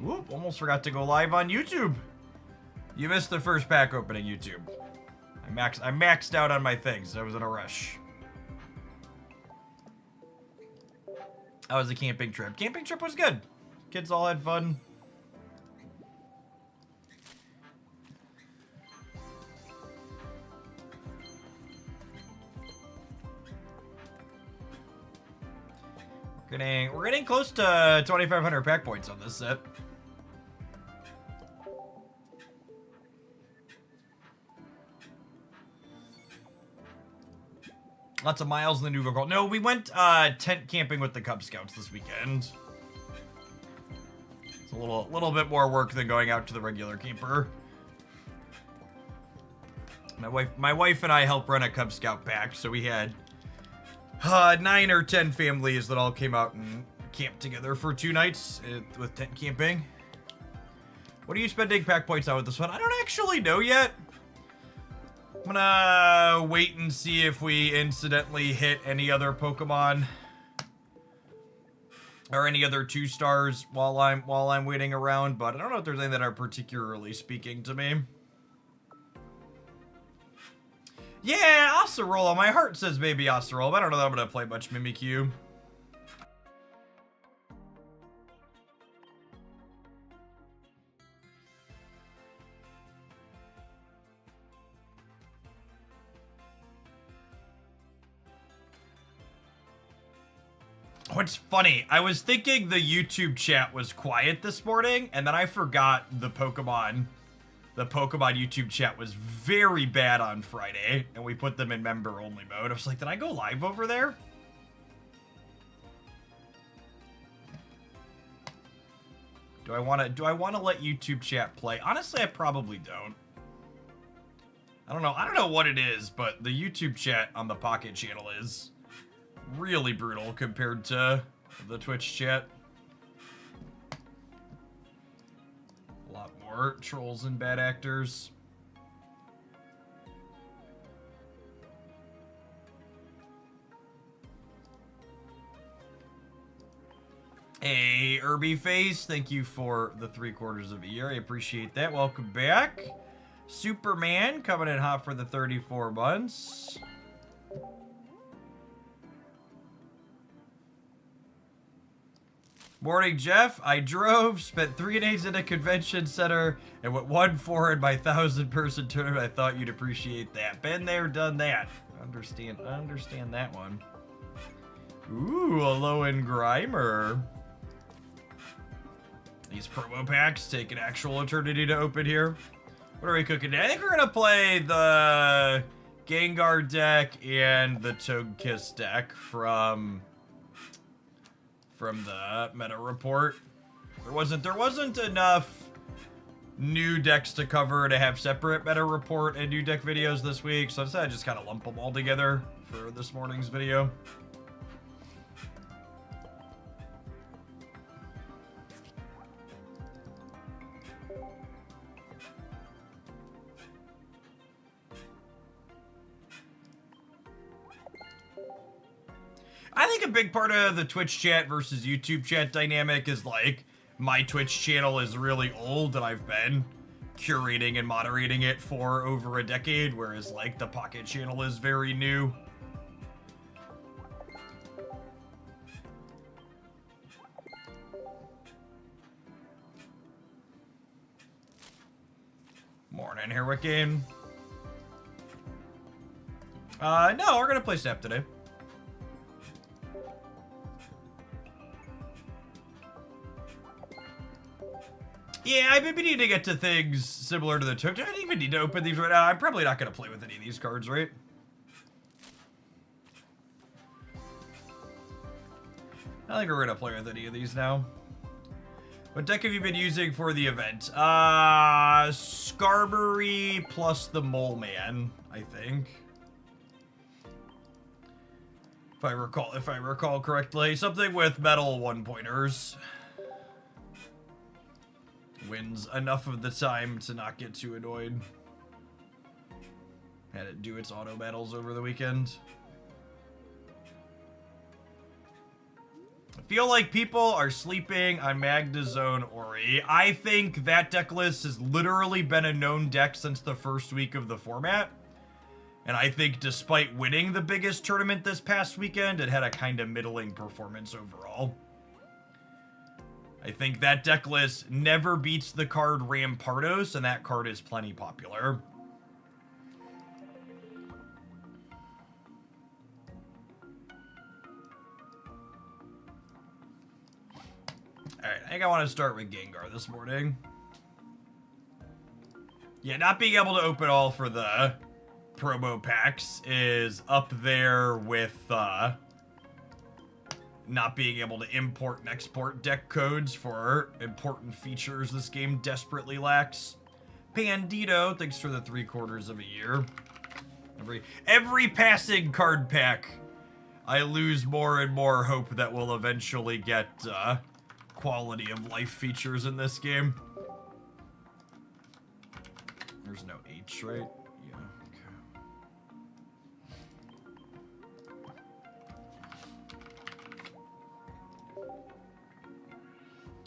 Whoop, almost forgot to go live on YouTube. You missed the first pack opening, YouTube. I maxed out on my things. I was in a rush. How was the camping trip? Camping trip was good. Kids all had fun. We're getting close to 2,500 pack points on this set. Lots of miles in the Nouveau Gold. No, we went tent camping with the Cub Scouts this weekend. It's a little bit more work than going out to the regular camper. My wife and I help run a Cub Scout pack, so we had 9 or 10 families that all came out and camped together for 2 nights with tent camping. What are you spending pack points on with this one? I don't actually know yet. I'm gonna wait and see if we incidentally hit any other Pokemon or any other 2 stars while I'm waiting around, but I don't know if there's any that are particularly speaking to me. Yeah, Acerola. My heart says maybe Acerola, but I don't know that I'm gonna play much Mimikyu. What's funny, I was thinking the YouTube chat was quiet this morning, and then I forgot the Pokemon YouTube chat was very bad on Friday, and we put them in member-only mode. I was like, did I go live over there? Do I want to let YouTube chat play? Honestly, I probably don't. I don't know what it is, but the YouTube chat on the Pocket channel is really brutal compared to the Twitch chat. A lot more trolls and bad actors. Hey, Irby Face, thank you for the 3/4 of a year. I appreciate that. Welcome back. Superman coming in hot for the 34 months. Morning, Jeff. I drove, spent 3 days in a convention center, and went 1-4 in my 1,000-person tournament. I thought you'd appreciate that. Been there, done that. Understand that one. Ooh, a low-end Grimer. These promo packs take an actual eternity to open here. What are we cooking today? I think we're gonna play the Gengar deck and the Togekiss deck from the meta report. There wasn't enough new decks to cover to have separate meta report and new deck videos this week, so I decided to just kind of lump them all together for this morning's video. I think a big part of the Twitch chat versus YouTube chat dynamic is, like, my Twitch channel is really old and I've been curating and moderating it for over a decade, whereas, like, the Pocket channel is very new. Morning, Hurricane. No, we're gonna play Snap today. Yeah, I've been needing to get to things similar to the Took. Do I don't even need to open these right now? I'm probably not going to play with any of these cards, right? I don't think we're going to play with any of these now. What deck have you been using for the event? Skarmory plus the Mole Man, I think. If I recall correctly. Something with metal 1-pointers. Wins enough of the time to not get too annoyed. Had it do its auto battles over the weekend. Feel like people are sleeping on Magnezone Ori. I think that deck list has literally been a known deck since the first week of the format. And I think despite winning the biggest tournament this past weekend, it had a kind of middling performance overall. I think that deck list never beats the card Rampardos, and that card is plenty popular. Alright, I think I want to start with Gengar this morning. Yeah, not being able to open all for the promo packs is up there with not being able to import and export deck codes for important features this game desperately lacks. Pandito, thanks for the 3/4 of a year. Every passing card pack, I lose more and more hope that we'll eventually get quality of life features in this game. There's no H, right? Yeah, okay.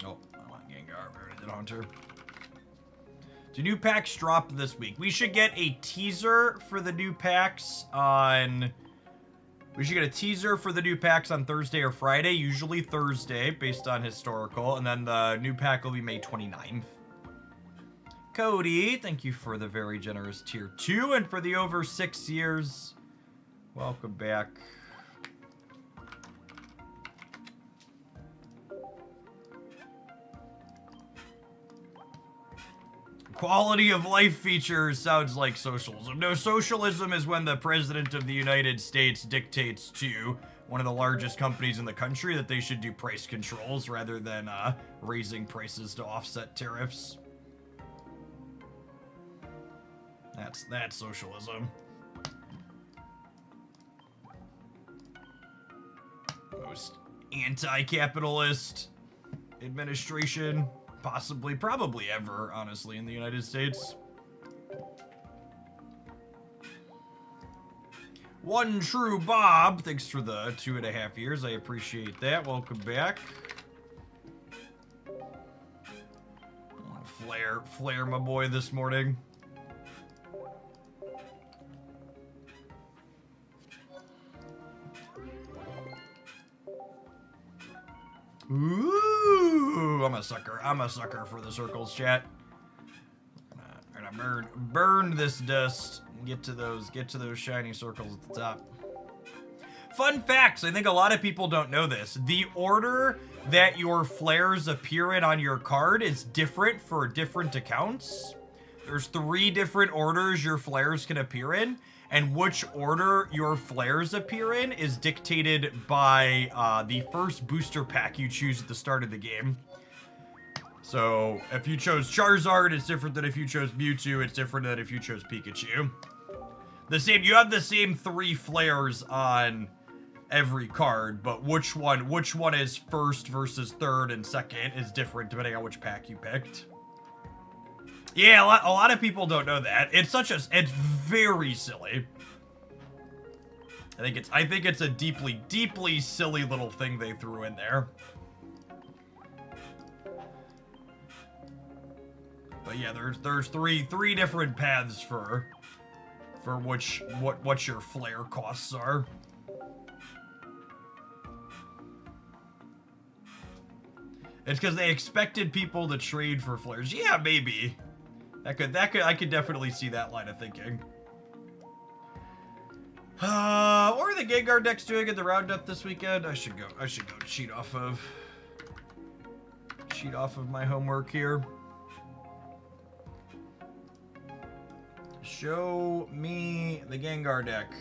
Oh, I want Gengar. We already did Hunter. Do new packs drop this week? We should get a teaser for the new packs on... We should get a teaser for the new packs on Thursday or Friday, usually Thursday, based on historical, and then the new pack will be May 29th. Cody, thank you for the very generous tier 2, and for the over 6 years. Welcome back. Quality of life features sounds like socialism. No, socialism is when the president of the United States dictates to one of the largest companies in the country that they should do price controls rather than raising prices to offset tariffs. That's socialism. Most anti-capitalist administration probably ever, honestly, in the United States. One True Bob, thanks for the 2.5 years. I appreciate that. Welcome back. Flare my boy this morning. Ooh, I'm a sucker for the circles, chat. I'm gonna burn this dust and get to those shiny circles at the top. Fun facts, I think a lot of people don't know this. The order that your flares appear in on your card is different for different accounts. There's 3 different orders your flares can appear in, and which order your flares appear in is dictated by the first booster pack you choose at the start of the game. So if you chose Charizard, it's different than if you chose Mewtwo. It's different than if you chose Pikachu. You have the same 3 flares on every card, but which one is first versus third and second is different depending on which pack you picked. Yeah, a lot of people don't know that. It's very silly. I think it's a deeply silly little thing they threw in there. But yeah, there's three different paths for what your flare costs are. It's because they expected people to trade for flares. Yeah, maybe. I could definitely see that line of thinking. What are the Gengar decks doing at the roundup this weekend? I should go cheat off of my homework here. Show me the Gengar deck.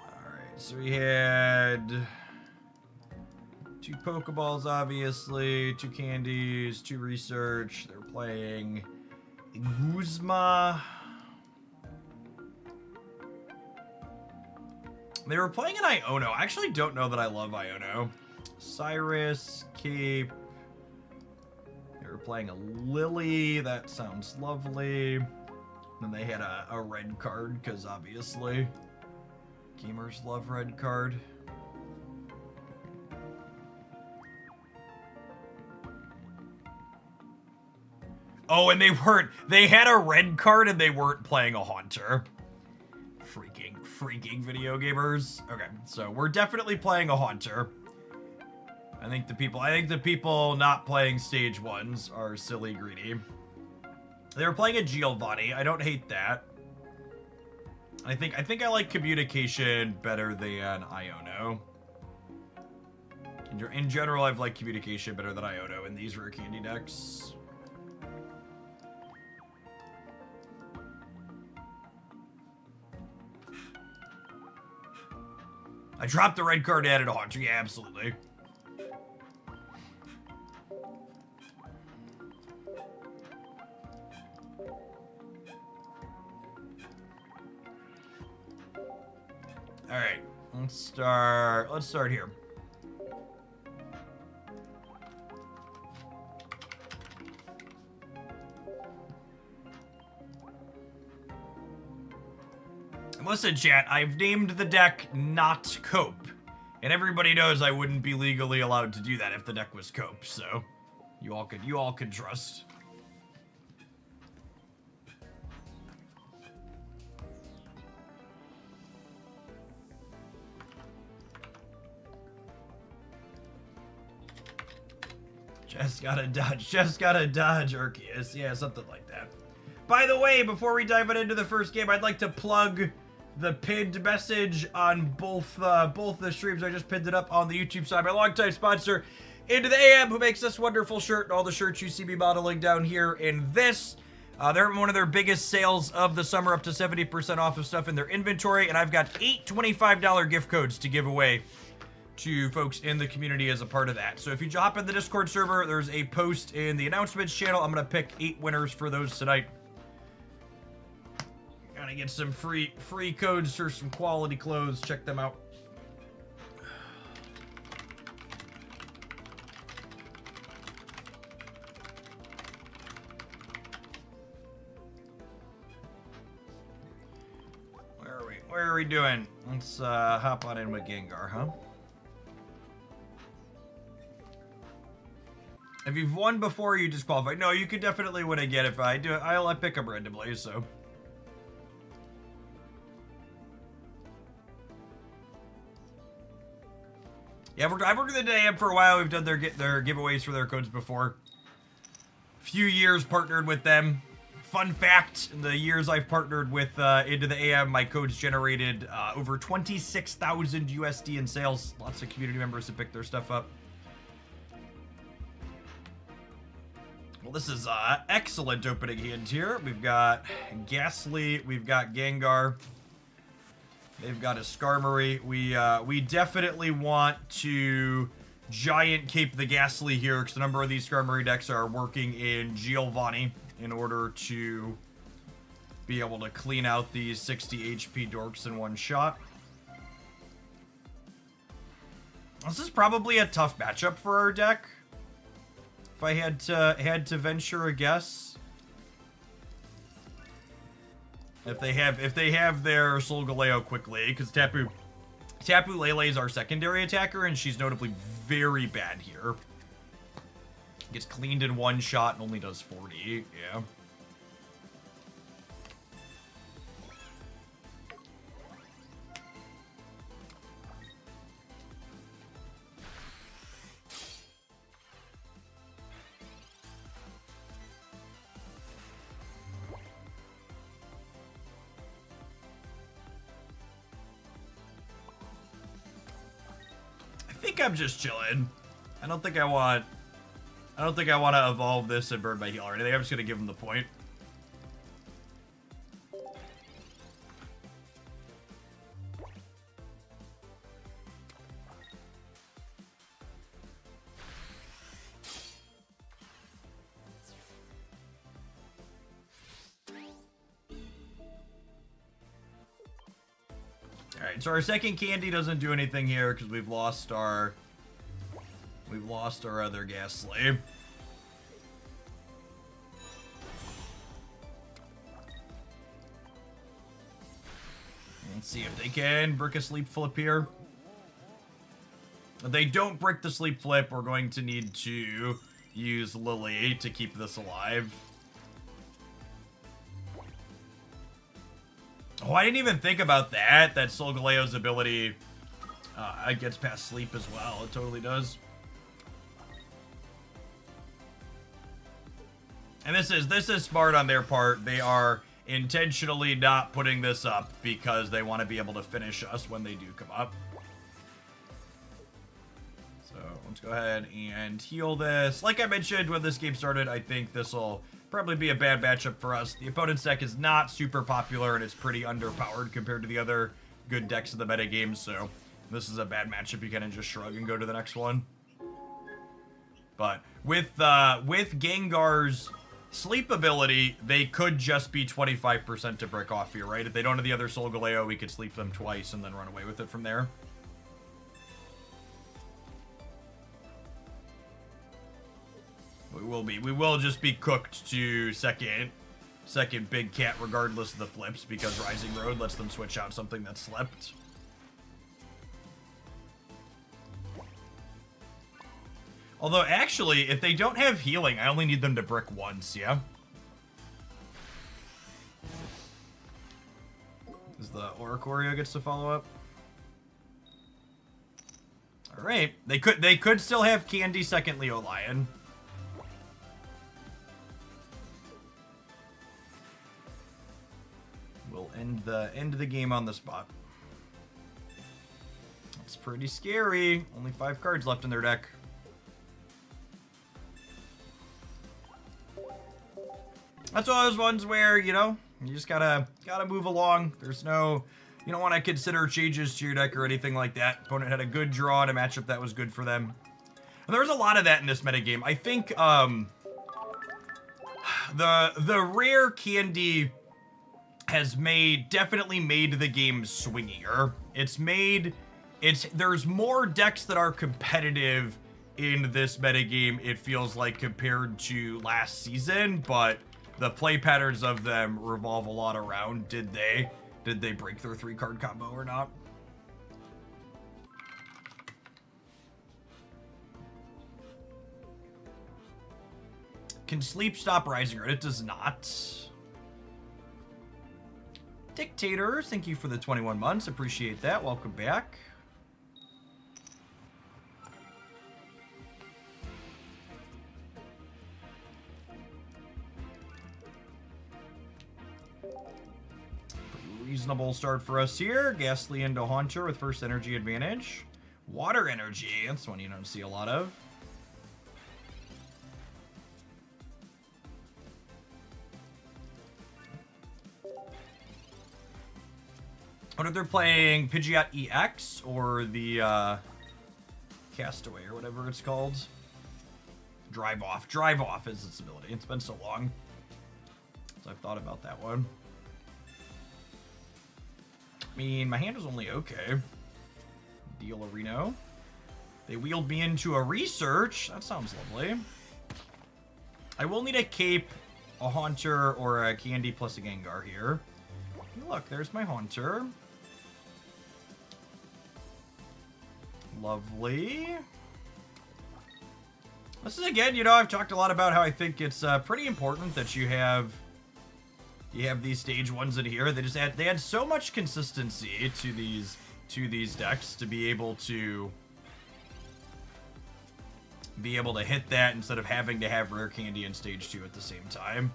Alright, so we had 2 Pokeballs, obviously, 2 candies, 2 research. They're playing Guzma. They were playing an Iono. I actually don't know that I love Iono. Cyrus, Cape. They were playing a Lily. That sounds lovely. Then they had a red card, because obviously gamers love red card. Oh, and they had a red card and they weren't playing a Haunter. Freaking video gamers. Okay, so we're definitely playing a Haunter. I think the people not playing stage 1s are silly greedy. They were playing a Giovanni. I don't hate that. I think I like communication better than Iono. In general, I've liked communication better than Iono in these rare candy decks. I dropped the red card, added a Haunter. Yeah, absolutely. All right, let's start here. Listen, chat, I've named the deck not Cope. And everybody knows I wouldn't be legally allowed to do that if the deck was Cope, so you all could trust. Just gotta dodge Archeus. Yeah, something like that. By the way, before we dive into the first game, I'd like to plug the pinned message on both the streams. I just pinned it up on the YouTube side. My longtime sponsor, Into the AM, who makes this wonderful shirt and all the shirts you see me modeling down here in this. They're one of their biggest sales of the summer, up to 70% off of stuff in their inventory, and I've got 8 $25 gift codes to give away to folks in the community as a part of that. So if you hop in the Discord server, there's a post in the announcements channel. I'm gonna pick 8 winners for those tonight. Gotta get some free codes for some quality clothes. Check them out. Where are we doing? Let's hop on in with Gengar, huh? If you've won before, you disqualify. No, you could definitely win again if I do it. I'll pick them randomly, so. Yeah, I've worked with the AM for a while. We've done their giveaways for their codes before. Few years partnered with them. Fun fact, in the years I've partnered with Into the AM, my codes generated over 26,000 USD in sales. Lots of community members have picked their stuff up. Well, this is excellent opening hand here. We've got Ghastly, we've got Gengar. They've got a Skarmory. We definitely want to giant cape the Ghastly here, because a number of these Skarmory decks are working in Giovanni in order to be able to clean out these 60 HP dorks in one shot. This is probably a tough matchup for our deck, if I had to venture a guess. If they have their Solgaleo quickly, because Tapu Lele is our secondary attacker, and she's notably very bad here. Gets cleaned in one shot and only does 40. Yeah. I think I'm just chilling. I don't think I want to evolve this and burn my heal or anything. I'm just going to give him the point. Alright, so our second candy doesn't do anything here because we've lost our other Ghastly. Let's see if they can brick a sleep flip here. If they don't brick the sleep flip, we're going to need to use Lily to keep this alive. Oh, I didn't even think about that. That Solgaleo's ability gets past sleep as well. It totally does. And this is smart on their part. They are intentionally not putting this up because they want to be able to finish us when they do come up. So let's go ahead and heal this. Like I mentioned when this game started, I think this will probably be a bad matchup for us. The opponent's deck is not super popular and it's pretty underpowered compared to the other good decks of the metagame, so this is a bad matchup. You kind of just shrug and go to the next one. But with Gengar's sleep ability, they could just be 25% to break off here, right? If they don't have the other Solgaleo, we could sleep them twice and then run away with it from there. We will just be cooked to second big cat regardless of the flips because Rising Road lets them switch out something that slept. Although, actually, if they don't have healing, I only need them to brick once, yeah? Is the Oricorio gets to follow up? Alright. They could still have Candy second Leo Lion. We'll end the game on the spot. That's pretty scary. Only 5 cards left in their deck. That's one of those ones where, you know, you just gotta move along. There's no, you don't want to consider changes to your deck or anything like that. Opponent had a good draw in a matchup that was good for them. And there was a lot of that in this metagame. I think the rare candy has definitely made the game swingier. There's more decks that are competitive in this metagame, it feels like, compared to last season, but the play patterns of them revolve a lot around did they break their 3-card combo or not. Can sleep stop Rising Road? It does not. Dictator, thank you for the 21 months. Appreciate that. Welcome back. Reasonable start for us here. Ghastly into Haunter with first energy advantage. Water energy, that's one you don't see a lot of. What if they're playing Pidgeot EX or the Castaway or whatever it's called? Drive Off. Drive Off is its ability. It's been so long since I've thought about that one. I mean, my hand was only okay. Deal a Reno. They wheeled me into a research. That sounds lovely. I will need a Cape, a Haunter, or a Candy plus a Gengar here. Look, there's my Haunter. Lovely. This is, again, you know, I've talked a lot about how I think it's pretty important that you have these stage ones in here. They had so much consistency to these decks to be able to hit that instead of having to have rare candy in stage 2 at the same time.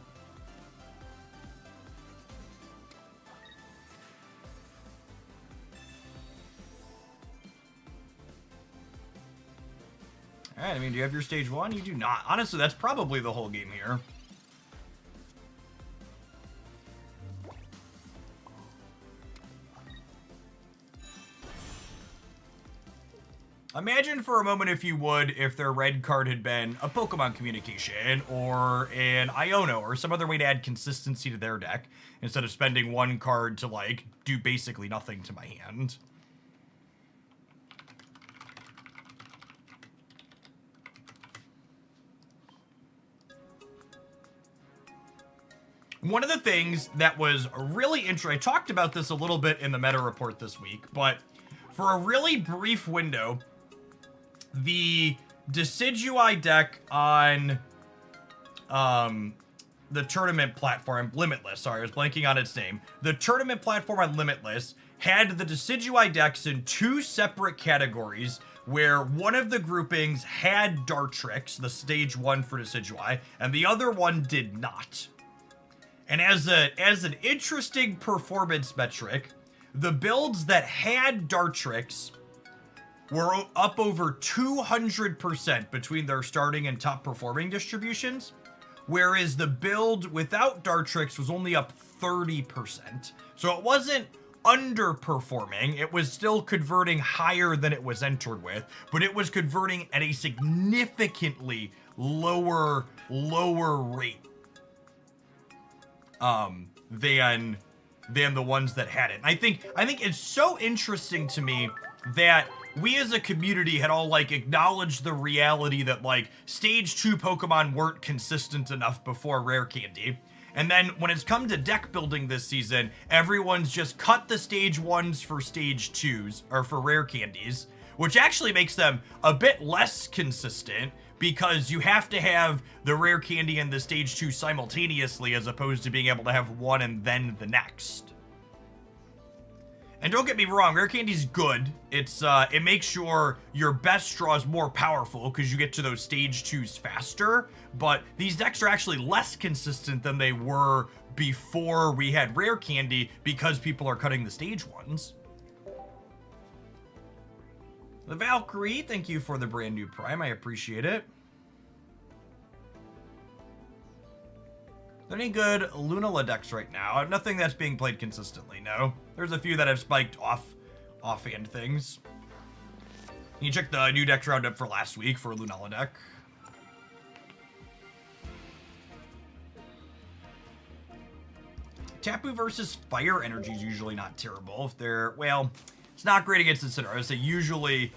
Alright, I mean, do you have your stage 1? You do not. Honestly, that's probably the whole game here. Imagine for a moment, if you would, if their red card had been a Pokemon Communication or an Iono or some other way to add consistency to their deck instead of spending 1 card to, like, do basically nothing to my hand. One of the things that was really interesting, I talked about this a little bit in the meta report this week, but for a really brief window, the Decidueye deck on the tournament platform, Limitless, sorry, I was blanking on its name. The tournament platform on Limitless had the Decidueye decks in 2 separate categories, where one of the groupings had Dartrix, the stage 1 for Decidueye, and the other one did not. And as an interesting performance metric, the builds that had Dartrix were up over 200% between their starting and top performing distributions, whereas the build without Dartrix was only up 30%. So it wasn't underperforming, it was still converting higher than it was entered with, but it was converting at a significantly lower rate than the ones that had it. And I think it's so interesting to me that we as a community had all like acknowledged the reality that like stage 2 Pokemon weren't consistent enough before Rare Candy. And then when it's come to deck building this season, everyone's just cut the stage 1s for stage 2s, or for Rare Candies, which actually makes them a bit less consistent because you have to have the Rare Candy and the stage 2 simultaneously as opposed to being able to have one and then the next. And don't get me wrong, Rare Candy's good. It makes your best draws more powerful because you get to those stage 2s faster, but these decks are actually less consistent than they were before we had Rare Candy because people are cutting the stage 1s. The Valkyrie, thank you for the brand new Prime, I appreciate it. Are there any good Lunala decks right now? Nothing that's being played consistently, no. There's a few that have spiked offhand things. You check the new deck roundup for last week for a Lunala deck. Tapu versus Fire Energy is usually not terrible. If they're, well, it's not great against Incineroar. I would say usually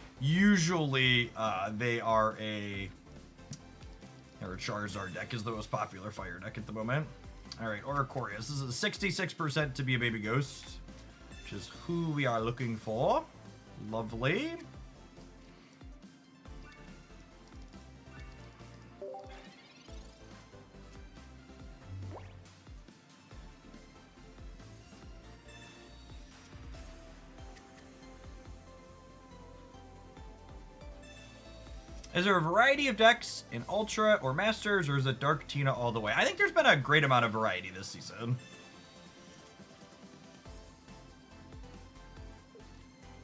they are a Charizard deck is the most popular fire deck at the moment. All right, Oricorio. This is a 66% to be a baby ghost, which is who we are looking for. Lovely. Is there a variety of decks in Ultra or Masters, or is it Dark Tina all the way? I think there's been a great amount of variety this season.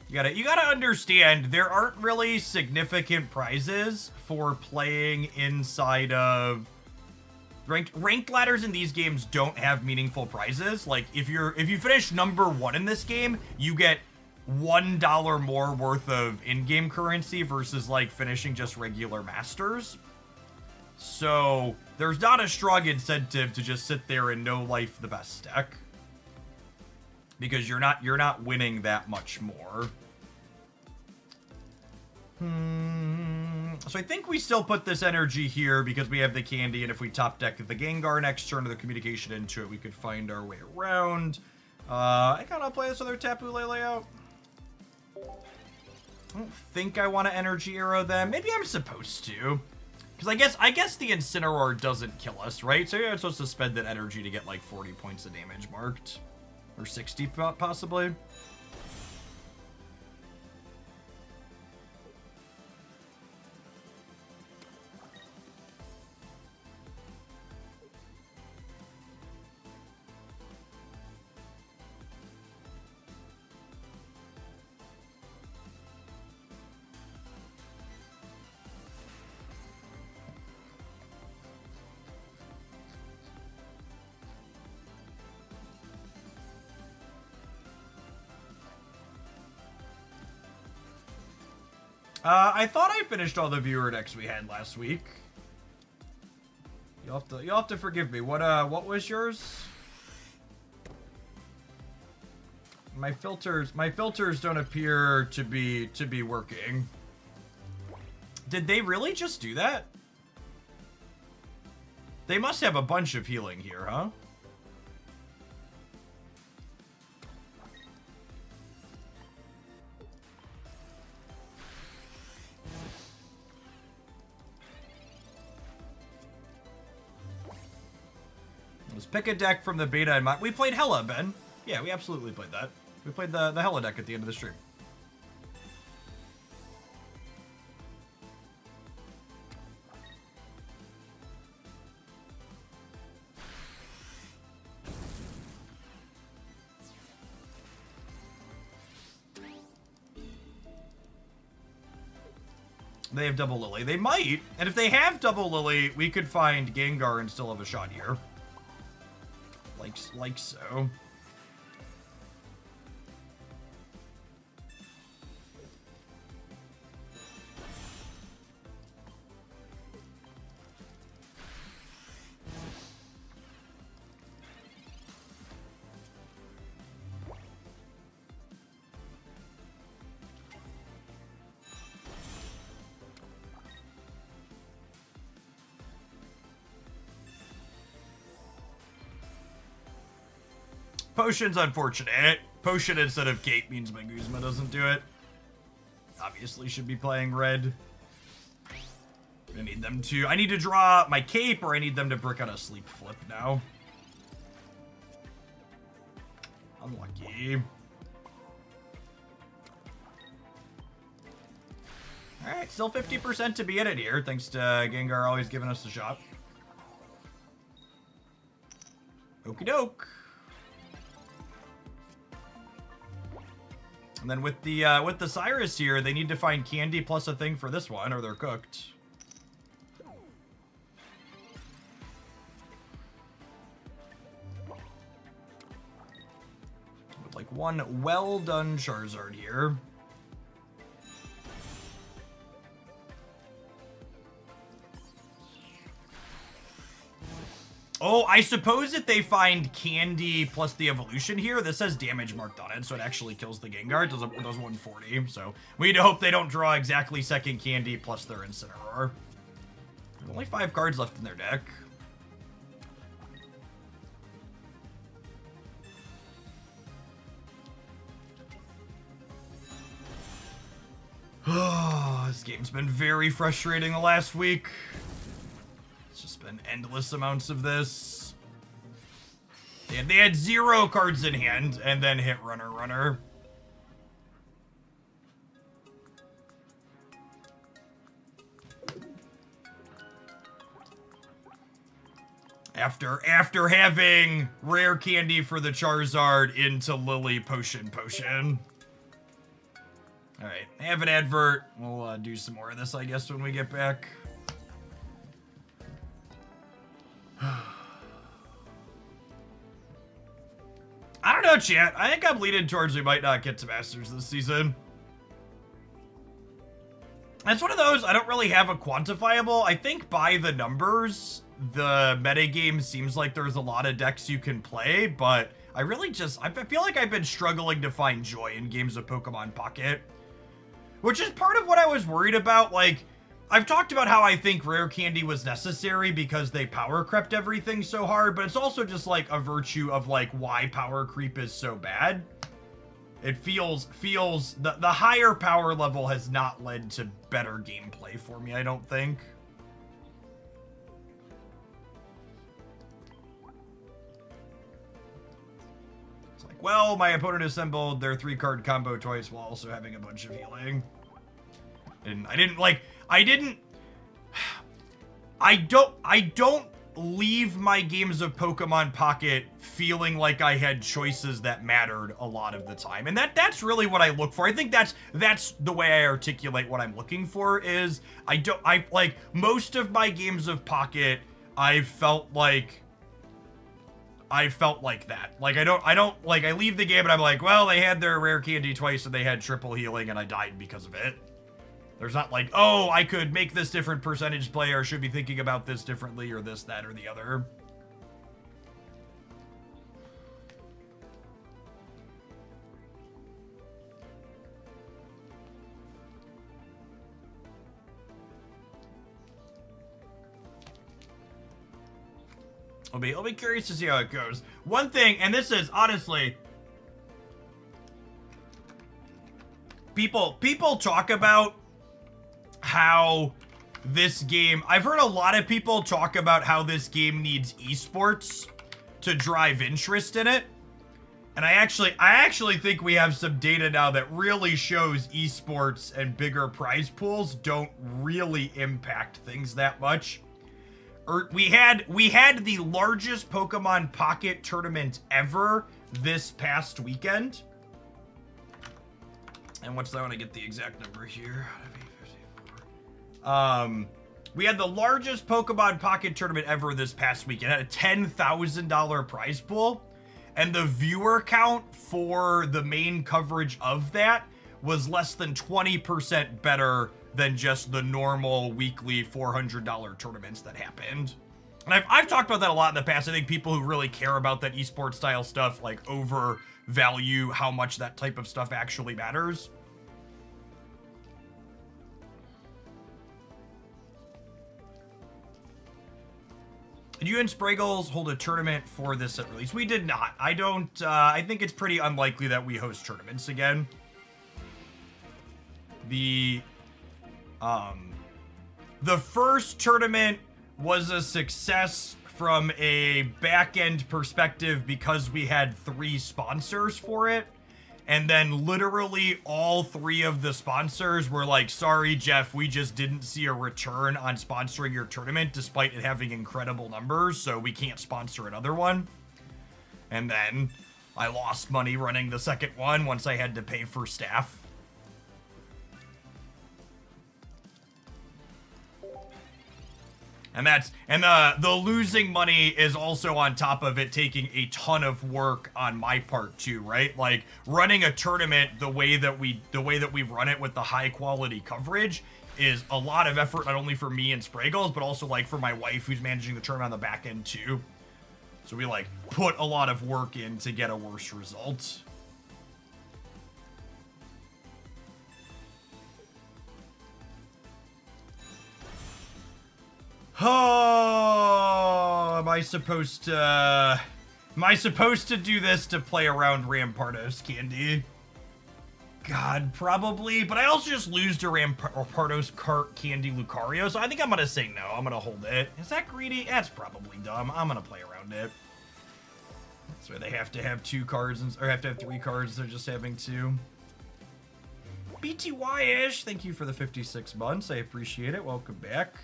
You gotta understand, there aren't really significant prizes for playing inside of ranked ladders in these games don't have meaningful prizes. Like if you finish number 1 in this game, you get $1 more worth of in-game currency versus like finishing just regular Masters. So there's not a strong incentive to just sit there and no life the best deck, because you're not winning that much more. So I think we still put this energy here because we have the candy, and if we top deck the Gengar next turn or the communication into it, we could find our way around. I kind of play this other Tapu Lele out. I don't think I want to energy arrow them. Maybe I'm supposed to, because I guess the Incineroar doesn't kill us, right? So I'm supposed to spend that energy to get like 40 points of damage marked, or 60 possibly. I thought I finished all the viewer decks we had last week. You'll have to forgive me. What was yours? My filters don't appear to be working. Did they really just do that? They must have a bunch of healing here, huh? Let's pick a deck from the beta in mind. We played Hella, Ben. Yeah, we absolutely played that. We played the Hella deck at the end of the stream. They have double Lily. They might. And if they have double Lily, we could find Gengar and still have a shot here. Like so. Potion's unfortunate. Potion instead of Cape means my Guzma doesn't do it. Obviously should be playing red. I need them to... I need to draw my Cape or I need them to brick on a sleep flip now. Unlucky. Alright, still 50% to be in it here, thanks to Gengar always giving us a shot. Okie doke. And then with the Cyrus here, they need to find candy plus a thing for this one, or they're cooked. With like one well done Charizard here. Oh, I suppose if they find candy plus the evolution here, this has damage marked on it, so it actually kills the Gengar. It does 140, so we need to hope they don't draw exactly second candy plus their Incineroar. There's only 5 cards left in their deck. Oh, this game's been very frustrating the last week. Just been endless amounts of this. They had 0 cards in hand and then hit runner. After having rare candy for the Charizard into Lily Potion. Alright, I have an advert. We'll do some more of this, I guess, when we get back. I don't know, chat. I think I'm leaning towards we might not get to Masters this season. It's one of those, I don't really have a quantifiable. I think by the numbers, the metagame seems like there's a lot of decks you can play, but I feel like I've been struggling to find joy in games of Pokemon Pocket. Which is part of what I was worried about, like, I've talked about how I think rare candy was necessary because they power crept everything so hard, but it's also just like a virtue of like why power creep is so bad. It feels the higher power level has not led to better gameplay for me, I don't think. It's like, well, my opponent assembled their 3-card combo twice while also having a bunch of healing. And I don't leave my games of Pokemon Pocket feeling like I had choices that mattered a lot of the time. And that's really what I look for. I think that's the way I articulate what I'm looking for is I like most of my games of Pocket, I felt like that. Like I don't like I leave the game and I'm like, well, they had their rare candy twice and they had triple healing and I died because of it. There's not like, oh, I could make this different percentage play or should be thinking about this differently or this, that, or the other. I'll be curious to see how it goes. One thing, and this is honestly, people talk about how this game, I've heard a lot of people talk about how this game needs esports to drive interest in it. And I actually think we have some data now that really shows esports and bigger prize pools don't really impact things that much. We had the largest Pokemon Pocket tournament ever this past weekend. And what's that? I want to get the exact number here. We had the largest Pokemon Pocket tournament ever this past weekend. It had a $10,000 prize pool. And the viewer count for the main coverage of that was less than 20% better than just the normal weekly $400 tournaments that happened. And I've talked about that a lot in the past. I think people who really care about that esports style stuff like overvalue how much that type of stuff actually matters. Did you and Spraggles hold a tournament for this at release? We did not. I think it's pretty unlikely that we host tournaments again. The first tournament was a success from a back-end perspective because we had 3 sponsors for it. And then literally all 3 of the sponsors were like, sorry, Jeff, we just didn't see a return on sponsoring your tournament despite it having incredible numbers, so we can't sponsor another one. And then I lost money running the second one once I had to pay for staff. And the losing money is also on top of it taking a ton of work on my part too, right? Like running a tournament the way that we run it with the high quality coverage is a lot of effort, not only for me and Spraggles, but also like for my wife who's managing the tournament on the back end too. So we like put a lot of work in to get a worse result. Oh, am I supposed to do this to play around Rampardos candy? God, probably. But I also just lose to Rampardos cart candy Lucario, so I think I'm gonna say no. I'm gonna hold it. Is that greedy? That's probably dumb. I'm gonna play around it. So they have to have 2 cards, or have to have 3 cards. They're just having 2. BTY-ish, thank you for the 56 months. I appreciate it. Welcome back.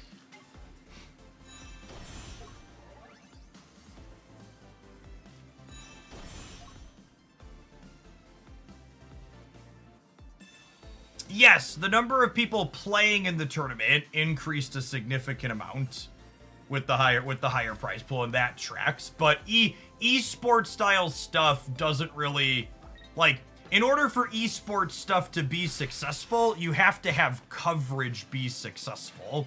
Yes, the number of people playing in the tournament increased a significant amount with the higher prize pool, and that tracks. But esports style stuff doesn't really, like, in order for esports stuff to be successful, you have to have coverage be successful.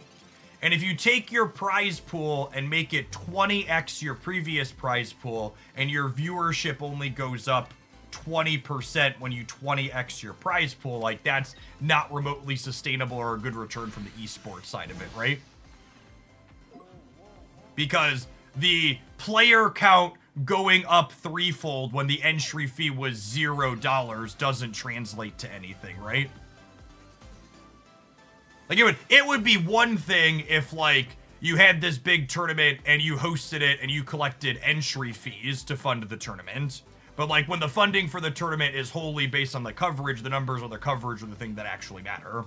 And if you take your prize pool and make it 20x your previous prize pool, and your viewership only goes up 20% when you 20x your prize pool, like, that's not remotely sustainable or a good return from the esports side of it, right? Because the player count going up 3-fold when the entry fee was $0 doesn't translate to anything, right? Like, it would be one thing if, like, you had this big tournament and you hosted it and you collected entry fees to fund the tournament. But, like, when the funding for the tournament is wholly based on the coverage, the numbers of the coverage are the thing that actually matter.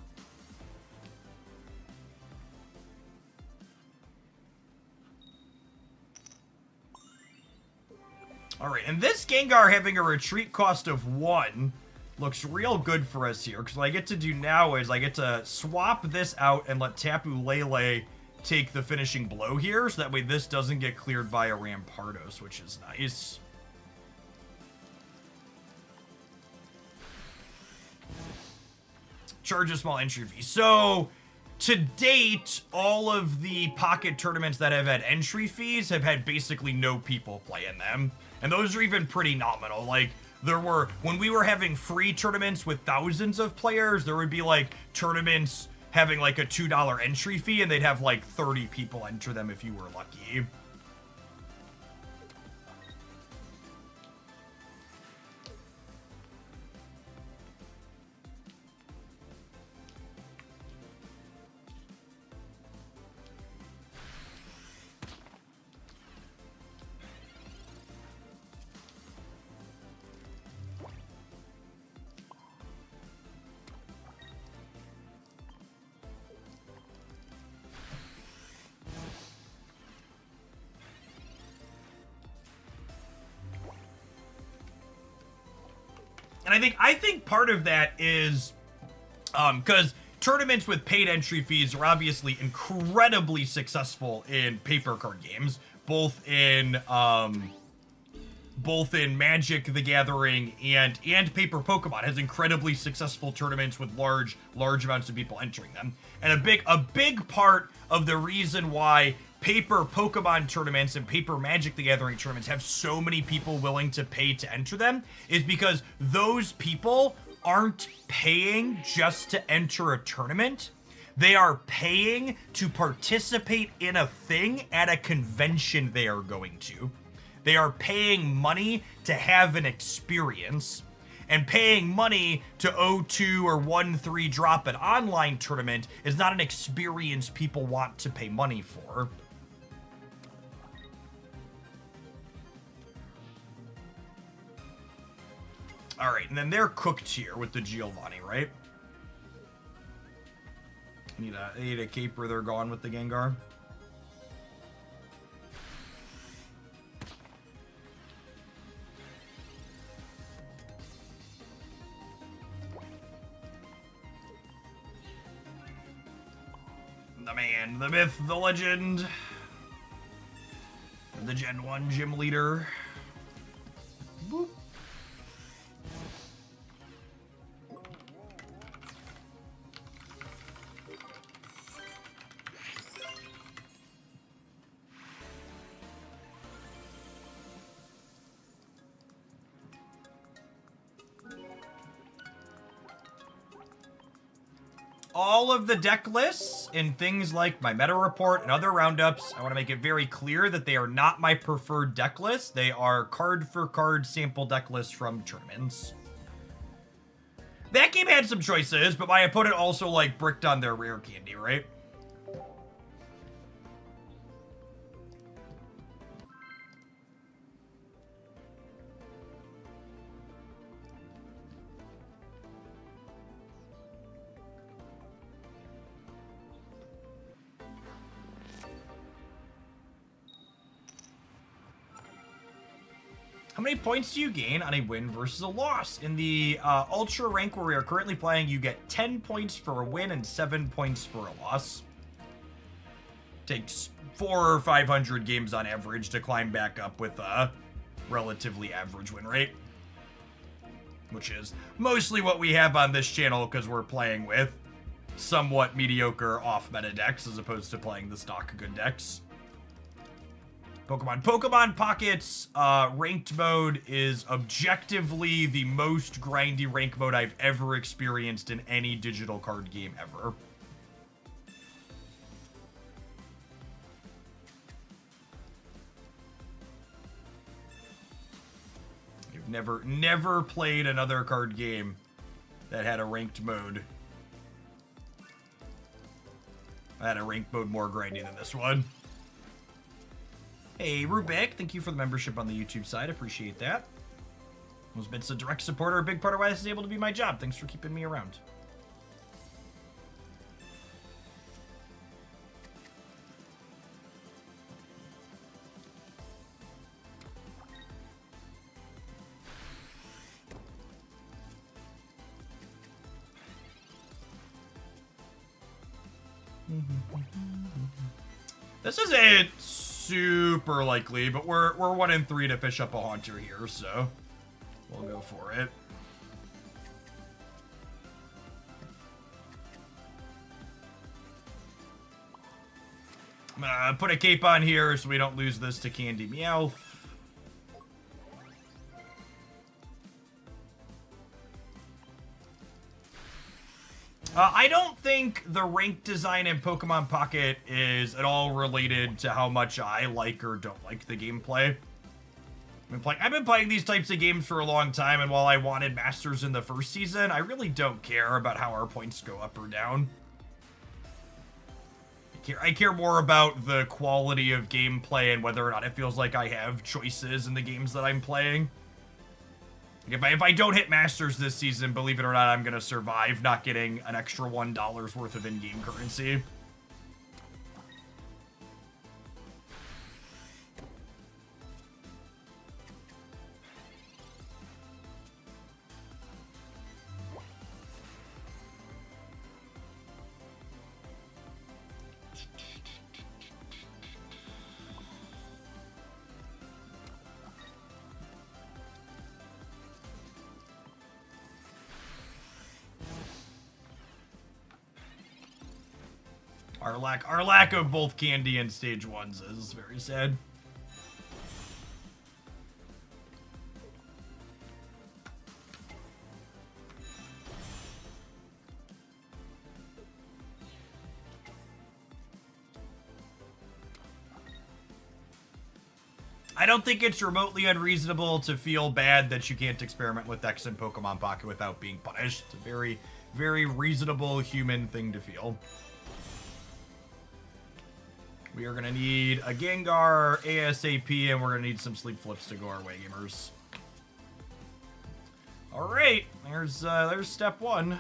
Alright, and this Gengar having a retreat cost of 1 looks real good for us here. Because what I get to do now is I get to swap this out and let Tapu Lele take the finishing blow here. So that way this doesn't get cleared by a Rampardos, which is nice. Charge a small entry fee. So, to date, all of the pocket tournaments that have had entry fees have had basically no people play in them. And those are even pretty nominal. Like, when we were having free tournaments with thousands of players, there would be, like, tournaments having, like, a $2 entry fee, and they'd have, like, 30 people enter them if you were lucky. And I think part of that is because tournaments with paid entry fees are obviously incredibly successful in paper card games, both in Magic the Gathering and paper Pokemon has incredibly successful tournaments with large amounts of people entering them. And a big part of the reason why paper Pokemon tournaments and paper Magic the Gathering tournaments have so many people willing to pay to enter them is because those people aren't paying just to enter a tournament. They are paying to participate in a thing at a convention they are going to. They are paying money to have an experience, and paying money to 0-2 or 1-3 drop an online tournament is not an experience people want to pay money for. All right, and then they're cooked here with the Giovanni, right? Need a caper. They're gone with the Gengar. The man, the myth, the legend, the Gen 1 gym leader. Boop. All of the deck lists in things like my meta report and other roundups, I want to make it very clear that they are not my preferred deck lists. They are card for card sample deck lists from tournaments. That game had some choices, but my opponent also like bricked on their rare candy, right? How many points do you gain on a win versus a loss? In the Ultra rank where we are currently playing, you get 10 points for a win and 7 points for a loss. Takes 400 or 500 games on average to climb back up with a relatively average win rate. Which is mostly what we have on this channel because we're playing with somewhat mediocre off-meta decks as opposed to playing the stock good decks. Pokemon Pocket's ranked mode is objectively the most grindy rank mode I've ever experienced in any digital card game ever. You've never played another card game that had a ranked mode. I had a ranked mode more grindy than this one. Hey, Rubik, thank you for the membership on the YouTube side. Appreciate that. Those bits of direct support are a big part of why this is able to be my job. Thanks for keeping me around. This is it. Super likely, but we're 1 in 3 to fish up a Haunter here, so we'll go for it. I'm gonna put a cape on here so we don't lose this to Candy Meowth. I don't think the rank design in Pokemon Pocket is at all related to how much I like or don't like the gameplay. I've been playing these types of games for a long time, and while I wanted Masters in the first season, I really don't care about how our points go up or down. I care more about the quality of gameplay and whether or not it feels like I have choices in the games that I'm playing. If I don't hit Masters this season, believe it or not, I'm going to survive not getting an extra $1 worth of in-game currency. Our lack of both candy and stage 1s is very sad. I don't think it's remotely unreasonable to feel bad that you can't experiment with X in Pokemon Pocket without being punished. It's a very, very reasonable human thing to feel. We are going to need a Gengar ASAP, and we're going to need some sleep flips to go our way, gamers. All right, there's step 1.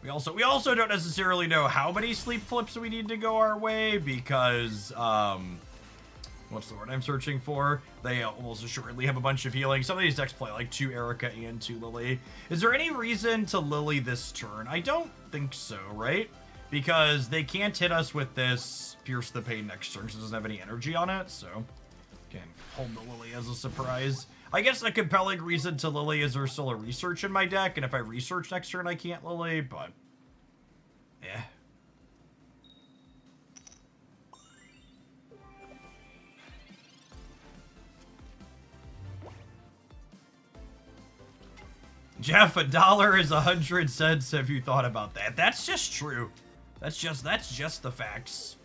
We also don't necessarily know how many sleep flips we need to go our way because, what's the word I'm searching for? They almost assuredly have a bunch of healing. Some of these decks play like 2 Erica and 2 Lily. Is there any reason to Lily this turn? I don't think so, right? Because they can't hit us with this Pierce the Pain next turn because it doesn't have any energy on it, so can hold the Lily as a surprise. I guess a compelling reason to Lily is there's still a research in my deck, and if I research next turn, I can't Lily, but yeah. Jeff, $1 is 100 cents. Have you thought about that? That's just true. That's just the facts.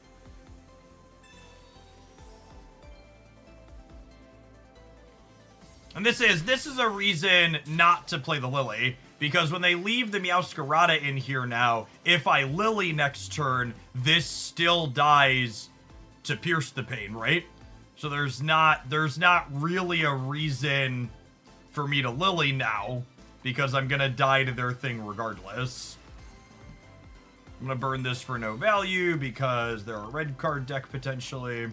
And this is a reason not to play the Lily, because when they leave the Meowscarada in here now, if I Lily next turn, this still dies to Pierce the Pain, right? So there's not really a reason for me to Lily now, because I'm gonna die to their thing regardless. I'm gonna burn this for no value because they're a red card deck potentially.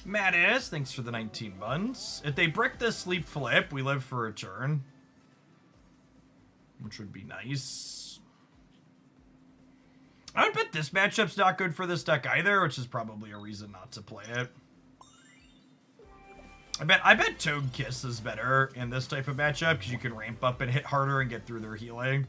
Mattis, thanks for the 19 months. If they brick this sleep flip, we live for a turn, which would be nice. I would bet this matchup's not good for this deck either, which is probably a reason not to play it. I bet Togekiss is better in this type of matchup because you can ramp up and hit harder and get through their healing.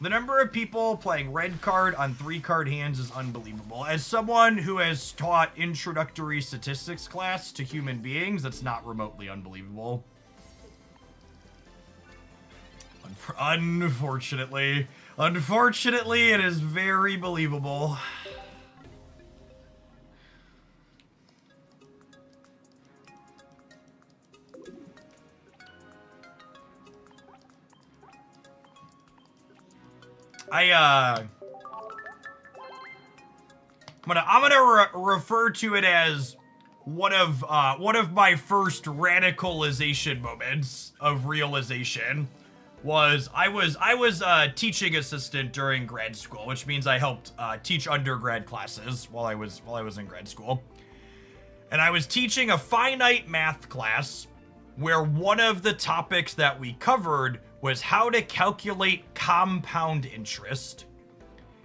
The number of people playing red card on 3-card hands is unbelievable. As someone who has taught introductory statistics class to human beings, that's not remotely unbelievable. Unfortunately, it is very believable. I'm gonna refer to it as one of my first radicalization moments of realization. I was a teaching assistant during grad school, which means I helped teach undergrad classes while I was in grad school. And I was teaching a finite math class where one of the topics that we covered was how to calculate compound interest.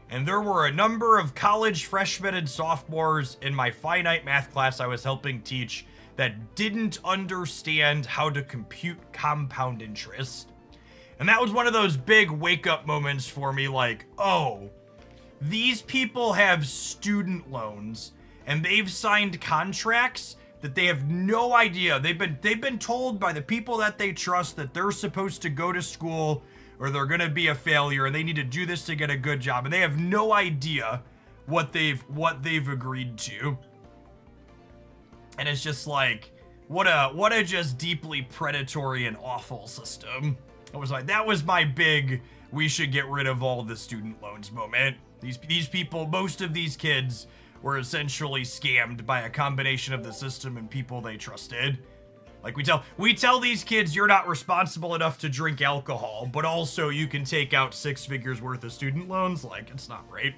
And there were a number of college freshmen and sophomores in my finite math class I was helping teach that didn't understand how to compute compound interest. And that was one of those big wake-up moments for me, like, oh, these people have student loans, and they've signed contracts that they have no idea. They've been told by the people that they trust that they're supposed to go to school or they're gonna be a failure and they need to do this to get a good job, and they have no idea what they've agreed to. And it's just like, what a just deeply predatory and awful system. That was my big, we should get rid of all the student loans moment. These people, most of these kids were essentially scammed by a combination of the system and people they trusted. Like we tell these kids you're not responsible enough to drink alcohol, but also you can take out 6 figures worth of student loans. Like, it's not right.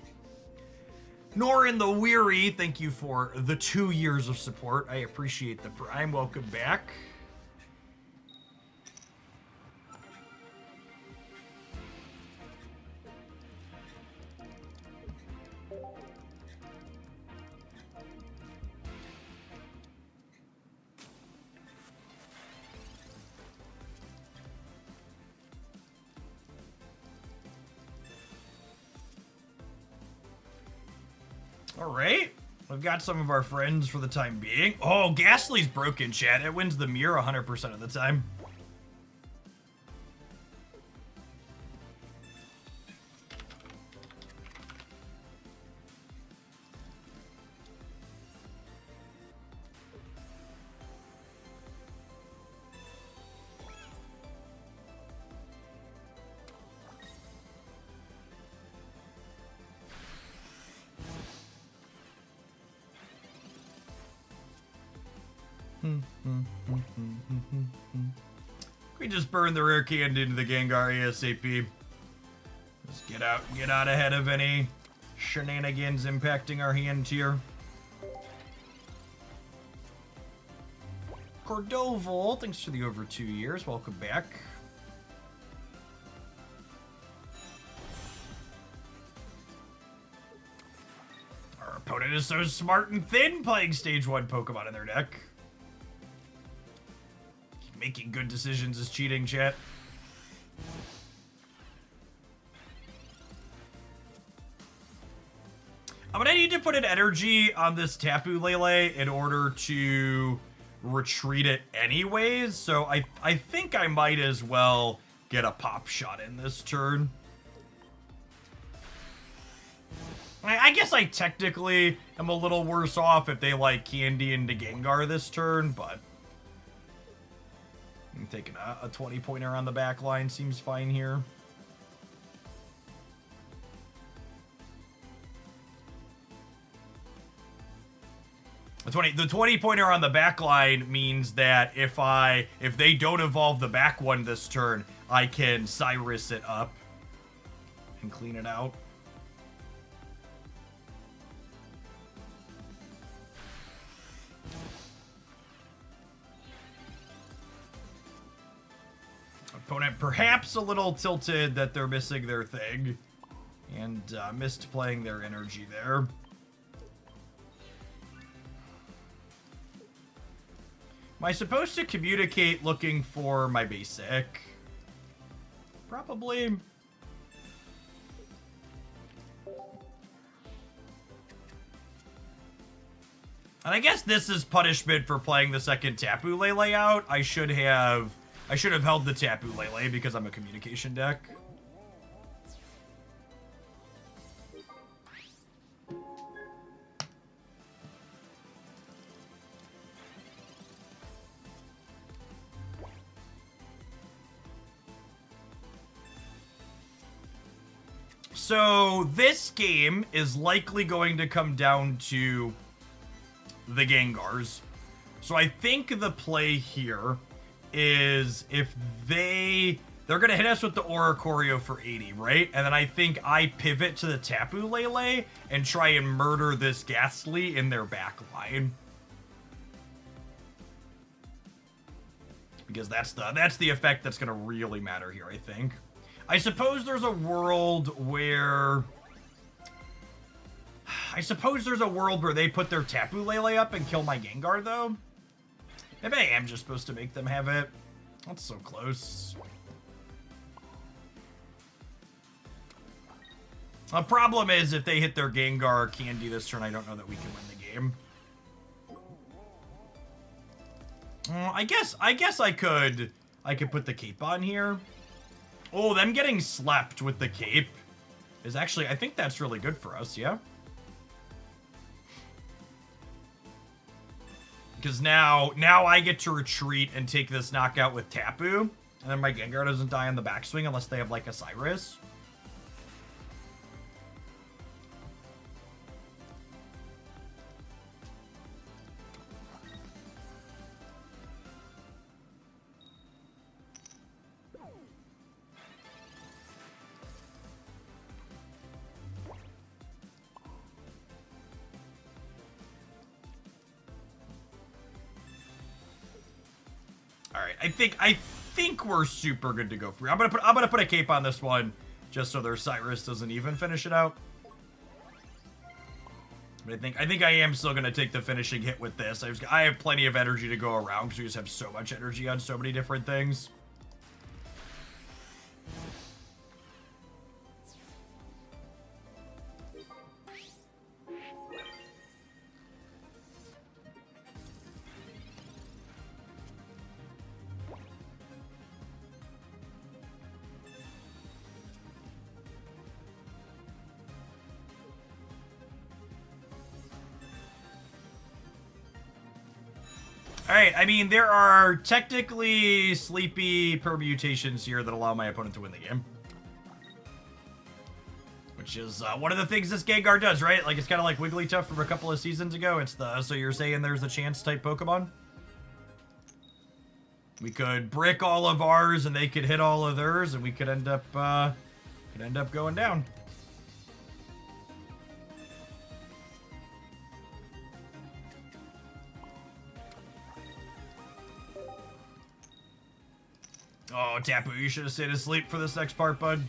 Nor in the Weary, thank you for the 2 years of support. I appreciate the Prime. Welcome back. All right. We've got some of our friends for the time being. Oh, Ghastly's broken, chat. It wins the mirror 100% of the time. We just burn the rare candy into the Gengar ASAP. Just get out ahead of any shenanigans impacting our hand here. Cordoval, thanks for the over 2 years. Welcome back. Our opponent is so smart and thin playing stage 1 Pokemon in their deck. Making good decisions is cheating, chat. I'm gonna need to put an energy on this Tapu Lele in order to retreat it anyways, so I think I might as well get a pop shot in this turn. I guess I technically am a little worse off if they like Candy into Gengar this turn, but I'm taking a 20-pointer on the back line seems fine here. The 20-pointer on the back line means that if they don't evolve the back one this turn, I can Cyrus it up and clean it out. Opponent perhaps a little tilted that they're missing their thing and missed playing their energy there. Am I supposed to communicate looking for my basic? Probably. And I guess this is punishment for playing the second Tapu Lele out. I should have held the Tapu Lele because I'm a communication deck. So this game is likely going to come down to the Gengars. So I think the play here is if they're going to hit us with the Oricorio for 80, right? And then I think I pivot to the Tapu Lele and try and murder this Ghastly in their back line. Because that's the effect that's going to really matter here, I think. I suppose there's a world where they put their Tapu Lele up and kill my Gengar, though. Maybe I am just supposed to make them have it. That's so close. The problem is if they hit their Gengar Candy this turn, I don't know that we can win the game. I guess I could put the cape on here. Oh, them getting slept with the cape is actually, I think that's really good for us, yeah? Because now I get to retreat and take this knockout with Tapu, and then my Gengar doesn't die on the backswing unless they have, like, a Cyrus. I think we're super good to go for. I'm gonna put a cape on this one just so their Cyrus doesn't even finish it out. But I think I am still gonna take the finishing hit with this. I have plenty of energy to go around because we just have so much energy on so many different things. Alright, I mean, there are technically sleepy permutations here that allow my opponent to win the game. Which is one of the things this Gengar does, right? Like, it's kind of like Wigglytuff from a couple of seasons ago. It's the, so you're saying there's a chance type Pokemon? We could brick all of ours and they could hit all of theirs and we could end up going down. Oh, Tapu, you should have stayed asleep for this next part, bud.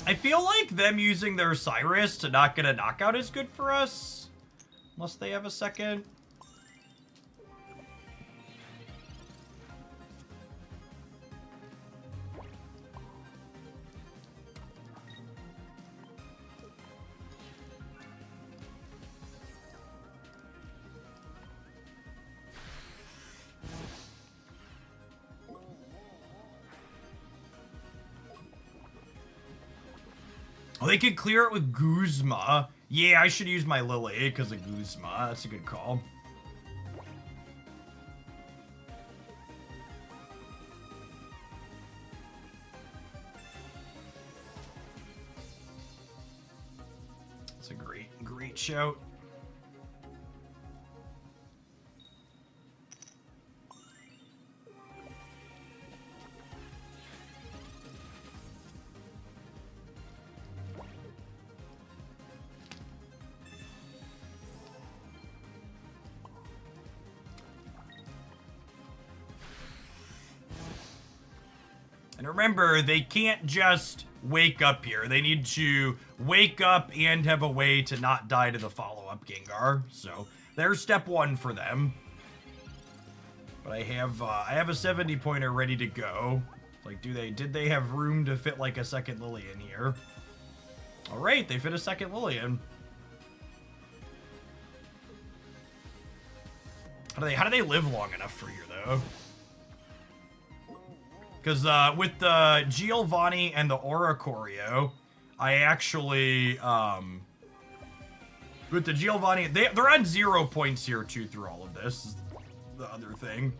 I feel like them using their Cyrus to not get a knockout is good for us. Unless they have a second. Oh, they could clear it with Guzma. Yeah, I should use my Lily because of Guzma. That's a good call. It's a great shout. And remember, they can't just wake up here. They need to wake up and have a way to not die to the follow-up Gengar. So there's step one for them. But I have a 70-pointer ready to go. Like, did they have room to fit like a second Lillian here? All right, they fit a second Lillian. How do they live long enough for you though? Because with the Giovanni and the Oricorio, I actually, with the Giovanni, they're on 0 points here too through all of this. Is the other thing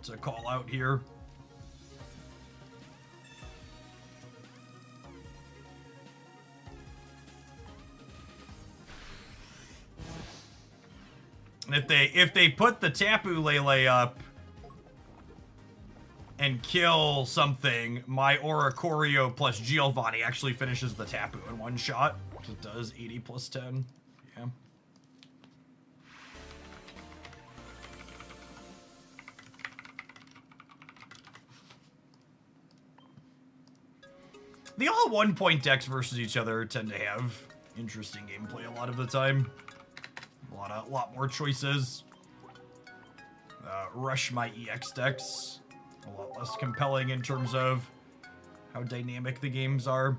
to call out here. And if they put the Tapu Lele up and kill something, my Oricorio plus Giovanni actually finishes the Tapu in one shot. It does 80 plus 10. Yeah. The all 1-point decks versus each other tend to have interesting gameplay a lot of the time. A lot more choices. Rush my EX decks. A lot less compelling in terms of how dynamic the games are.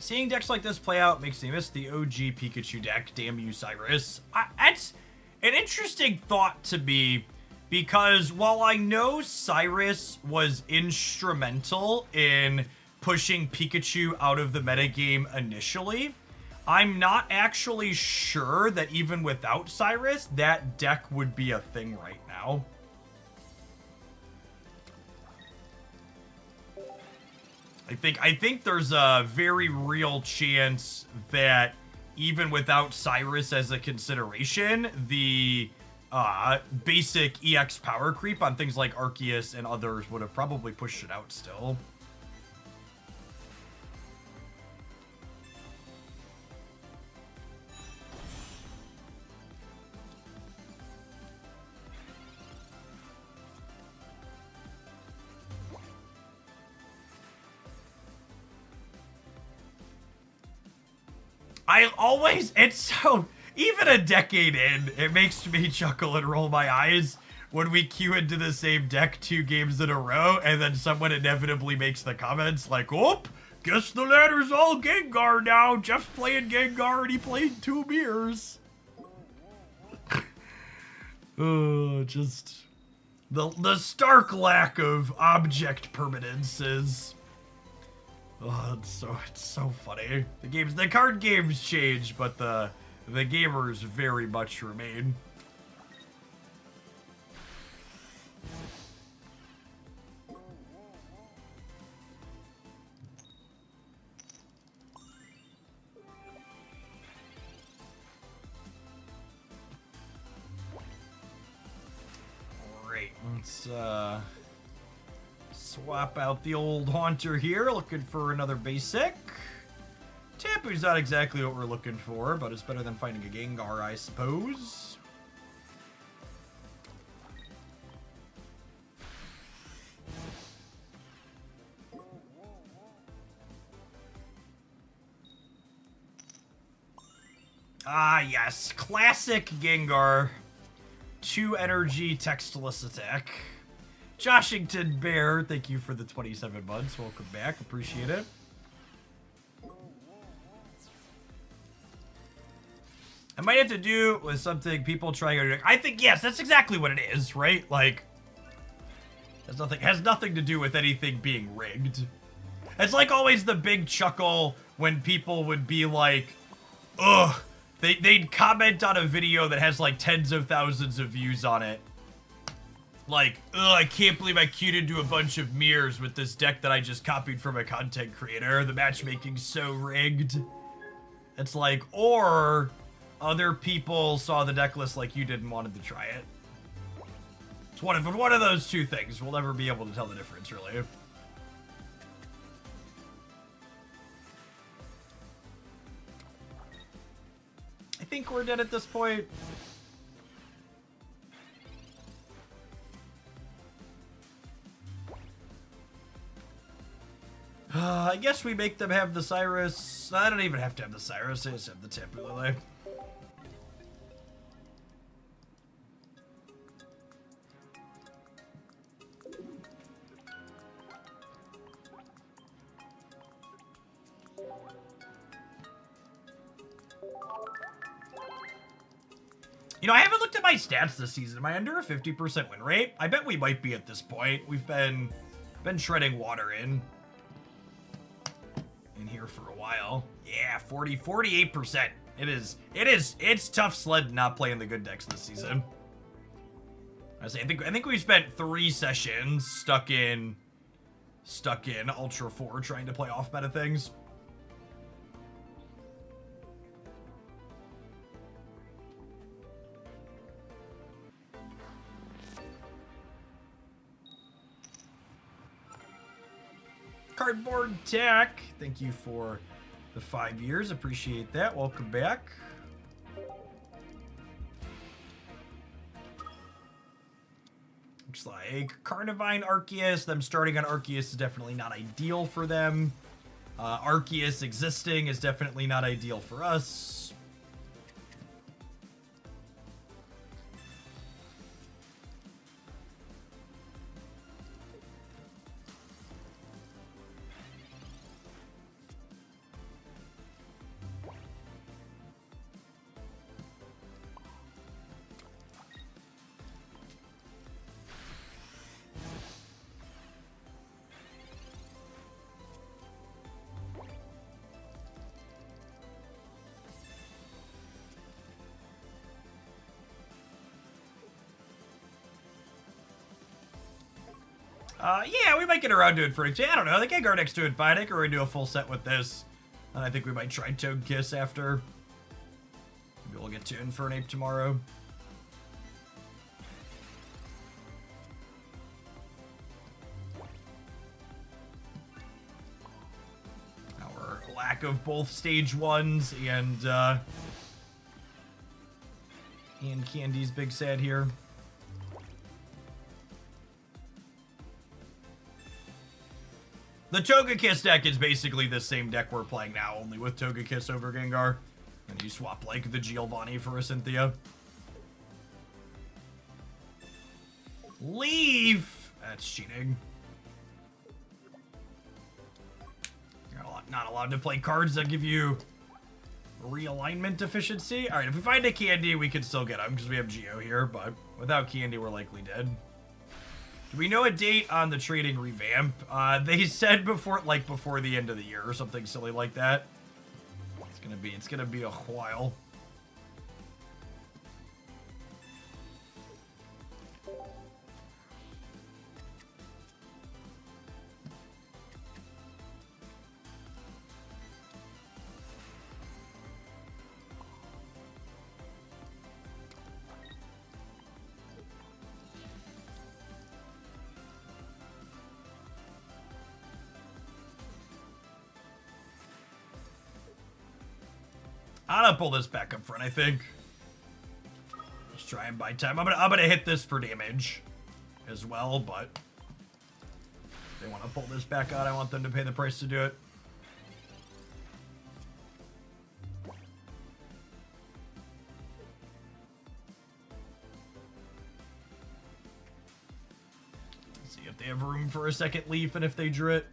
Seeing decks like this play out makes me miss the OG Pikachu deck. Damn you, Cyrus. That's an interesting thought to me, because while I know Cyrus was instrumental in pushing Pikachu out of the metagame initially, I'm not actually sure that even without Cyrus, that deck would be a thing right now. I think there's a very real chance that even without Cyrus as a consideration, the basic EX power creep on things like Arceus and others would have probably pushed it out still. It's so, even a decade in, it makes me chuckle and roll my eyes when we queue into the same deck 2 games in a row, and then someone inevitably makes the comments like, "Oh, guess the ladder's all Gengar now. Jeff's playing Gengar and he played 2 mirrors." Oh, just the stark lack of object permanence is... Oh, it's so funny. The card games change, but the gamers very much remain. Great. Let's swap out the old Haunter here, looking for another basic. Tapu's not exactly what we're looking for, but it's better than finding a Gengar, I suppose. Ah, yes. Classic Gengar. 2 energy, textless attack. Joshington Bear, thank you for the 27 months. Welcome back. Appreciate it. I might have to do with something people trying to... I think, yes, that's exactly what it is, right? Like, has nothing to do with anything being rigged. It's like always the big chuckle when people would be like, ugh, they'd comment on a video that has like tens of thousands of views on it. Like, ugh, I can't believe I queued into a bunch of mirrors with this deck that I just copied from a content creator. The matchmaking's so rigged. It's like, or other people saw the deck list like you did and wanted to try it. It's one of those 2 things. We'll never be able to tell the difference, really. I think we're dead at this point. I guess we make them have the Cyrus. I don't even have to have the Cyrus. I just have the Tapu Lele. You know, I haven't looked at my stats this season. Am I under a 50% win rate? I bet we might be at this point. We've been shredding water in here for a while. Yeah, 48%. It's tough sled not playing the good decks this season. I think we spent 3 sessions stuck in Ultra 4 trying to play off meta things. Cardboard Tech, thank you for the 5 years. Appreciate that. Welcome back. Looks like Carnivine Arceus. Them starting on Arceus is definitely not ideal for them. Arceus existing is definitely not ideal for us. Yeah, we might get around to it for I don't know. The Gengar deck's doing fine. I think we're gonna do a full set with this. And I think we might try Togekiss after. get to Infernape tomorrow. Our lack of both stage 1s and Candy's big sad here. The Togekiss deck is basically the same deck we're playing now, only with Togekiss over Gengar. And you swap, like, the Giovanni for a Cynthia. Leave! That's cheating. You're not allowed to play cards that give you realignment deficiency. Alright, if we find a Candy, we can still get him, because we have Geo here, but without Candy, we're likely dead. Do we know a date on the trading revamp? They said before the end of the year or something silly like that. It's gonna be a while. I'm gonna pull this back up front, I think. Just try and buy time. I'm gonna hit this for damage as well, but if they want to pull this back out, I want them to pay the price to do it. Let's see if they have room for a second leaf and if they drew it.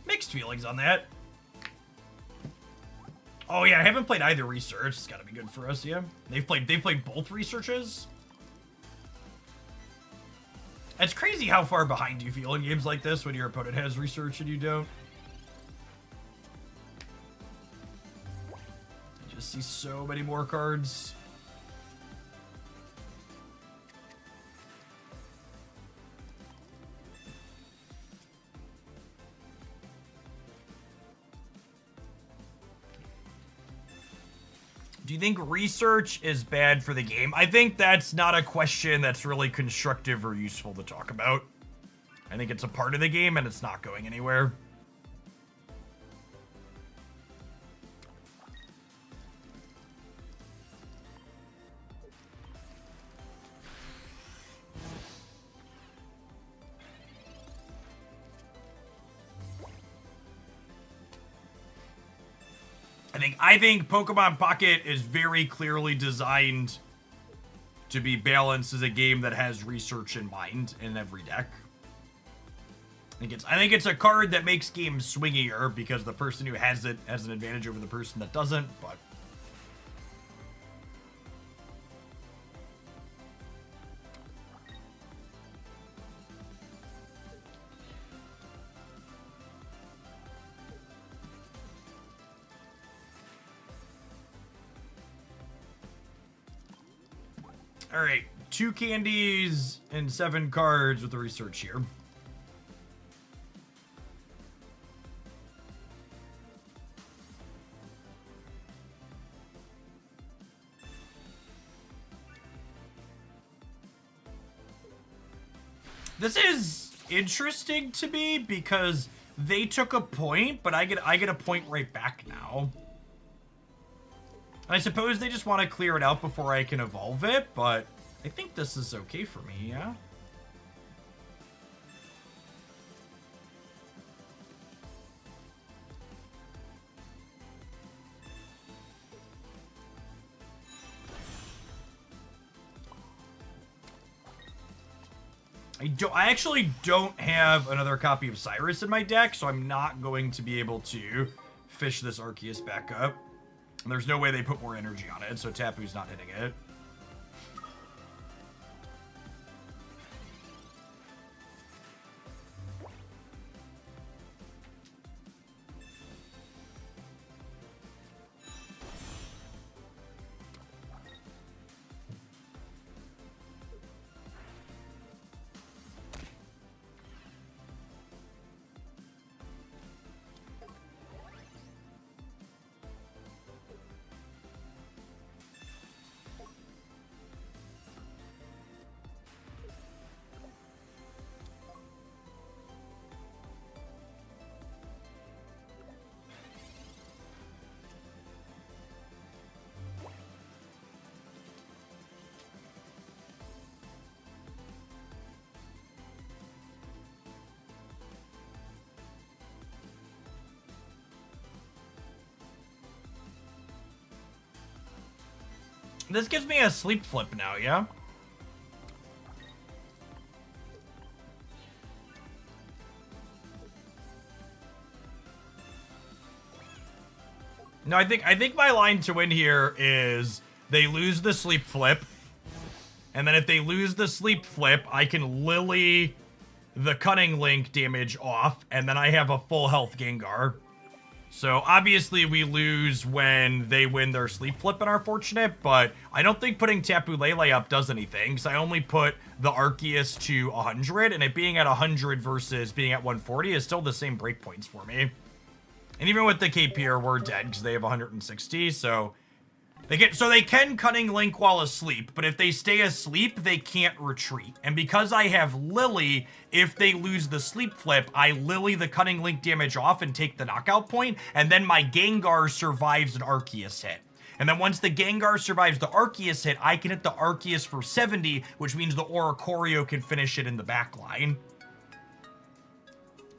Mixed feelings on that. Oh yeah, I haven't played either research. It's gotta be good for us, yeah. They've played both researches. It's crazy how far behind you feel in games like this when your opponent has research and you don't. I just see so many more cards. Do you think research is bad for the game? I think that's not a question that's really constructive or useful to talk about. I think it's a part of the game and it's not going anywhere. I think Pokemon Pocket is very clearly designed to be balanced as a game that has research in mind in every deck. I think it's a card that makes games swingier because the person who has it has an advantage over the person that doesn't, but alright, 2 candies and 7 cards with the research here. This is interesting to me because they took a point, but I get a point right back now. I suppose they just want to clear it out before I can evolve it, but I think this is okay for me, yeah? I actually don't have another copy of Cyrus in my deck, so I'm not going to be able to fish this Archeus back up. And there's no way they put more energy on it, so Tapu's not hitting it. This gives me a sleep flip now, yeah? No, I think my line to win here is they lose the sleep flip. And then if they lose the sleep flip, I can Lily the Cunning Link damage off, and then I have a full health Gengar. So obviously we lose when they win their sleep flip and are fortunate, but I don't think putting Tapu Lele up does anything, because I only put the Arceus to 100, and it being at 100 versus being at 140 is still the same breakpoints for me. And even with the KPR, we're dead because they have 160, so they can Cunning Link while asleep, but if they stay asleep, they can't retreat. And because I have Lily, if they lose the sleep flip, I Lily the Cunning Link damage off and take the knockout point, and then my Gengar survives an Arceus hit. And then once the Gengar survives the Arceus hit, I can hit the Arceus for 70, which means the Oricorio can finish it in the back line.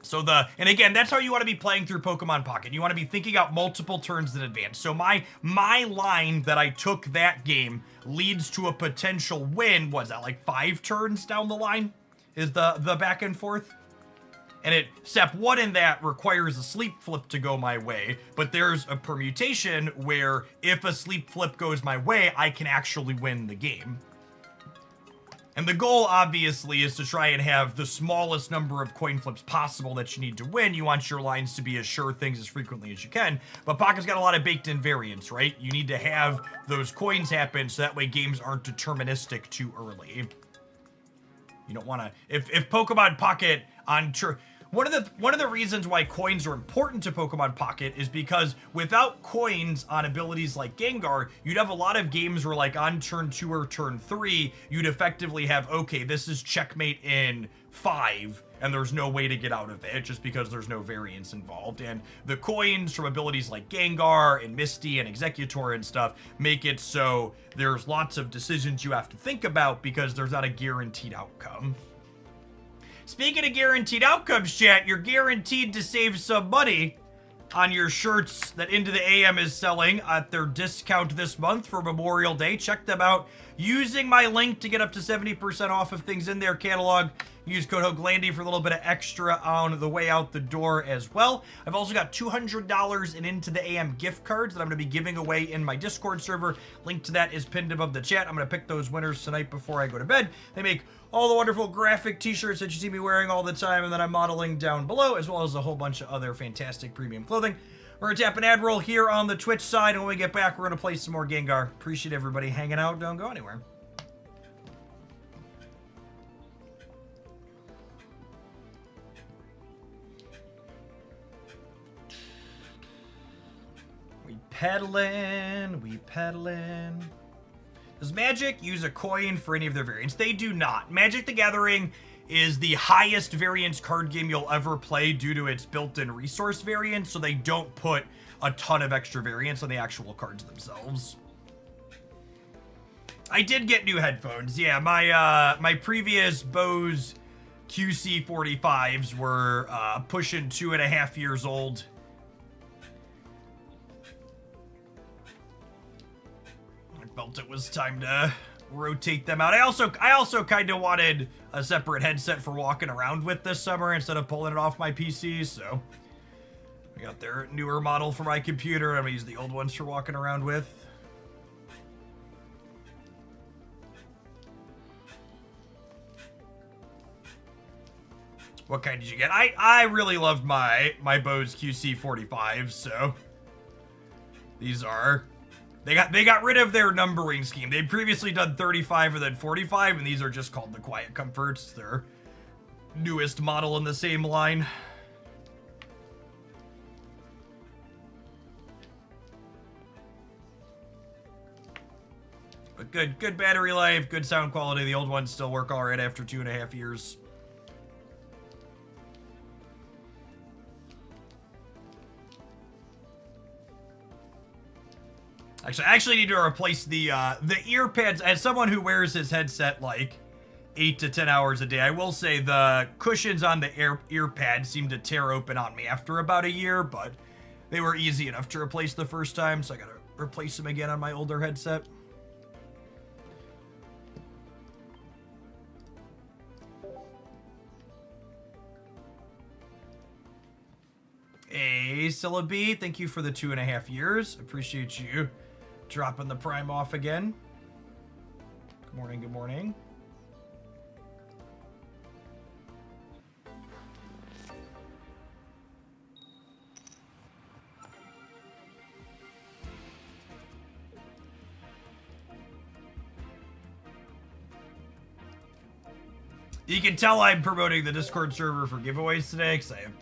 So and again, that's how you want to be playing through Pokemon Pocket. You want to be thinking out multiple turns in advance. So my line that I took that game leads to a potential win. Was that like 5 turns down the line? Is the back and forth? And step 1 in that requires a sleep flip to go my way, but there's a permutation where if a sleep flip goes my way, I can actually win the game. And the goal, obviously, is to try and have the smallest number of coin flips possible that you need to win. You want your lines to be as sure things as frequently as you can. But Pocket's got a lot of baked-in variance, right? You need to have those coins happen so that way games aren't deterministic too early. You don't want to... If Pokemon Pocket on... One of the reasons why coins are important to Pokemon Pocket is because without coins on abilities like Gengar, you'd have a lot of games where, like, on turn 2 or turn 3, you'd effectively have, okay, this is checkmate in 5, and there's no way to get out of it just because there's no variance involved. And the coins from abilities like Gengar and Misty and Executor and stuff make it so there's lots of decisions you have to think about because there's not a guaranteed outcome. Speaking of guaranteed outcomes, chat, you're guaranteed to save some money on your shirts that Into the AM is selling at their discount this month for Memorial Day. Check them out using my link to get up to 70% off of things in their catalog. Use code HOGLANDY for a little bit of extra on the way out the door as well. I've also got $200 in Into the AM gift cards that I'm going to be giving away in my Discord server. Link to that is pinned above the chat. I'm going to pick those winners tonight before I go to bed. They make all the wonderful graphic t-shirts that you see me wearing all the time and that I'm modeling down below, as well as a whole bunch of other fantastic premium clothing. We're going to tap an ad roll here on the Twitch side, and when we get back, we're going to play some more Gengar. Appreciate everybody hanging out. Don't go anywhere. We peddling. Does Magic use a coin for any of their variants? They do not. Magic the Gathering is the highest variance card game you'll ever play due to its built-in resource variance, so they don't put a ton of extra variance on the actual cards themselves. I did get new headphones. Yeah, my previous Bose QC45s were pushing 2.5 years old. Felt it was time to rotate them out. I also kind of wanted a separate headset for walking around with this summer instead of pulling it off my PC, so I got their newer model for my computer. I'm gonna use the old ones for walking around with. What kind did you get? I really loved my Bose QC45s, so these are... They got rid of their numbering scheme. They'd previously done 35 and then 45, and these are just called the Quiet Comforts. Their newest model in the same line. But good battery life, good sound quality. The old ones still work all right after 2.5 years. Actually, I actually need to replace the ear pads. As someone who wears his headset like 8 to 10 hours a day, I will say the cushions on the ear pads seem to tear open on me after about a year, but they were easy enough to replace the first time, so I gotta replace them again on my older headset. Syllabi, thank you for the 2.5 years. Appreciate you dropping the Prime off again. Good morning, good morning. You can tell I'm promoting the Discord server for giveaways today because I have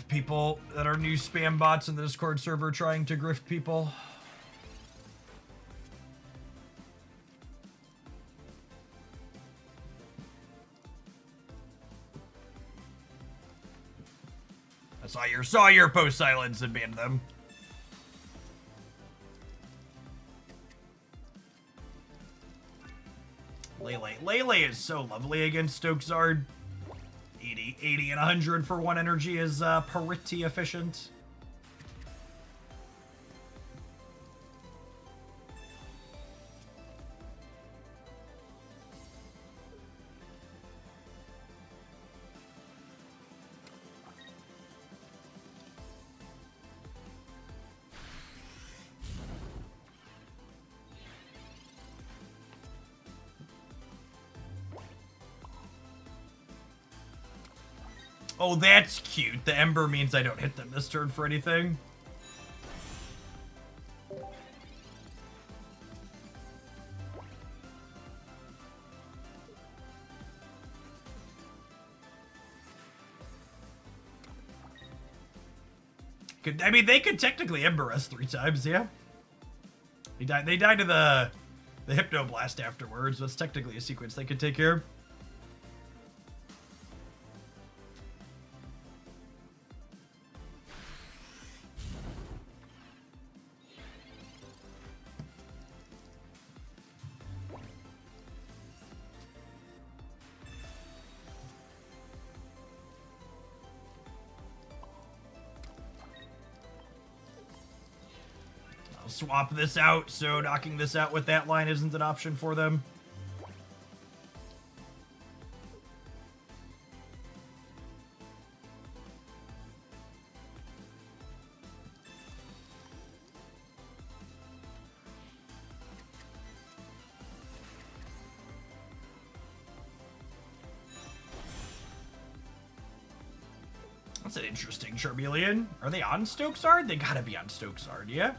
people that are new spam bots in the Discord server trying to grift people. I saw your post silence and banned them. Lele is so lovely against Stokesard. 80 and 100 for 1 energy is pretty efficient. Oh, that's cute. The Ember means I don't hit them this turn for anything. I mean, they could technically Ember us 3 times, yeah. They died to the Hypnoblast afterwards. That's technically a sequence they could take care of. Swap this out, so knocking this out with that line isn't an option for them. That's an interesting Charmeleon. Are they on Stokesard? They gotta be on Stokesard, yeah?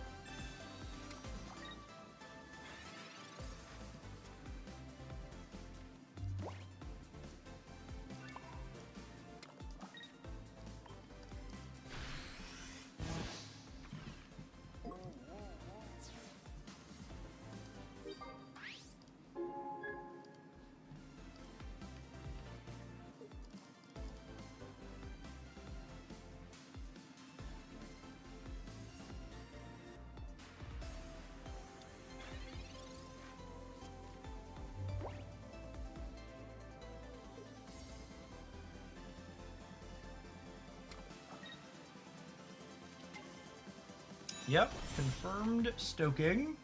Yep, confirmed stoking.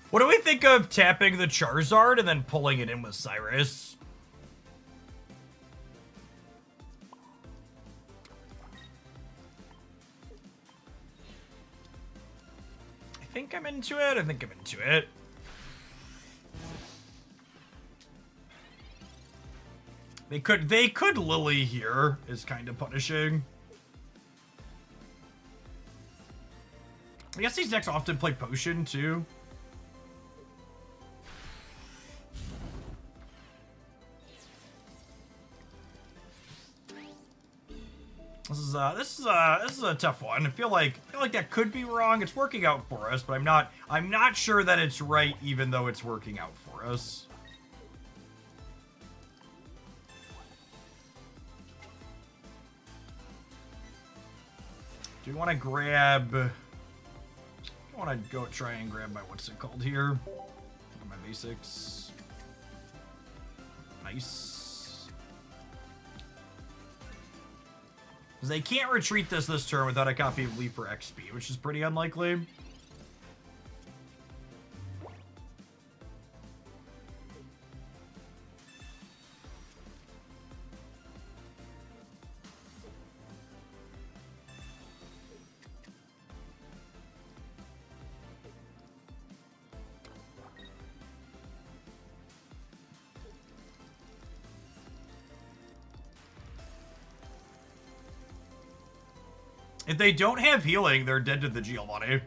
What do we think of tapping the Charizard and then pulling it in with Cyrus? I think I'm into it. They could Lily here, is kind of punishing. I guess these decks often play Potion too. This is a tough one. I feel like that could be wrong. It's working out for us, but I'm not sure that it's right, even though it's working out for us. Do we want to grab want to go try and grab my, what's it called here? My basics. Nice. Because they can't retreat this turn without a copy of Leap for XP, which is pretty unlikely. If they don't have healing, they're dead to the Giovanni.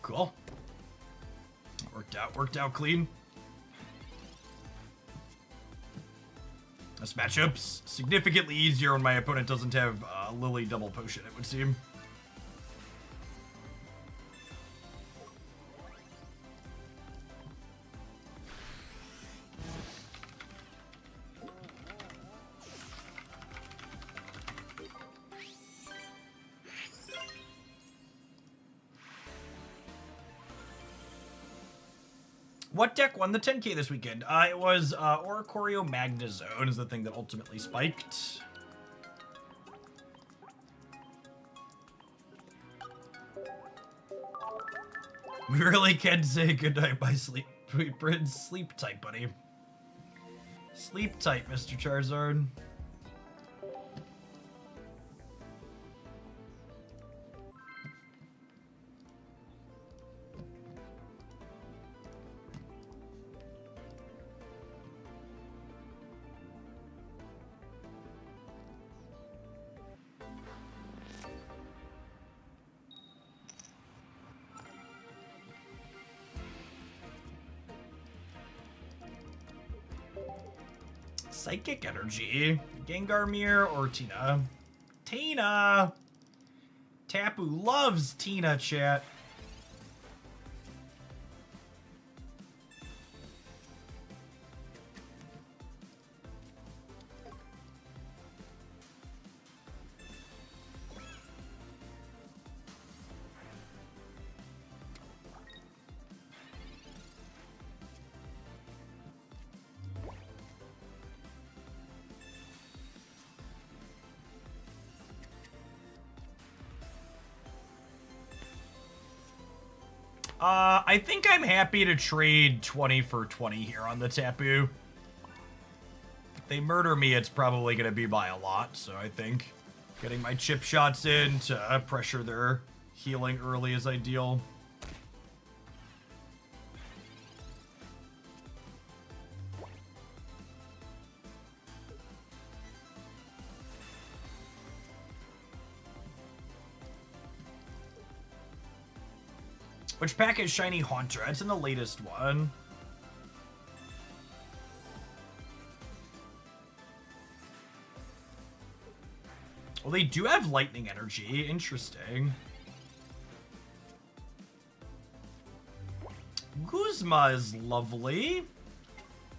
Cool. Worked out clean. This matchup's significantly easier when my opponent doesn't have Lily double potion, it would seem. What deck won the 10K this weekend? It was Oricorio Magnezone is the thing that ultimately spiked. We really can say goodnight by sleep. Prince, sleep tight, buddy. Sleep tight, Mr. Charizard. Psychic Energy, Gengar Mirror, or Tina? Tina! Tapu loves Tina, chat. I think I'm happy to trade 20 for 20 here on the Tapu. If they murder me, it's probably going to be by a lot, so I think getting my chip shots in to pressure their healing early is ideal. Which pack is Shiny Haunter? It's in the latest one. Well, they do have Lightning Energy. Interesting. Guzma is lovely.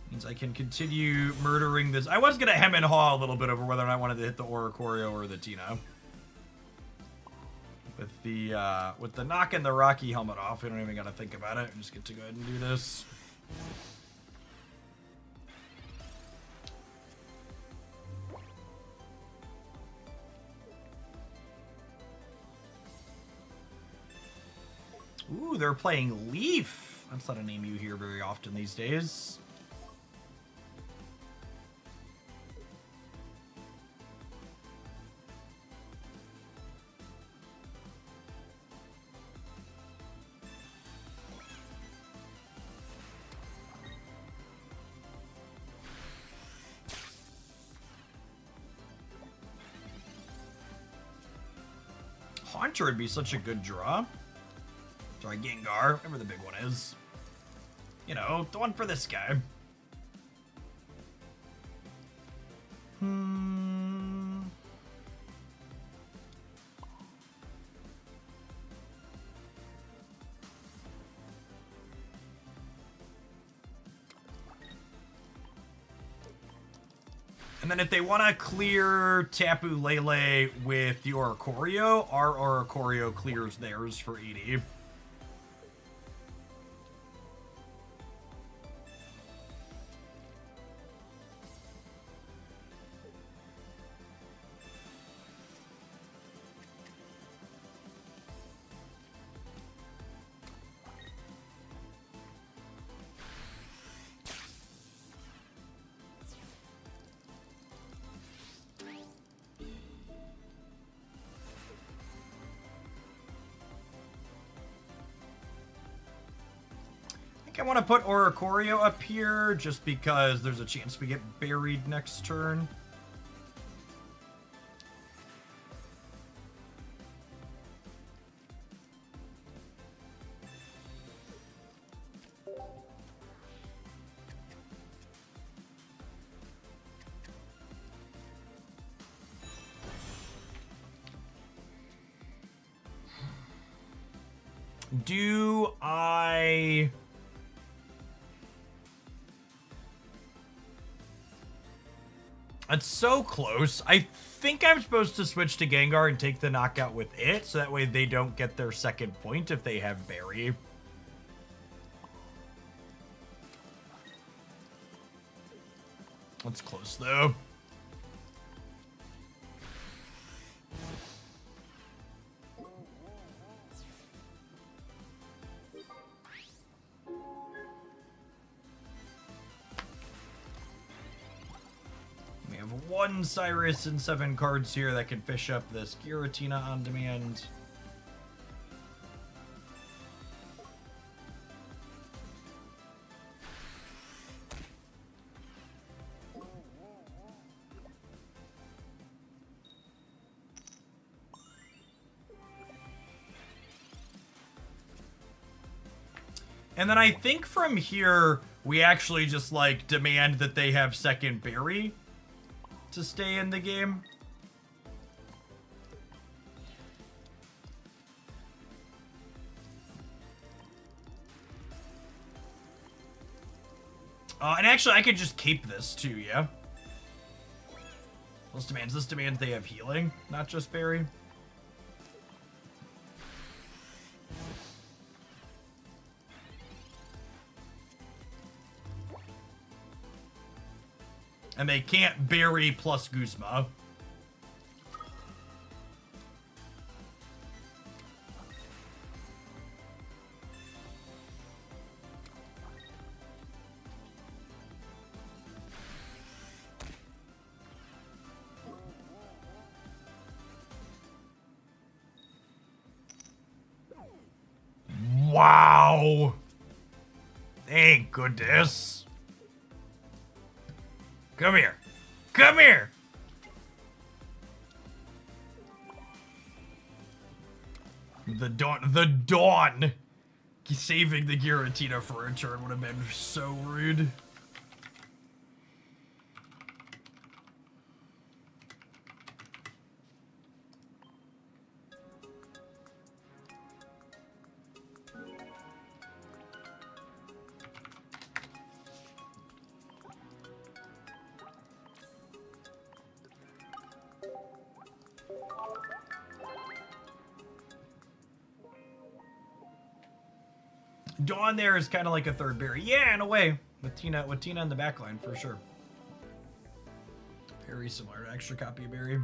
Means I can continue murdering this. I was going to hem and haw a little bit over whether or not I wanted to hit the Oricorio or the Tina. With the knocking the Rocky helmet off, we don't even gotta think about it. We just get to go ahead and do this. Ooh, they're playing Leaf. That's not a name you hear very often these days. Haunter would be such a good draw. Sorry, Gengar, whatever the big one is. You know, the one for this guy. And then if they want to clear Tapu Lele with the Oricorio, our Oricorio clears theirs for 80. I want to put Oricorio up here just because there's a chance we get buried next turn. Do I... It's so close. I think I'm supposed to switch to Gengar and take the knockout with it, so that way they don't get their second point if they have Berry. That's close, though. One Cyrus and 7 cards here that can fish up this Giratina on demand. And then I think from here, we actually just, like, demand that they have second berry to stay in the game. And actually, I could just keep this too, yeah? This demands they have healing, not just berry. And they can't berry plus Guzma. Wow. Thank goodness. Come here. Come here! The Dawn! Saving the Giratina for a turn would have been so rude. Dawn there is kind of like a third berry. Yeah, in a way. With Tina in the backline, for sure. Very similar to extra copy of berry.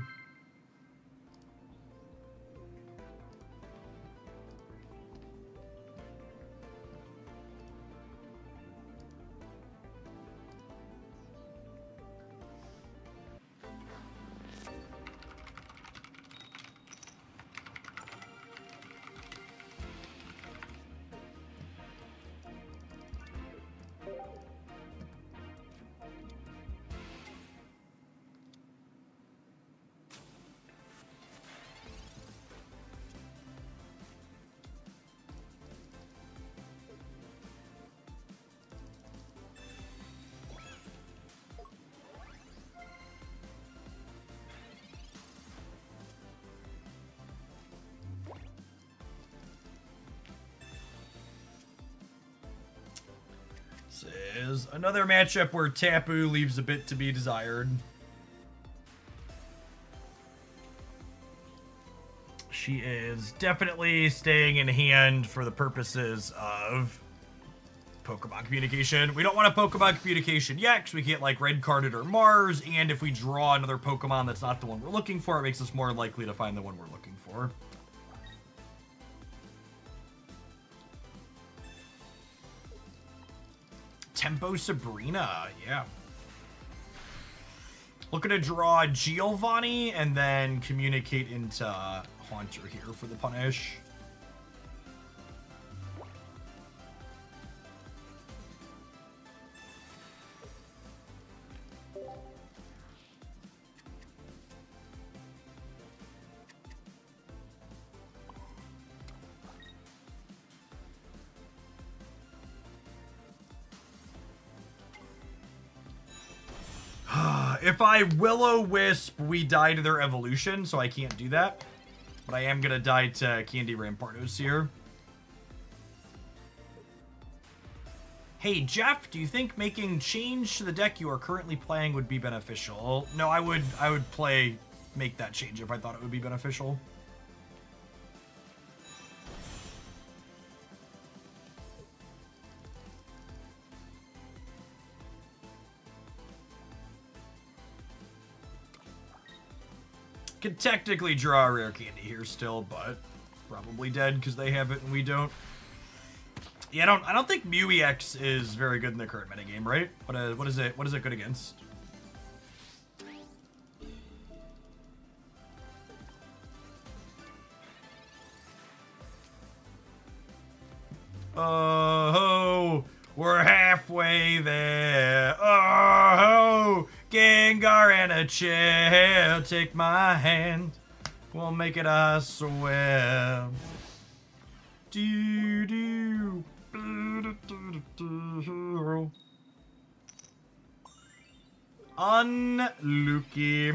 This is another matchup where Tapu leaves a bit to be desired. She is definitely staying in hand for the purposes of Pokemon communication. We don't want a Pokemon communication yet, because we can't, like, red card it or Mars, and if we draw another Pokemon that's not the one we're looking for, it makes us more likely to find the one we're looking for. Tempo Sabrina, yeah. Looking to draw Giovanni and then communicate into Haunter here for the punish. If I Will-O-Wisp, we die to their evolution, so I can't do that. But I am going to die to Candy Rampardos here. Hey, Jeff, do you think making change to the deck you are currently playing would be beneficial? No, I would make that change if I thought it would be beneficial. Could technically draw a rare candy here still, but probably dead because they have it and we don't. Yeah, I don't think Mew EX is very good in the current metagame, right? What is it good against? Oh, we're halfway there. Oh, Gengar and a chair, take my hand, we'll make it, I swear. Do do. Unlucky.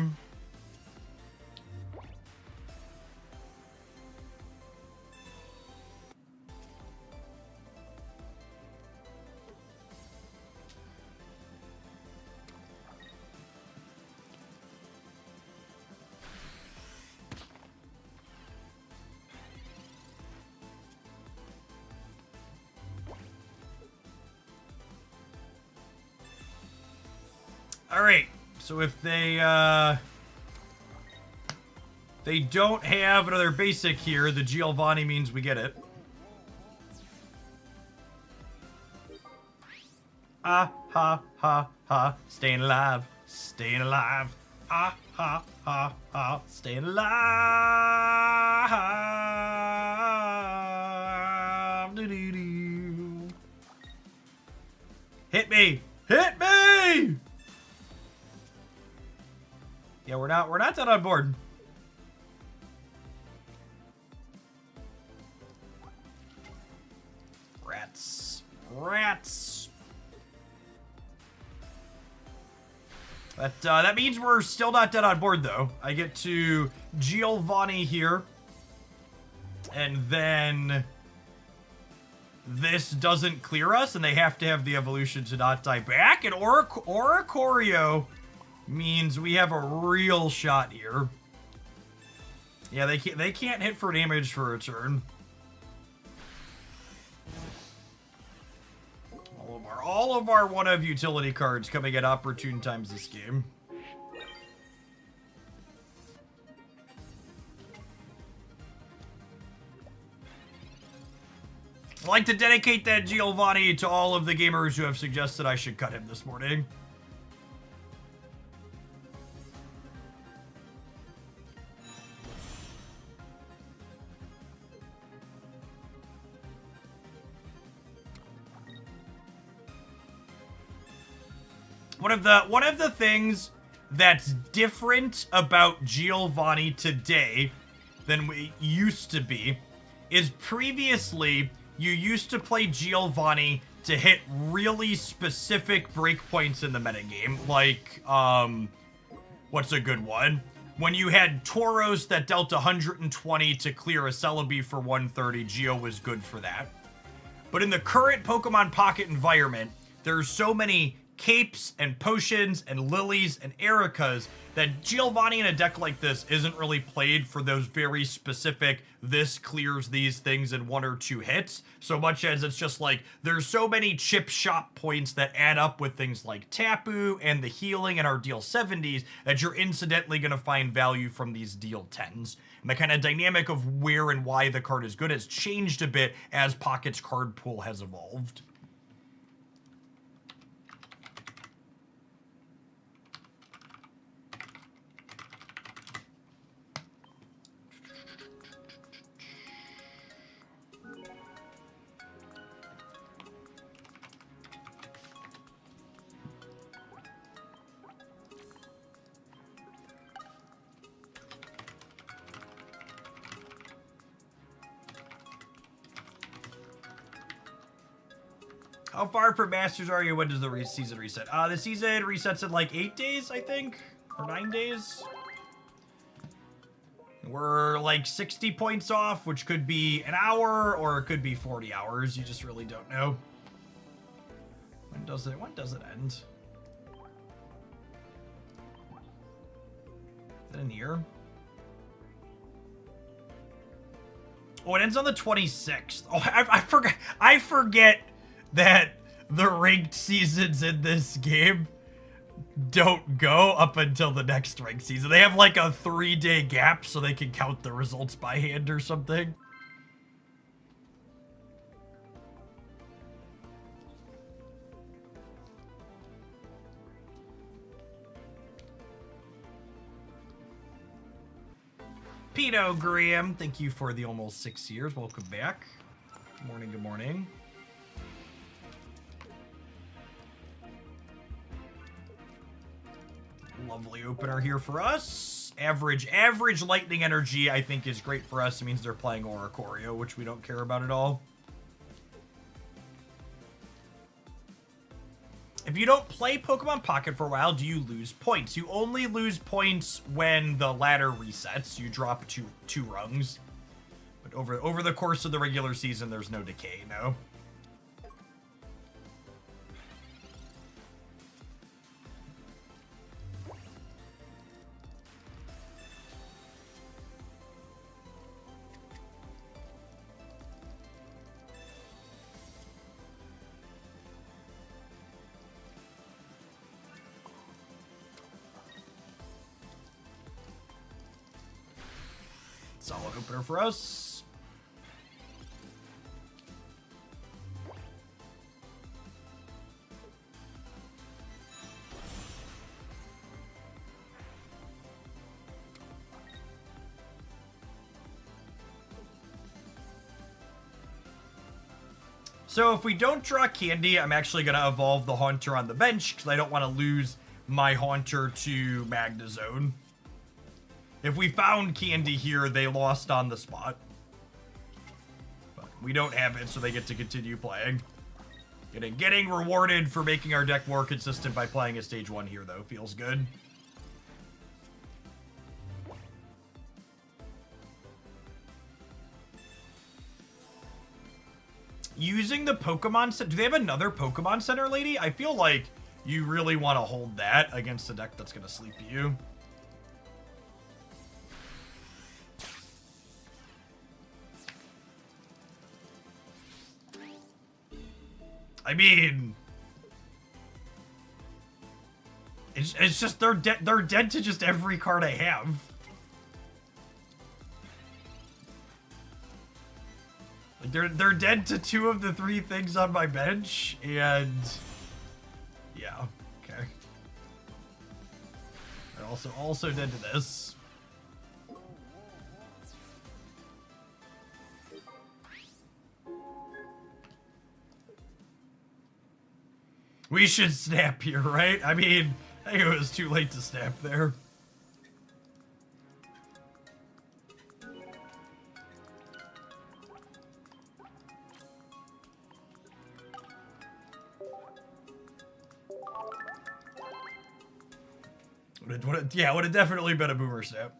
Alright, so if they don't have another basic here, the Giovanni means we get it. Ah, ha, ha, ha, staying alive, staying alive. Ah, ha, ha, ha, staying alive. Doo-doo-doo. Hit me! Hit me! Yeah, we're not dead on board. Rats. Rats. That means we're still not dead on board, though. I get to Giovanni here. And then this doesn't clear us, and they have to have the evolution to not die back. And Oricorio means we have a real shot here. Yeah, they can't hit for damage for a turn. All of our one of utility cards coming at opportune times this game. I'd like to dedicate that Giovanni to all of the gamers who have suggested I should cut him this morning. One of the things that's different about Giovanni today than we used to be is previously you used to play Giovanni to hit really specific breakpoints in the metagame, like what's a good one? When you had Tauros that dealt 120 to clear a Celebi for 130, Geo was good for that. But in the current Pokemon Pocket environment, there's so many capes and potions and lilies and Ericas, that Giovanni in a deck like this isn't really played for those very specific, this clears these things in 1 or 2 hits, so much as it's just like, there's so many chip shop points that add up with things like Tapu and the healing and our deal 70s that you're incidentally going to find value from these deal 10s. And the kind of dynamic of where and why the card is good has changed a bit as Pocket's card pool has evolved. How far from Masters are you? When does the season reset? The season resets in like 8 days, I think, or 9 days. We're like 60 points off, which could be an hour or it could be 40 hours. You just really don't know. When does it end? Is that in here? Oh, it ends on the 26th. Oh, I forget that the ranked seasons in this game don't go up until the next ranked season. They have like a 3-day gap so they can count the results by hand or something. Pino Graham, thank you for the almost 6 years. Welcome back. Good morning, good morning. Lovely opener here for us. Average lightning energy, I think, is great for us. It means they're playing Oricorio, which we don't care about at all. If you don't play Pokemon Pocket for a while, do you lose points? You only lose points when the ladder resets. You drop two rungs. But over the course of the regular season, there's no decay, no. Solid opener for us. So if we don't draw Candy, I'm actually going to evolve the Haunter on the bench because I don't want to lose my Haunter to Magnezone. If we found Candy here, they lost on the spot. But we don't have it, so they get to continue playing. Getting rewarded for making our deck more consistent by playing a stage 1 here, though. Feels good. Using the Pokemon Center. Do they have another Pokemon Center, lady? I feel like you really want to hold that against a deck that's going to sleep you. I mean, it's just they're dead to just every card I have. Like they're dead to 2 of the 3 things on my bench, and yeah, okay. They're also dead to this. We should snap here, right? I mean, I think it was too late to snap there. Yeah, would have definitely been a boomer snap.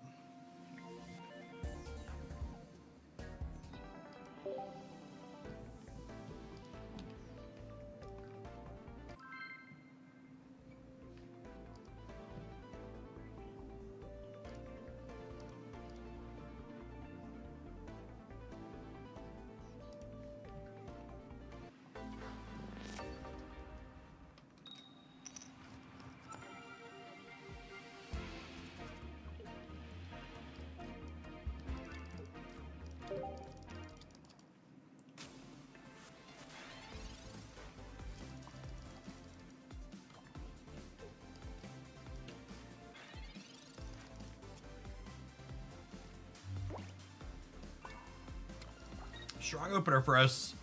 Strong opener for us.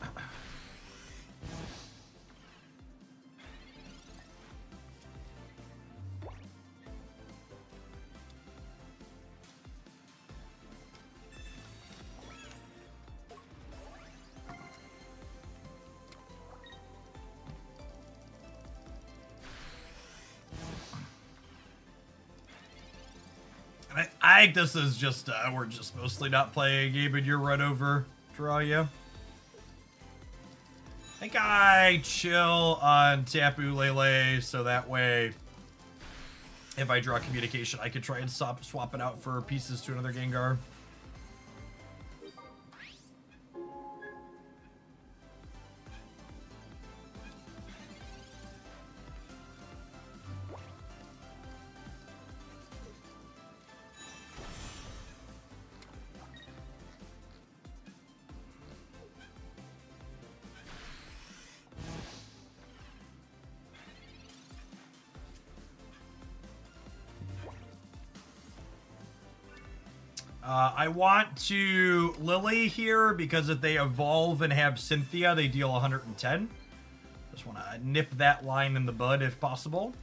I think this is just, we're just mostly not playing a game and you're run over. Draw you. I think I chill on Tapu Lele so that way if I draw communication I could try and swap it out for pieces to another Gengar. I want to Lily here because if they evolve and have Cynthia, they deal 110. Just want to nip that line in the bud if possible.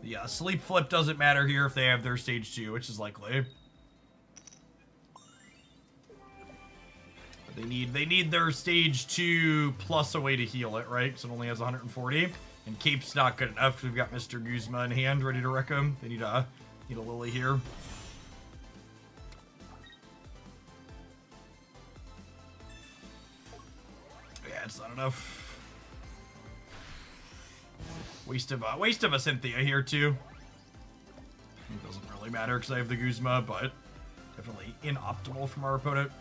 The sleep flip doesn't matter here if they have their stage 2, which is likely. But they need their stage 2 plus a way to heal it, right? So it only has 140. And Cape's not good enough. We've got Mr. Guzma in hand, ready to wreck him. They need a Lily here. Yeah, it's not enough. Waste of a Cynthia here too. It doesn't really matter because I have the Guzma, but definitely inoptimal from our opponent.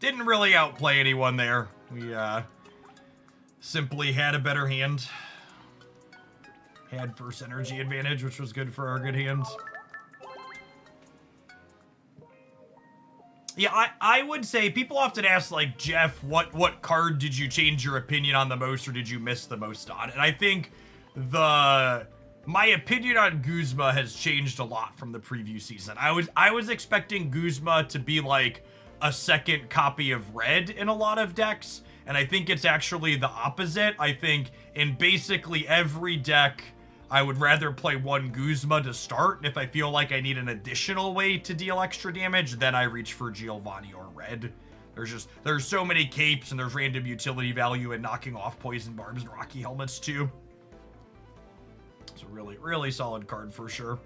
Didn't really outplay anyone there. We simply had a better hand. Had first energy advantage, which was good for our good hands. Yeah, I would say people often ask, like, Jeff, what card did you change your opinion on the most or did you miss the most on? And I think my opinion on Guzma has changed a lot from the preview season. I was expecting Guzma to be like a second copy of Red in a lot of decks, and I think it's actually the opposite. I think in basically every deck, I would rather play one Guzma to start, and if I feel like I need an additional way to deal extra damage, then I reach for Giovanni or Red. There's so many capes, and there's random utility value in knocking off Poison Barbs and Rocky Helmets too. It's a really, really solid card for sure.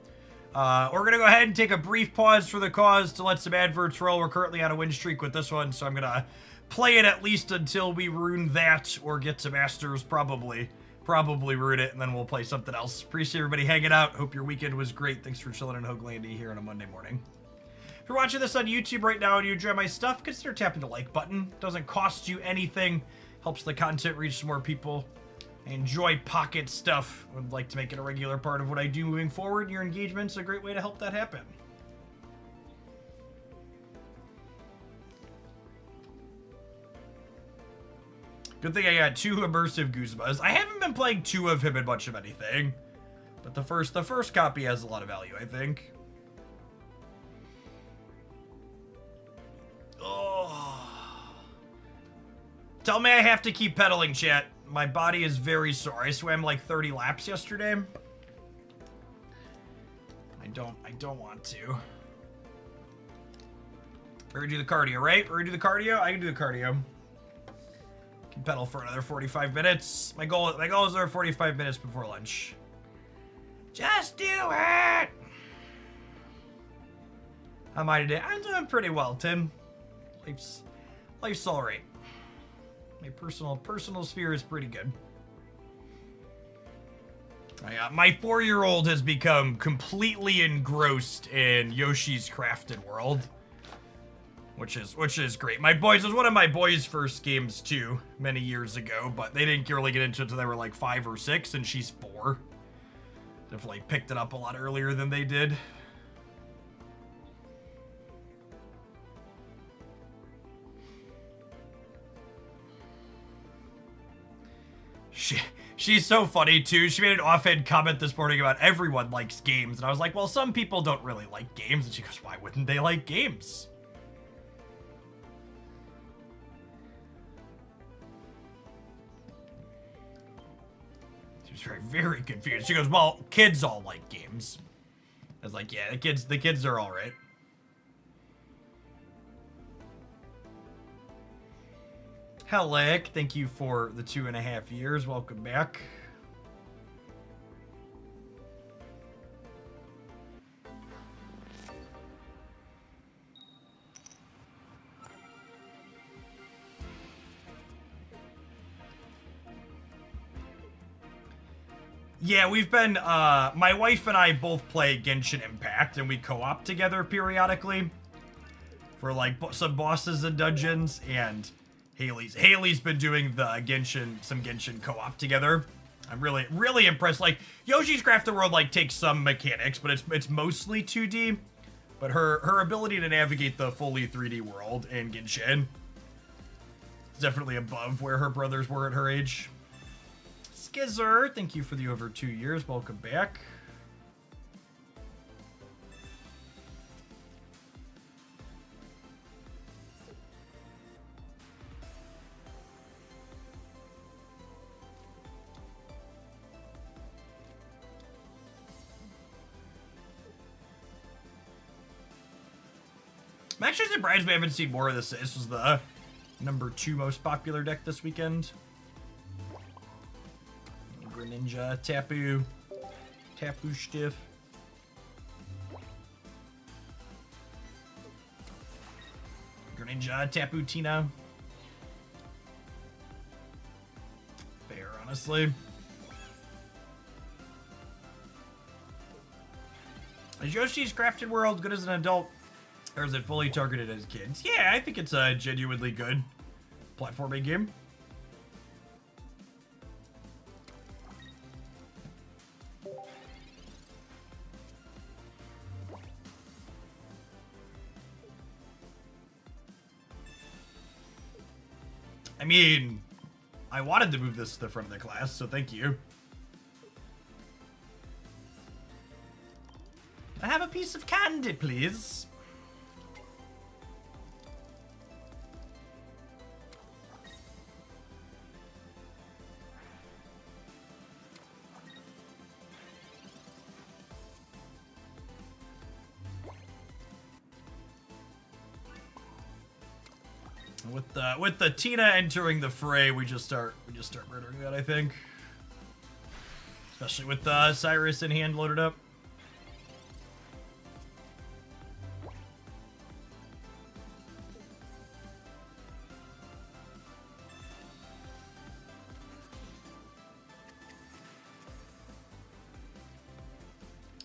We're going to go ahead and take a brief pause for the cause to let some adverts roll. We're currently on a win streak with this one, so I'm going to play it at least until we ruin that or get to Masters, probably ruin it, and then we'll play something else. Appreciate everybody hanging out. Hope your weekend was great. Thanks for chilling in Hoaglandy here on a Monday morning. If you're watching this on YouTube right now and you enjoy my stuff, consider tapping the like button. It doesn't cost you anything. Helps the content reach some more people. I enjoy pocket stuff. Would like to make it a regular part of what I do moving forward. Your engagement's a great way to help that happen. Good thing I got 2 immersive Guzmas. I haven't been playing 2 of him in much of anything, but the first copy has a lot of value, I think. Oh. Tell me I have to keep pedaling, chat. My body is very sore. I swam like 30 laps yesterday. I don't want to. We're gonna do the cardio, right? We're gonna do the cardio? I can do the cardio. Can pedal for another 45 minutes. My goal is there 45 minutes before lunch. Just do it! How am I today? I'm doing pretty well, Tim. Life's alright. My personal sphere is pretty good. My 4-year-old has become completely engrossed in Yoshi's Crafted World, which is great. It was one of my boys' first games too, many years ago, but they didn't really get into it until they were like 5 or 6, and she's 4. Definitely picked it up a lot earlier than they did. She's so funny too. She made an offhand comment this morning about everyone likes games, and I was like, well, some people don't really like games, and she goes, why wouldn't they like games? She was very, very confused. She goes, well, kids all like games. I was like, yeah, the kids are all right. Hellick, thank you for the 2.5 years. Welcome back. Yeah, we've been, my wife and I both play Genshin Impact, and we co-op together periodically for, like, some bosses and dungeons, and Haley's been doing the some Genshin co-op together. I'm really, really impressed. Like, Yoshi's Crafted World, like, takes some mechanics, but it's mostly 2D, but her ability to navigate the fully 3D world in Genshin is definitely above where her brothers were at her age. Skizzer, thank you for the over 2 years. Welcome back. I'm actually surprised we haven't seen more of this. This was the #2 most popular deck this weekend. Greninja, Tapu Stiff. Greninja, Tapu Tina. Fair, honestly. Is Yoshi's Crafted World good as an adult? Or is it fully targeted as kids? Yeah, I think it's a genuinely good platforming game. I mean, I wanted to move this to the front of the class, so thank you. Can I have a piece of candy, please? With the Tina entering the fray, we just start murdering that, I think. Especially with Cyrus in hand loaded up.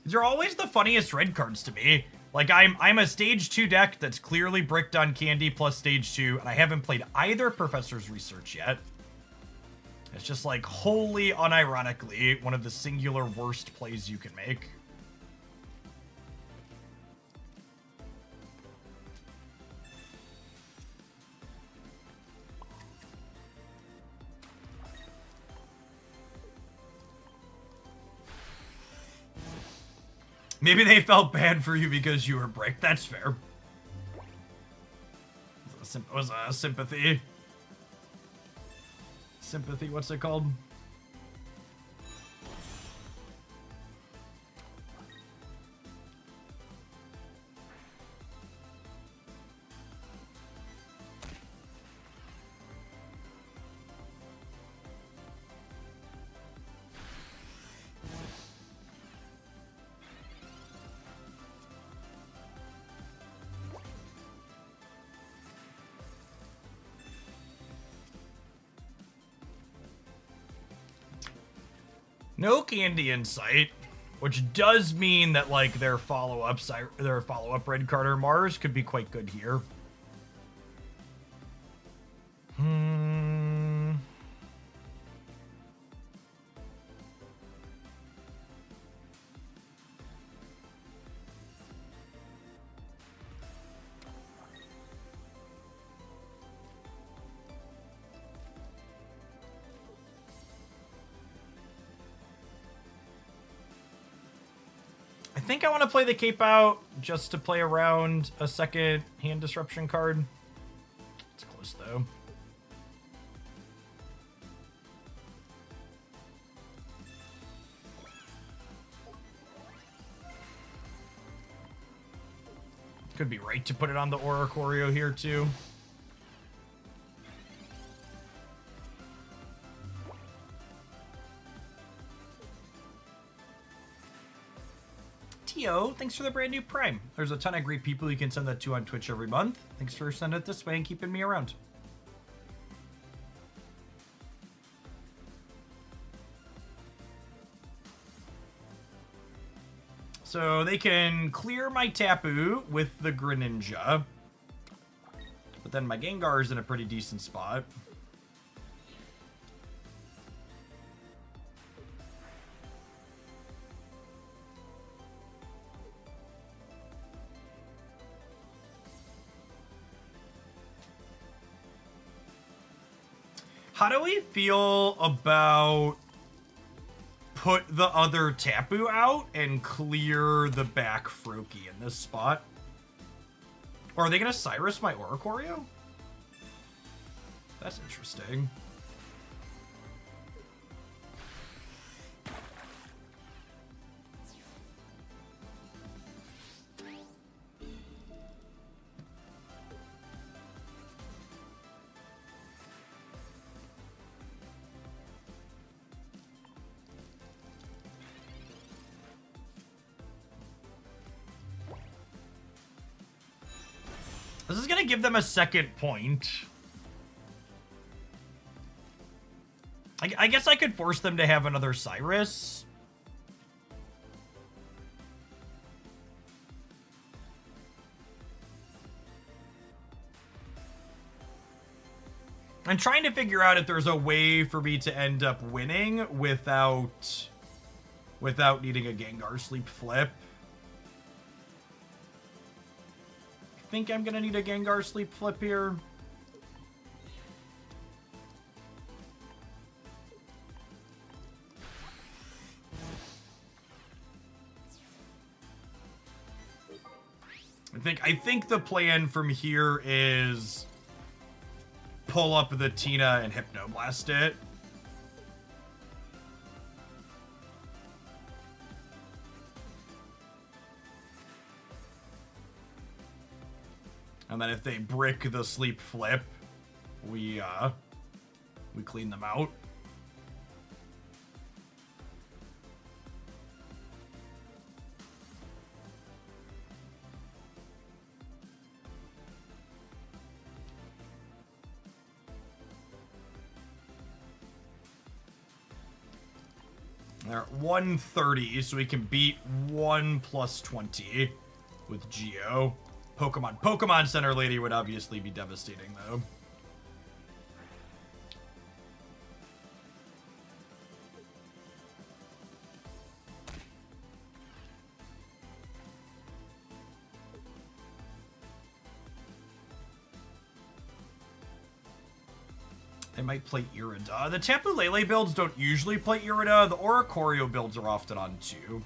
These are always the funniest red cards to me. Like, I'm a stage 2 deck that's clearly bricked on candy plus stage 2, and I haven't played either Professor's Research yet. It's just, like, wholly unironically one of the singular worst plays you can make. Maybe they felt bad for you because you were bricked. That's fair. It was a sympathy. Sympathy, what's it called? No candy in sight, which does mean that, like, their follow-up red card or Mars could be quite good here. think I want to play the Cape out just to play around a second hand disruption card. It's close though. Could be right to put it on the Oricorio here too. Tio, thanks for the brand new Prime. There's a ton of great people you can send that to on Twitch every month. Thanks for sending it this way and keeping me around. So they can clear my Tapu with the Greninja. But then my Gengar is in a pretty decent spot. How do we feel about put the other Tapu out and clear the back Froakie in this spot? Or are they going to Cyrus my Oricorio? That's interesting. This is going to give them a second point. I guess I could force them to have another Cyrus. I'm trying to figure out if there's a way for me to end up winning without needing a Gengar Sleep Flip. I think I'm gonna need a Gengar Sleep Flip here. I think the plan from here is pull up the Tina and Hypnoblast it. And then if they brick the Sleep Flip, we clean them out. They're at 130, so we can beat 1 plus 20 with Geo. Pokemon Center Lady would obviously be devastating, though. They might play Irida. The Tapu Lele builds don't usually play Irida. The Oricorio builds are often on 2.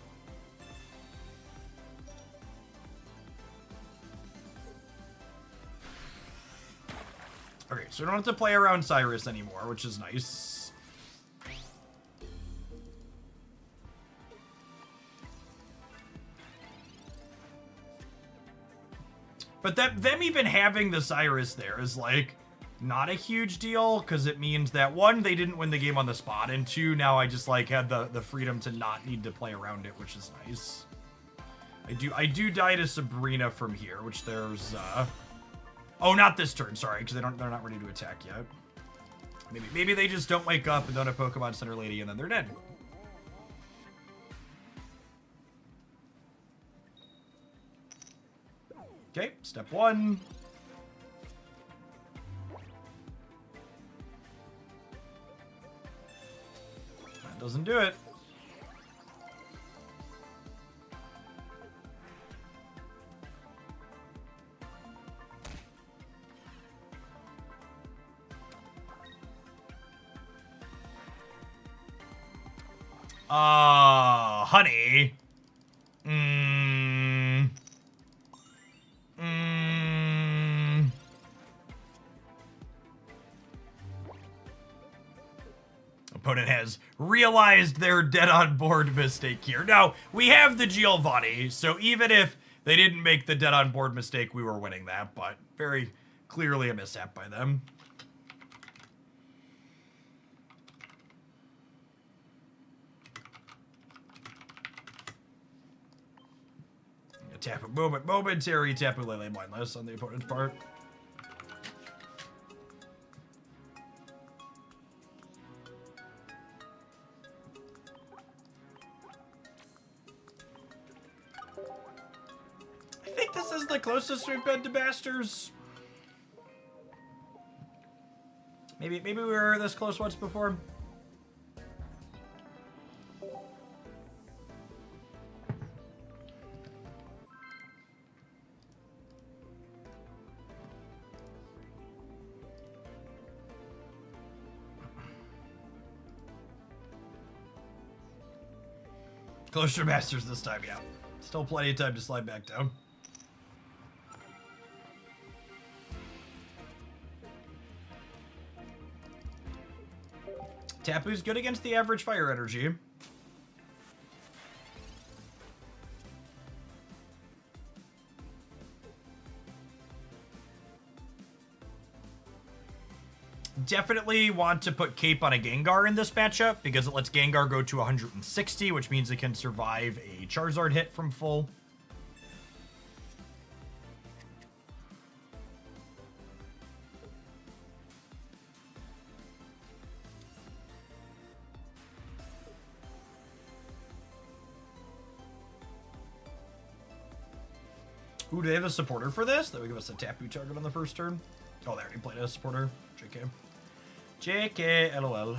Okay, so we don't have to play around Cyrus anymore, which is nice. But them even having the Cyrus there is, like, not a huge deal, because it means that, 1, they didn't win the game on the spot, and 2, now I just, like, had the freedom to not need to play around it, which is nice. I do die to Sabrina from here, which there's, oh, not this turn, sorry, because they're not ready to attack yet. Maybe they just don't wake up and don't have Pokemon Center Lady, and then they're dead. Okay, step 1. That doesn't do it. Honey. Opponent has realized their dead on board mistake here. Now, we have the Giovanni, so even if they didn't make the dead on board mistake, we were winning that, but very clearly a mishap by them. Tapu momentary Tapu Lele mindless on the opponent's part. I think this is the closest we've been to Masters. Maybe we were this close once before. Closer to Masters this time, yeah. Still plenty of time to slide back down. Tapu's good against the average fire energy. Definitely want to put Cape on a Gengar in this matchup because it lets Gengar go to 160, which means it can survive a Charizard hit from full. Ooh, do they have a supporter for this? That would give us a Tapu target on the first turn. Oh, they already played a supporter. JK. JK, LOL.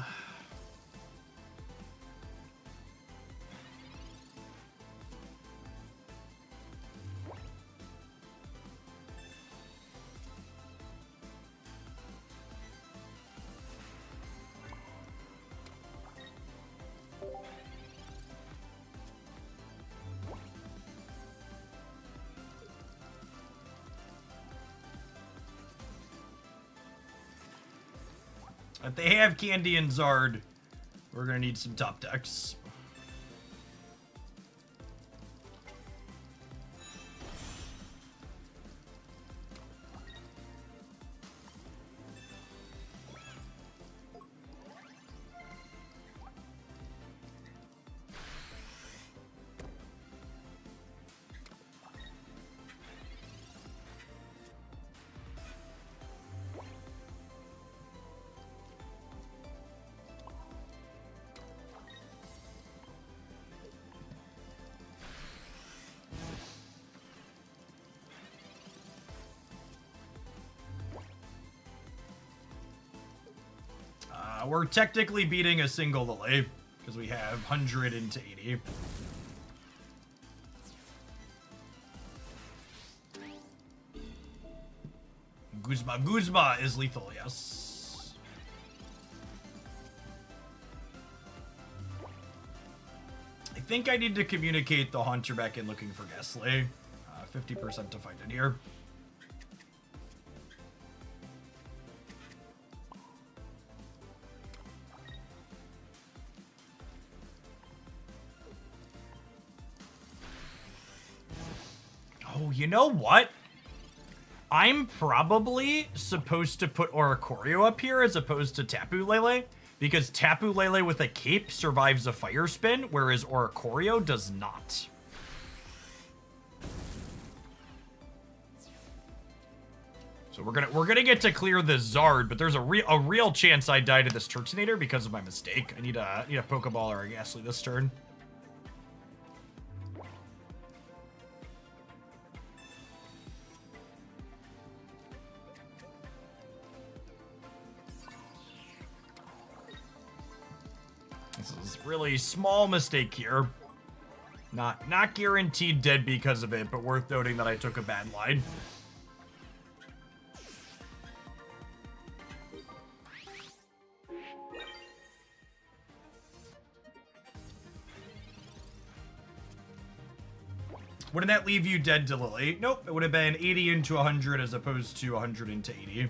If they have Candy and Zard, we're gonna need some top decks. We're technically beating a single delay because we have 100 into 80. Guzma is lethal, yes. I think I need to communicate the Haunter back in looking for Ghastly. 50% to find it here. Oh, you know what? I'm probably supposed to put Oricorio up here as opposed to Tapu Lele, because Tapu Lele with a cape survives a fire spin, whereas Oricorio does not. So we're gonna get to clear the Zard, but there's a real chance I die to this Turtonator because of my mistake. I need a Pokeball or a Ghastly this turn. This is a really small mistake here. Not guaranteed dead because of it, but worth noting that I took a bad line. Wouldn't that leave you dead to Lily? Nope, it would have been 80 into 100 as opposed to 100 into 80.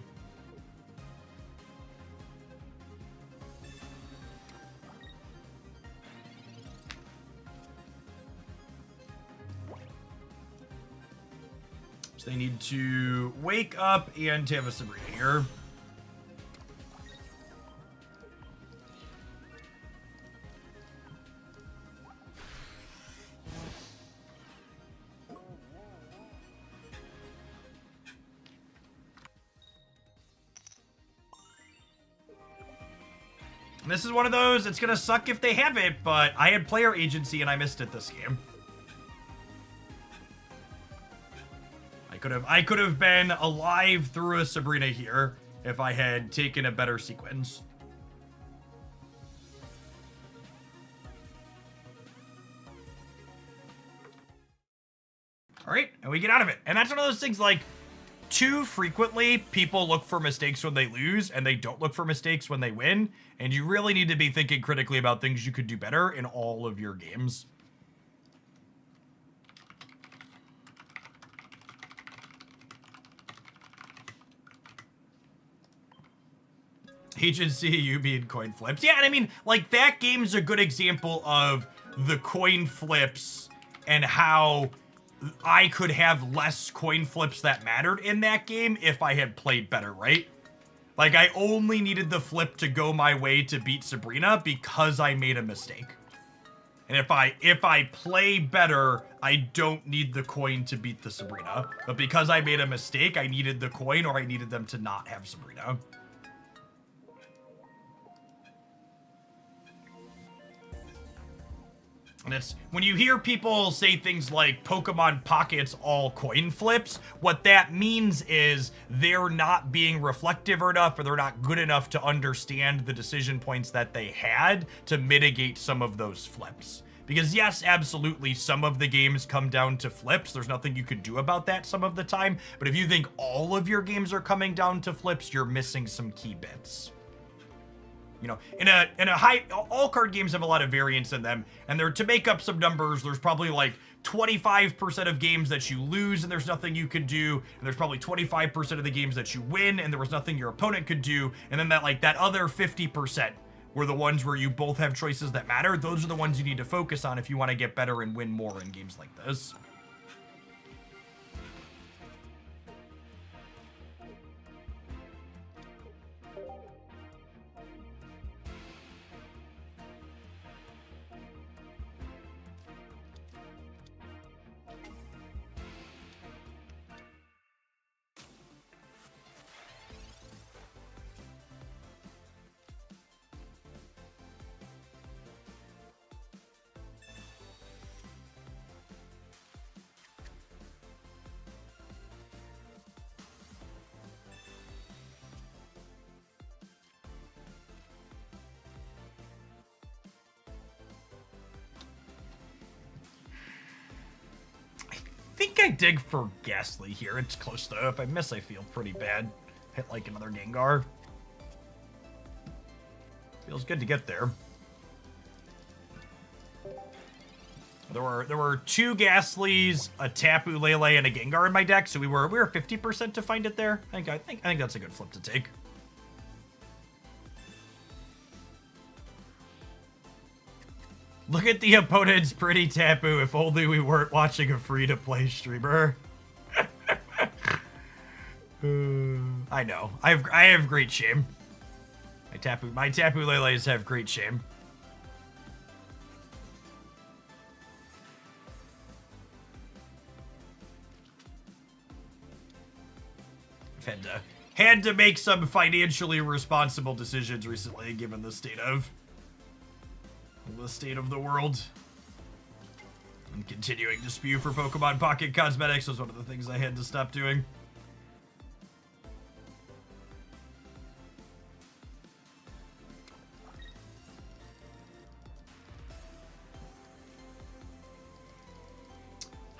So they need to wake up and have a Sabrina here. This is one of those, it's gonna suck if they have it, but I had player agency and I missed it this game. I could have been alive through a Sabrina here if I had taken a better sequence. All right, and we get out of it. And that's one of those things, like, too frequently people look for mistakes when they lose and they don't look for mistakes when they win, and you really need to be thinking critically about things you could do better in all of your games. Agency, you mean coin flips. Yeah, and I mean, like, that game's a good example of the coin flips and how I could have less coin flips that mattered in that game if I had played better, right? Like, I only needed the flip to go my way to beat Sabrina because I made a mistake. And if I play better, I don't need the coin to beat the Sabrina. But because I made a mistake, I needed the coin, or I needed them to not have Sabrina. And it's, when you hear people say things like Pokemon Pocket's all coin flips, what that means is they're not being reflective enough, or they're not good enough to understand the decision points that they had to mitigate some of those flips. Because yes, absolutely, some of the games come down to flips. There's nothing you can do about that some of the time. But if you think all of your games are coming down to flips, you're missing some key bits. You know, in a high, all card games have a lot of variance in them, and they're, to make up some numbers, there's probably like 25% of games that you lose and there's nothing you can do, and there's probably 25% of the games that you win and there was nothing your opponent could do, and then that other 50% were the ones where you both have choices that matter. Those are the ones you need to focus on if you want to get better and win more in games like this. I think I dig for Ghastly here. It's close though. If I miss, I feel pretty bad. Hit like another Gengar. Feels good to get there. There were two Ghastlys, a Tapu Lele, and a Gengar in my deck, so we were 50% to find it there. I think that's a good flip to take. Look at the opponent's pretty Tapu. If only we weren't watching a free-to-play streamer. I know. I have great shame. My Tapu Leles have great shame. I've had to make some financially responsible decisions recently, given the state of the world. And continuing to spew for Pokemon Pocket Cosmetics was one of the things I had to stop doing.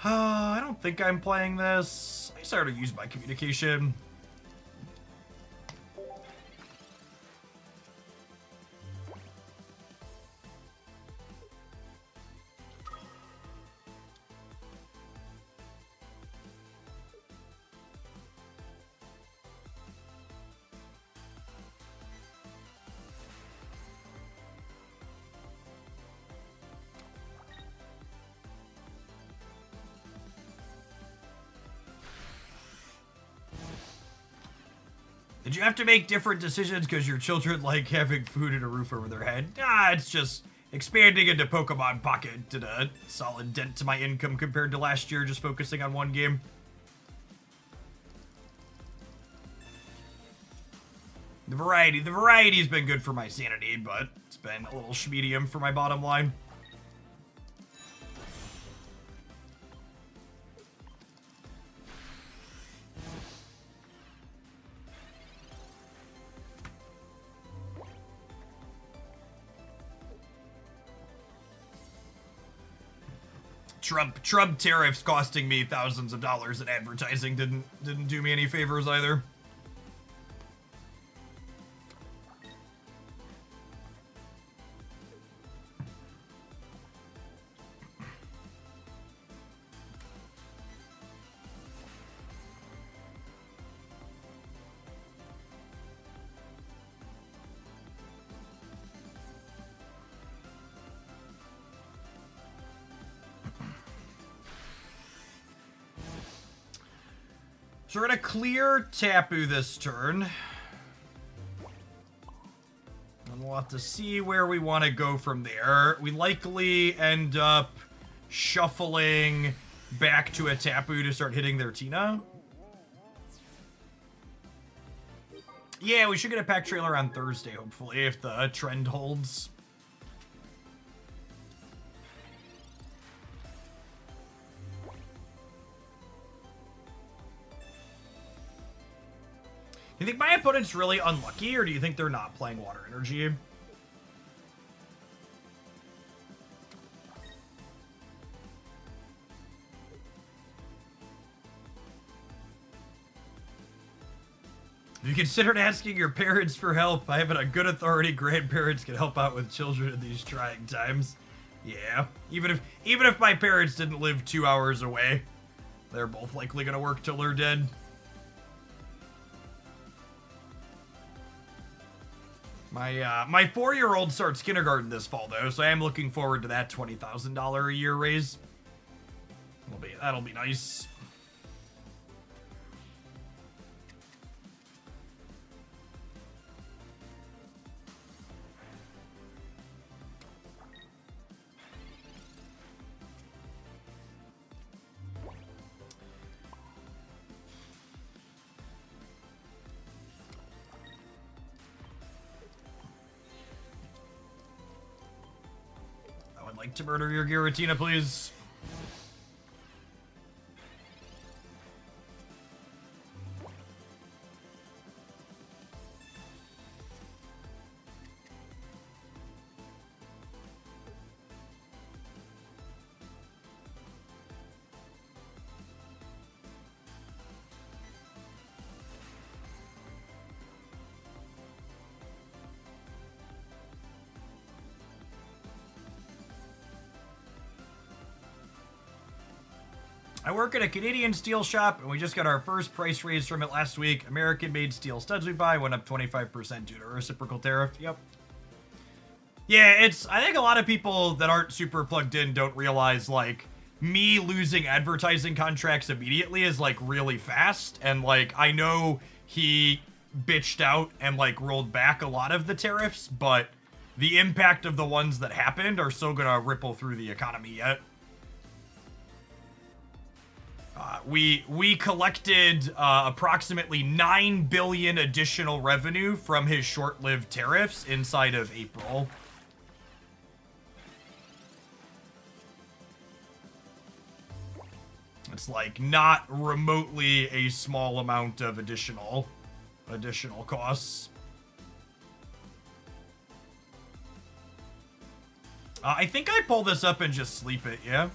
I don't think I'm playing this. I started to use my communication. Did you have to make different decisions because your children like having food and a roof over their head? Nah, it's just expanding into Pokemon Pocket did a solid dent to my income compared to last year just focusing on one game. The variety's been good for my sanity, but it's been a little schmedium for my bottom line. Trump tariffs costing me thousands of dollars in advertising didn't do me any favors either. So we're gonna clear Tapu this turn. And we'll have to see where we want to go from there. We likely end up shuffling back to a Tapu to start hitting their Tina. Yeah, we should get a pack trailer on Thursday, hopefully, if the trend holds. Do you think my opponent's really unlucky, or do you think they're not playing Water Energy? If you considered asking your parents for help, I have it on good authority grandparents can help out with children in these trying times. Yeah, even if my parents didn't live 2 hours away, they're both likely gonna work till they're dead. My 4-year-old starts kindergarten this fall though, so I am looking forward to that $20,000 a year raise. That'll be nice. Like to murder your Giratina, please. I work at a Canadian steel shop, and we just got our first price raise from it last week. American-made steel studs we buy went up 25% due to a reciprocal tariff. Yep. Yeah, I think a lot of people that aren't super plugged in don't realize, like, me losing advertising contracts immediately is, like, really fast. And, like, I know he bitched out and, like, rolled back a lot of the tariffs, but the impact of the ones that happened are still gonna ripple through the economy yet. We collected approximately $9 billion additional revenue from his short-lived tariffs inside of April. It's like not remotely a small amount of additional costs. I think I pull this up and just sleep it, yeah?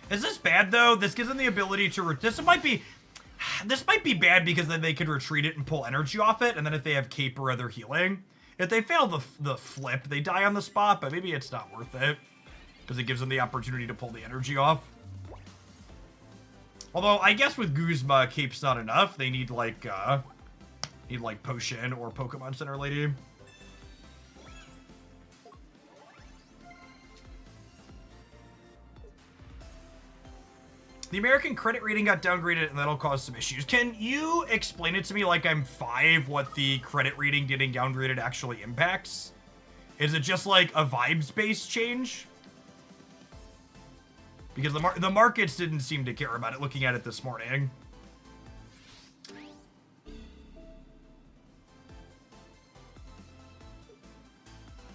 Is this bad though? This gives them the ability to this might be bad because then they could retreat it and pull energy off it, and then if they have cape or other healing, if they fail the flip, they die on the spot. But maybe it's not worth it because it gives them the opportunity to pull the energy off. Although I guess with Guzma, cape's not enough. They need like potion or Pokemon Center Lady. The American credit rating got downgraded and that'll cause some issues. Can you explain it to me like I'm 5 what the credit rating getting downgraded actually impacts? Is it just like a vibes-based change? Because the markets didn't seem to care about it looking at it this morning.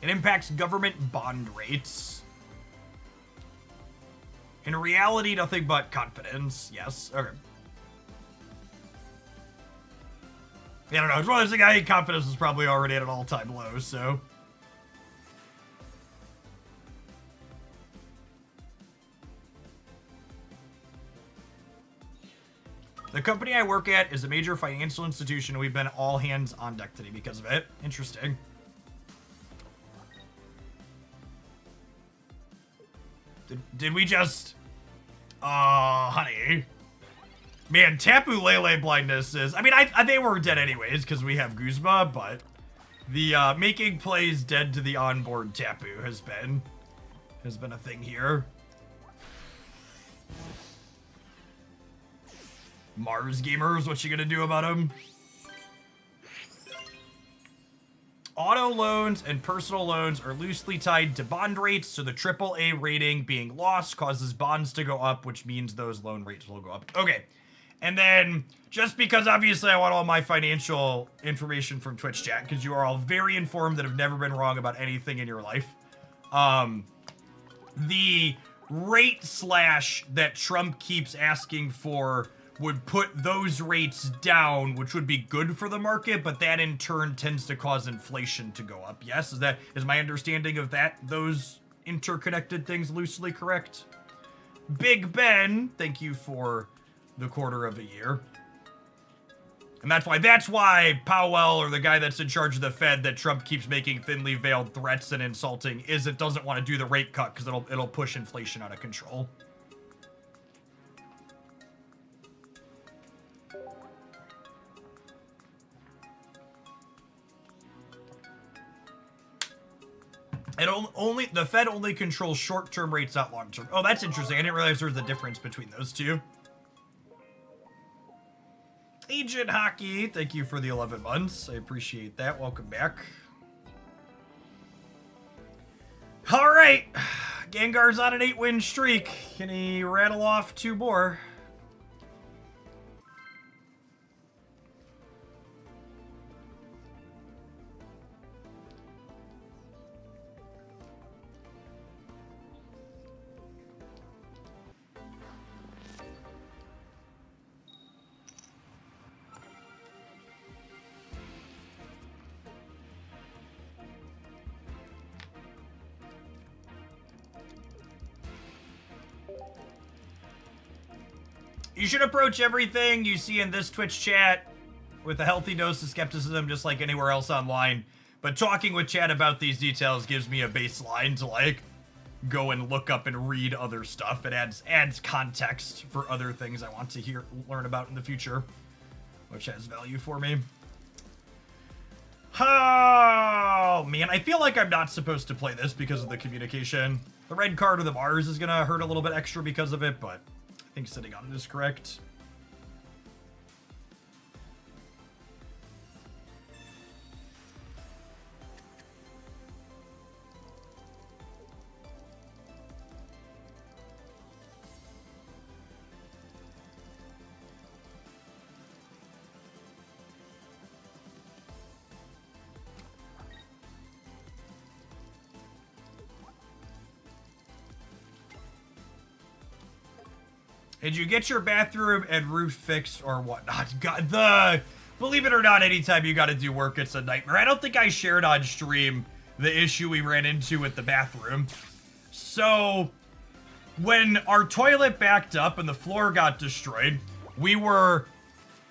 It impacts government bond rates. In reality, nothing but confidence. Yes. Okay. Yeah, I don't know. It's one of those things. I think confidence is probably already at an all-time low, so. The company I work at is a major financial institution. We've been all hands on deck today because of it. Interesting. Did we just... honey. Man, Tapu Lele blindness is... I mean, they were dead anyways because we have Guzma, but the making plays dead to the onboard Tapu has been a thing here. Mars gamers, what you gonna do about them? Auto loans and personal loans are loosely tied to bond rates, so the AAA rating being lost causes bonds to go up, which means those loan rates will go up. Okay, and then just because obviously I want all my financial information from Twitch chat, because you are all very informed that have never been wrong about anything in your life. The rate slash that Trump keeps asking for would put those rates down, which would be good for the market, but that in turn tends to cause inflation to go up. Yes, is my understanding of those interconnected things loosely correct? Big Ben, thank you for the quarter of a year. And that's why Powell, or the guy that's in charge of the Fed that Trump keeps making thinly veiled threats and insulting, doesn't want to do the rate cut because it'll push inflation out of control. The Fed only controls short-term rates, not long-term. Oh, that's interesting. I didn't realize there was a difference between those two. Agent Hockey, thank you for the 11 months. I appreciate that. Welcome back. All right. Gengar's on an 8-win streak. Can he rattle off 2 more? You should approach everything you see in this Twitch chat with a healthy dose of skepticism, just like anywhere else online. But talking with chat about these details gives me a baseline to, like, go and look up and read other stuff. It adds context for other things I want to learn about in the future, which has value for me. Oh, man, I feel like I'm not supposed to play this because of the communication. The red card of the Mars is going to hurt a little bit extra because of it, but I think sitting on it is correct. Did you get your bathroom and roof fixed or whatnot? God, believe it or not, anytime you gotta do work, it's a nightmare. I don't think I shared on stream the issue we ran into with the bathroom. So, when our toilet backed up and the floor got destroyed, we were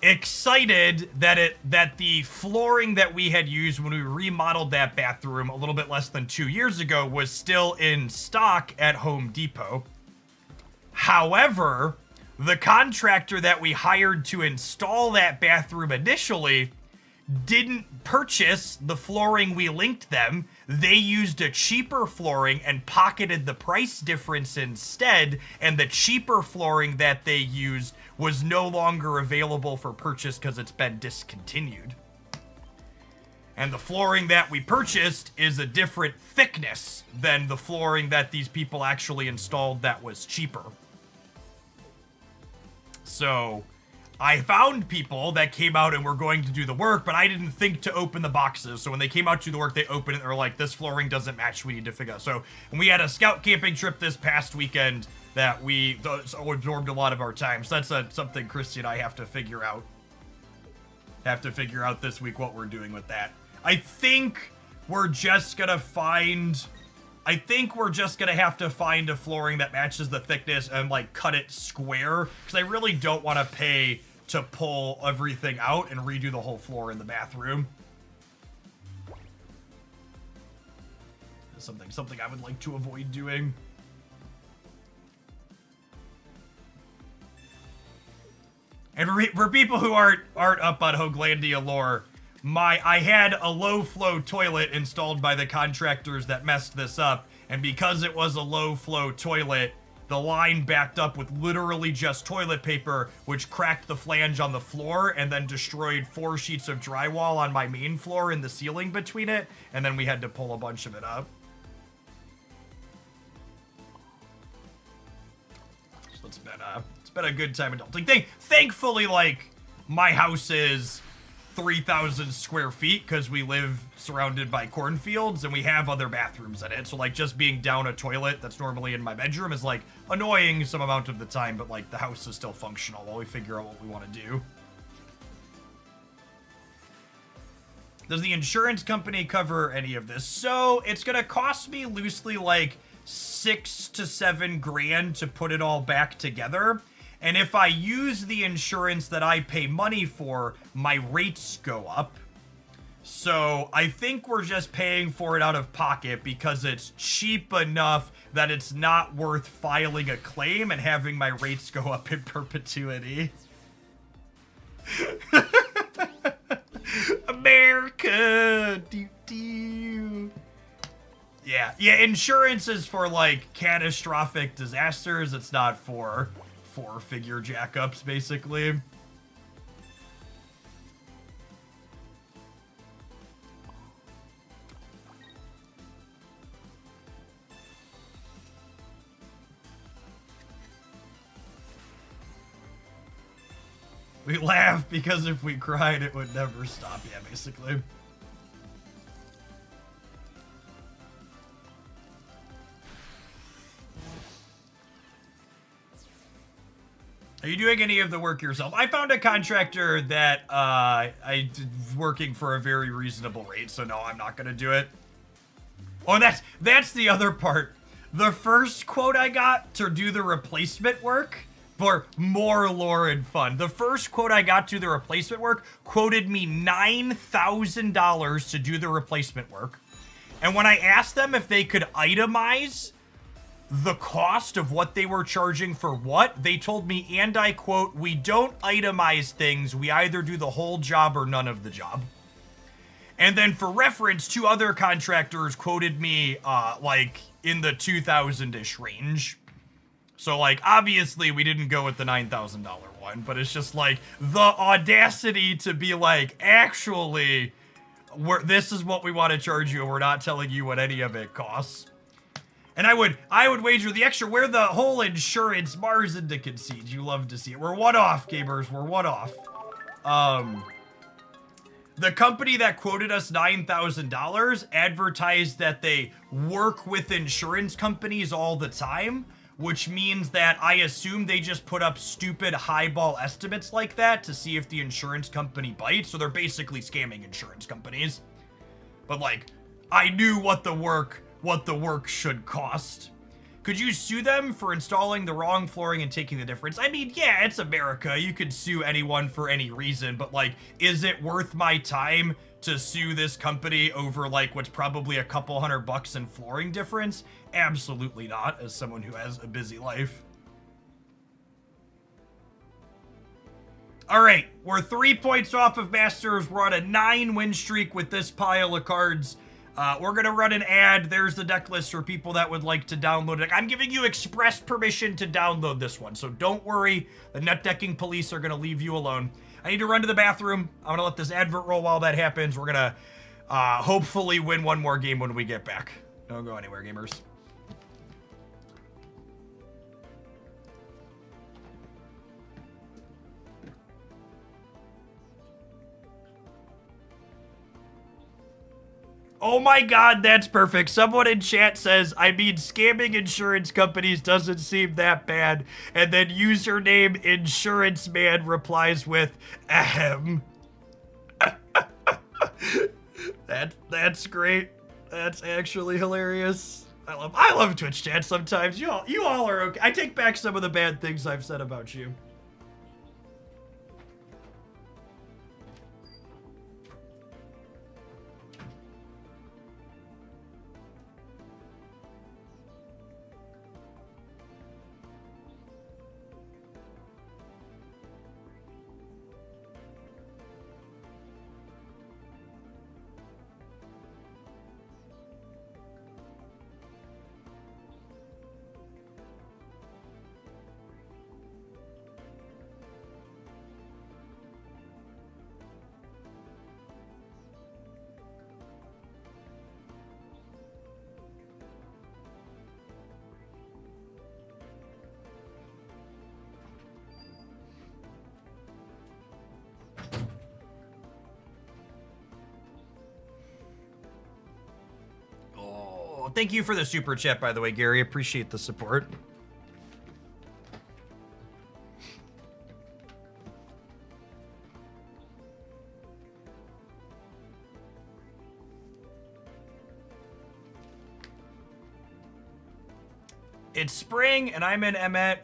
excited that the flooring that we had used when we remodeled that bathroom a little bit less than 2 years ago was still in stock at Home Depot. However, the contractor that we hired to install that bathroom initially didn't purchase the flooring we linked them they used a cheaper flooring and pocketed the price difference instead, and the cheaper flooring that they used was no longer available for purchase because it's been discontinued. And the flooring that we purchased is a different thickness than the flooring that these people actually installed that was cheaper. So I found people that came out and were going to do the work, but I didn't think to open the boxes. So when they came out to do the work, they opened it and they're like, this flooring doesn't match, we need to figure out. So, and we had a scout camping trip this past weekend that we absorbed a lot of our time. So that's something Christy and I have to figure out. Have to figure out this week what we're doing with that. I think we're just gonna have to find a flooring that matches the thickness and like cut it square, because I really don't want to pay to pull everything out and redo the whole floor in the bathroom. Something I would like to avoid doing. And for people who aren't up on Hoaglandia lore, I had a low flow toilet installed by the contractors that messed this up, and because it was a low flow toilet, the line backed up with literally just toilet paper, which cracked the flange on the floor and then destroyed 4 sheets of drywall on my main floor and the ceiling between it, and then we had to pull a bunch of it up. So it's been a good time adulting. Thankfully, like, my house is 3,000 square feet because we live surrounded by cornfields and we have other bathrooms in it. So like just being down a toilet that's normally in my bedroom is like annoying some amount of the time, but like the house is still functional while we figure out what we want to do. Does the insurance company cover any of this? So it's going to cost me loosely like 6 to 7 grand to put it all back together. And if I use the insurance that I pay money for, my rates go up. So I think we're just paying for it out of pocket because it's cheap enough that it's not worth filing a claim and having my rates go up in perpetuity. America! Yeah, insurance is for like catastrophic disasters. It's not for 4-figure jackups, basically. We laugh because if we cried, it would never stop. Yeah, basically. Are you doing any of the work yourself? I found a contractor that I did working for a very reasonable rate, so no, I'm not gonna do it. Oh, and that's the other part. The first quote I got to do the replacement work, for more lore and fun, the first quote I got to the replacement work quoted me $9,000 to do the replacement work. And when I asked them if they could itemize the cost of what they were charging for what, they told me, and I quote, "We don't itemize things. We either do the whole job or none of the job." And then for reference, 2 other contractors quoted me like in the 2,000-ish range. So like obviously we didn't go with the $9,000 one, but it's just like the audacity to be like, actually, this is what we want to charge you, and we're not telling you what any of it costs. And I would wager the extra where the whole insurance bars into conceit. You love to see it. We're one off, gamers. We're one off. The company that quoted us $9,000 advertised that they work with insurance companies all the time, which means that I assume they just put up stupid highball estimates like that to see if the insurance company bites. So they're basically scamming insurance companies. But like, I knew what the work should cost. Could you sue them for installing the wrong flooring and taking the difference? I mean, yeah, it's America. You could sue anyone for any reason, but like, is it worth my time to sue this company over like what's probably a couple $100 in flooring difference? Absolutely not, as someone who has a busy life. All right, we're 3 points off of Masters. We're on a 9 win streak with this pile of cards. We're going to run an ad. There's the deck list for people that would like to download it. I'm giving you express permission to download this one, so don't worry. The net decking police are going to leave you alone. I need to run to the bathroom. I'm going to let this advert roll while that happens. We're going to hopefully win one more game when we get back. Don't go anywhere, gamers. Oh my god, that's perfect. Someone in chat says, I mean, scamming insurance companies doesn't seem that bad. And then username Insurance Man replies with, ahem. That's great. That's actually hilarious. I love Twitch chat sometimes. You all are okay. I take back some of the bad things I've said about you. Thank you for the super chat, by the way, Gary. Appreciate the support. It's spring, and I'm in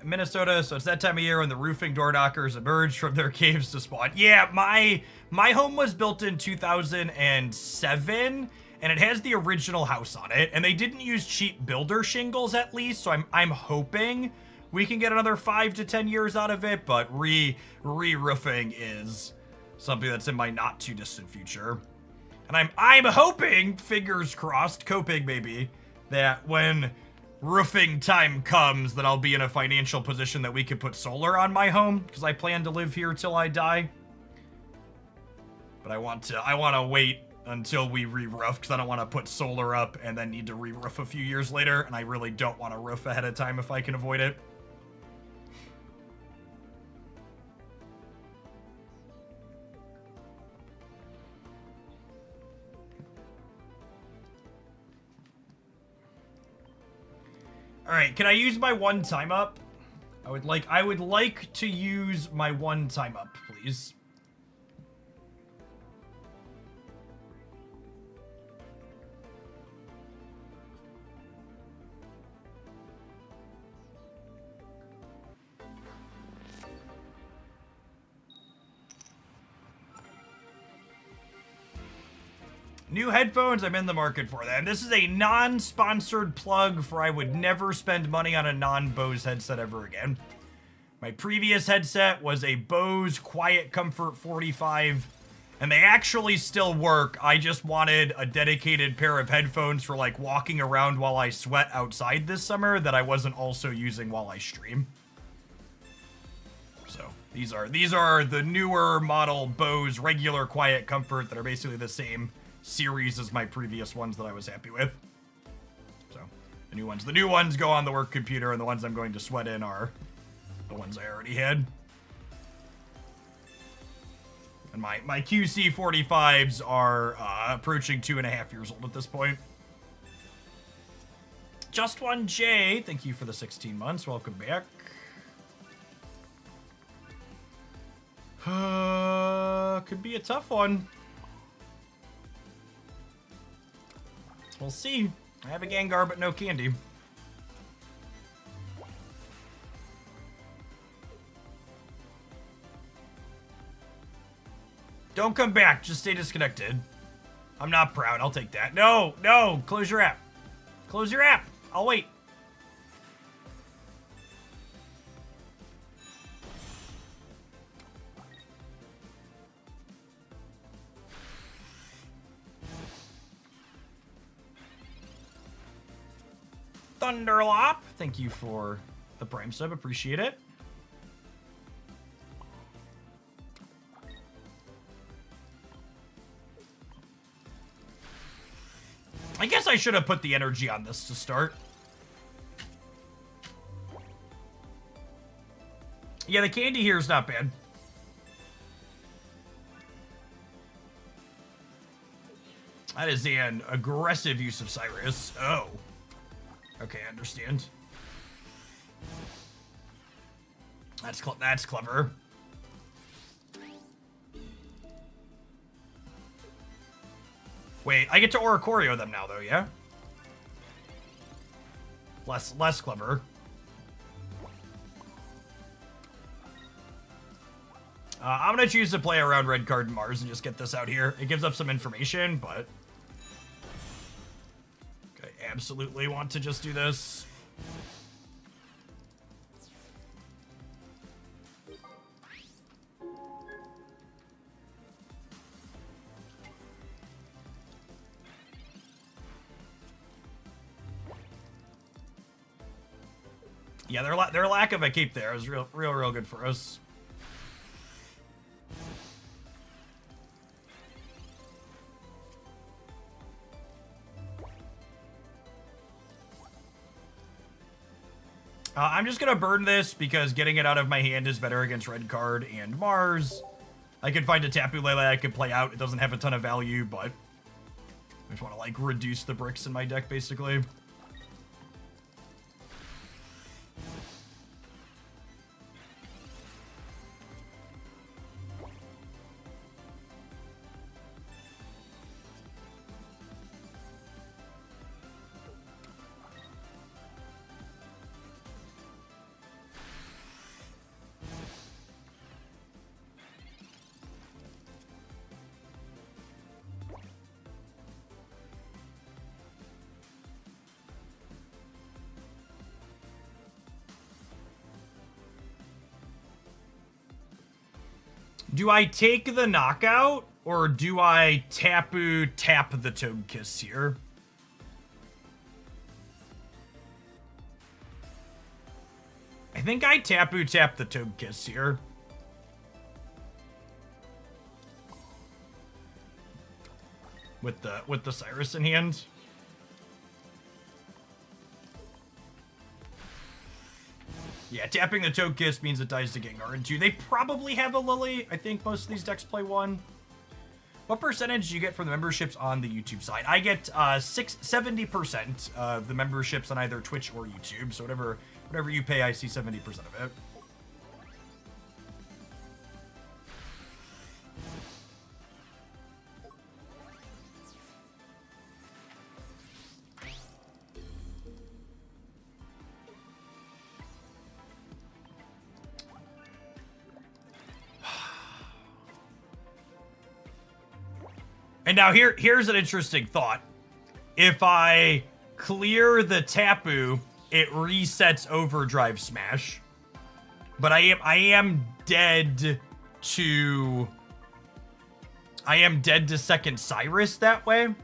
Minnesota, so it's that time of year when the roofing door knockers emerge from their caves to spawn. Yeah, my home was built in 2007, and it has the original house on it, and they didn't use cheap builder shingles at least, so I'm hoping we can get another 5 to 10 years out of it, but re-roofing is something that's in my not too distant future. And I'm hoping, fingers crossed, coping maybe, that when roofing time comes that I'll be in a financial position that we could put solar on my home, because I plan to live here till I die. But I want to wait until we re-roof, because I don't want to put solar up and then need to re-roof a few years later, and I really don't want to roof ahead of time if I can avoid it. All right, can I use my one time up? I would like to use my one time up, please. New headphones, I'm in the market for that. And this is a non-sponsored plug for I would never spend money on a non-Bose headset ever again. My previous headset was a Bose Quiet Comfort 45, and they actually still work. I just wanted a dedicated pair of headphones for like walking around while I sweat outside this summer that I wasn't also using while I stream. So these are the newer model Bose regular Quiet Comfort that are basically the same series as my previous ones that I was happy with. So the new ones go on the work computer, and the ones I'm going to sweat in are the ones I already had. And my QC 45s are approaching 2.5 years old at this point. Just One J, thank you for the 16 months. Welcome back. Could be a tough one. We'll see. I have a Gengar, but no candy. Don't come back. Just stay disconnected. I'm not proud. I'll take that. No, no. Close your app. Close your app. I'll wait. Thunderlop. Thank you for the Prime sub. Appreciate it. I guess I should have put the energy on this to start. Yeah, the candy here is not bad. That is an aggressive use of Cyrus. Oh. Okay, I understand. That's clever. Wait, I get to Oricorio them now, though, yeah? Less clever. I'm gonna choose to play around Red Card and Mars and just get this out here. It gives up some information, but... Okay, absolutely want to just do this. Yeah, their lack of a keep there is real good for us. I'm just gonna burn this because getting it out of my hand is better against Red Card and Mars. I could find a Tapu Lele I could play out. It doesn't have a ton of value, but I just want to like reduce the bricks in my deck basically. Do I take the knockout, or do I Tapu tap the Togekiss here? I think I Tapu tap the Togekiss here. With the Cyrus in hand. Yeah, tapping the Togekiss means it dies to Gengar in 2. They probably have a Lily. I think most of these decks play 1. What percentage do you get from the memberships on the YouTube side? I get 70% of the memberships on either Twitch or YouTube. So whatever you pay, I see 70% of it. And now here's an interesting thought. If I clear the Tapu, it resets Overdrive Smash. But I am dead to second Cyrus that way.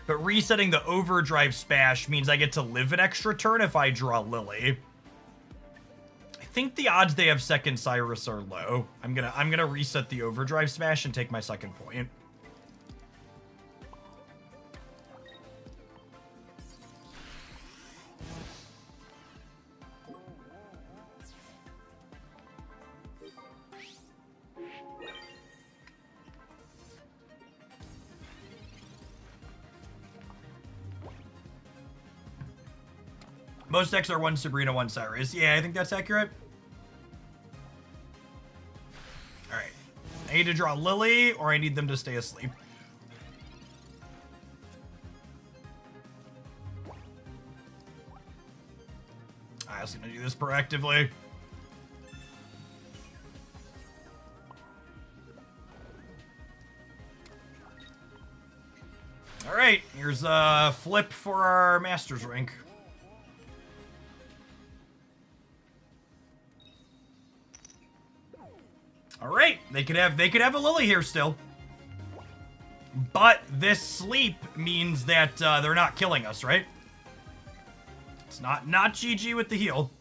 But resetting the Overdrive Smash means I get to live an extra turn if I draw Lily. I think the odds they have second Cyrus are low. I'm gonna reset the Overdrive Smash and take my second point. Most decks are 1 Sabrina, 1 Cyrus. Yeah, I think that's accurate. Alright. I need to draw Lily, or I need them to stay asleep. I was gonna do this proactively. Alright, here's a flip for our Masters rank. All right, they could have a Lily here still, but this sleep means that they're not killing us, right? It's not GG with the heal.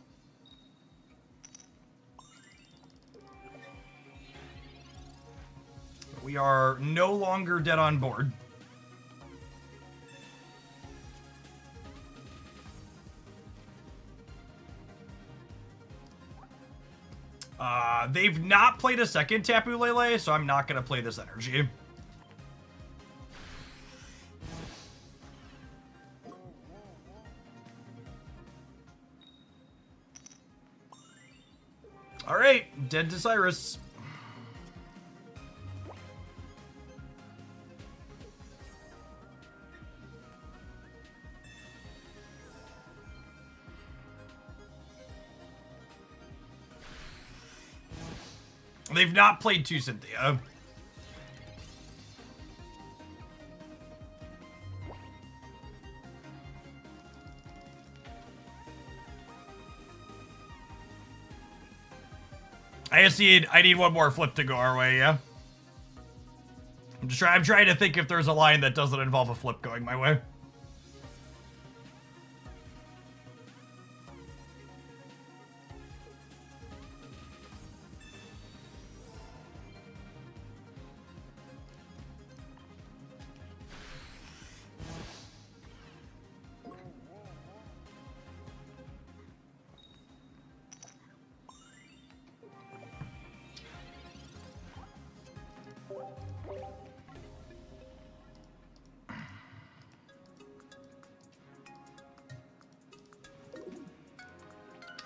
We are no longer dead on board. They've not played a second Tapu Lele, so I'm not going to play this energy. Alright, dead to Cyrus. They've not played two Cynthia. I need one more flip to go our way, yeah? I'm trying to think if there's a line that doesn't involve a flip going my way.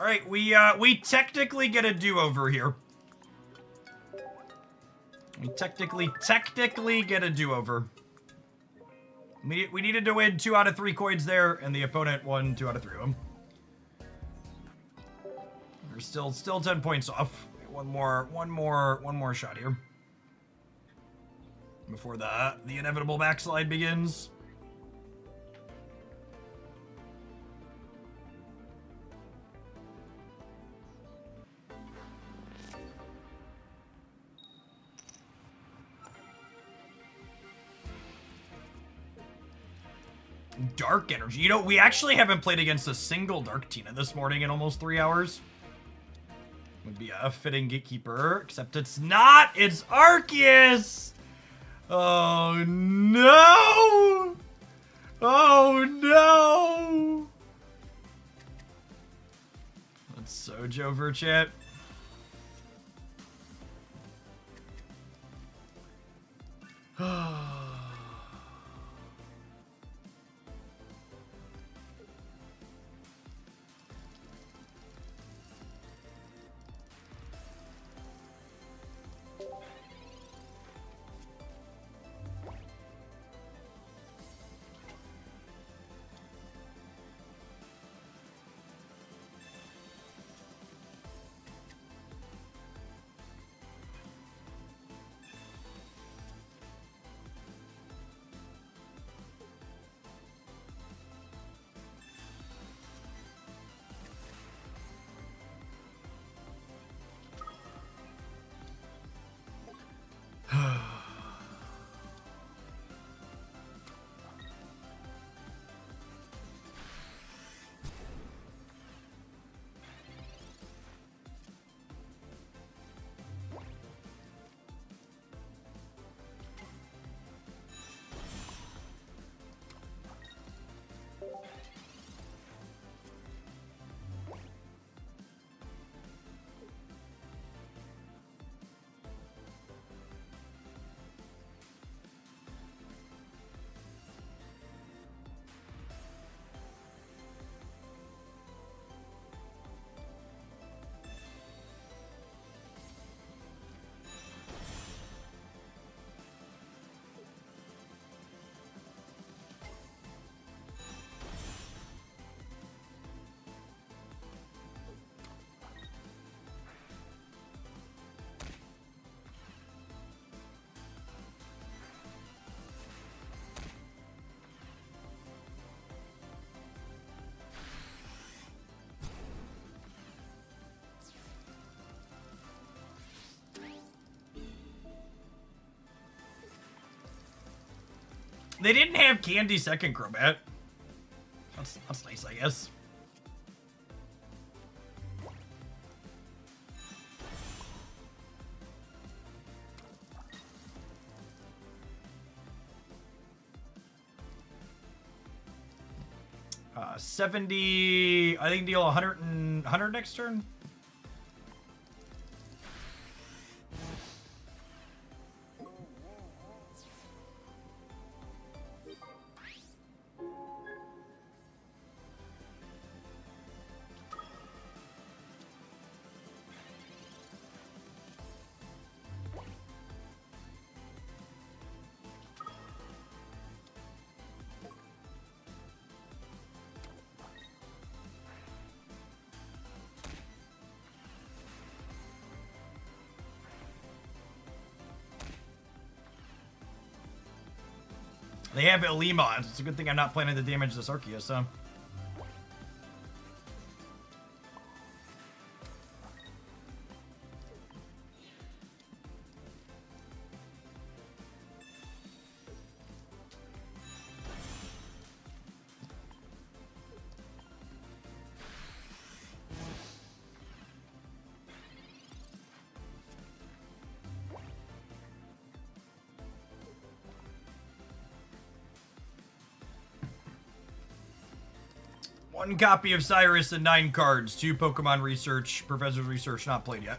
All right, we technically get a do-over here. We technically get a do-over. We needed to win 2 out of 3 coins there, and the opponent won 2 out of 3 of them. We're still 10 points off. One more shot here before the inevitable backslide begins. Dark energy. You know, we actually haven't played against a single Dark Tina this morning in almost 3 hours. Would be a fitting gatekeeper, except it's not. It's Archeus. Oh no! Oh no! That's Sojo Verchat. They didn't have Candy second Crobat. That's nice, I guess. 70. I think deal 100 next turn. They have Ilima. It's a good thing I'm not planning to damage this Archeus, so. One copy of Cyrus and 9 cards. 2 Pokemon Research, Professor's Research, not played yet.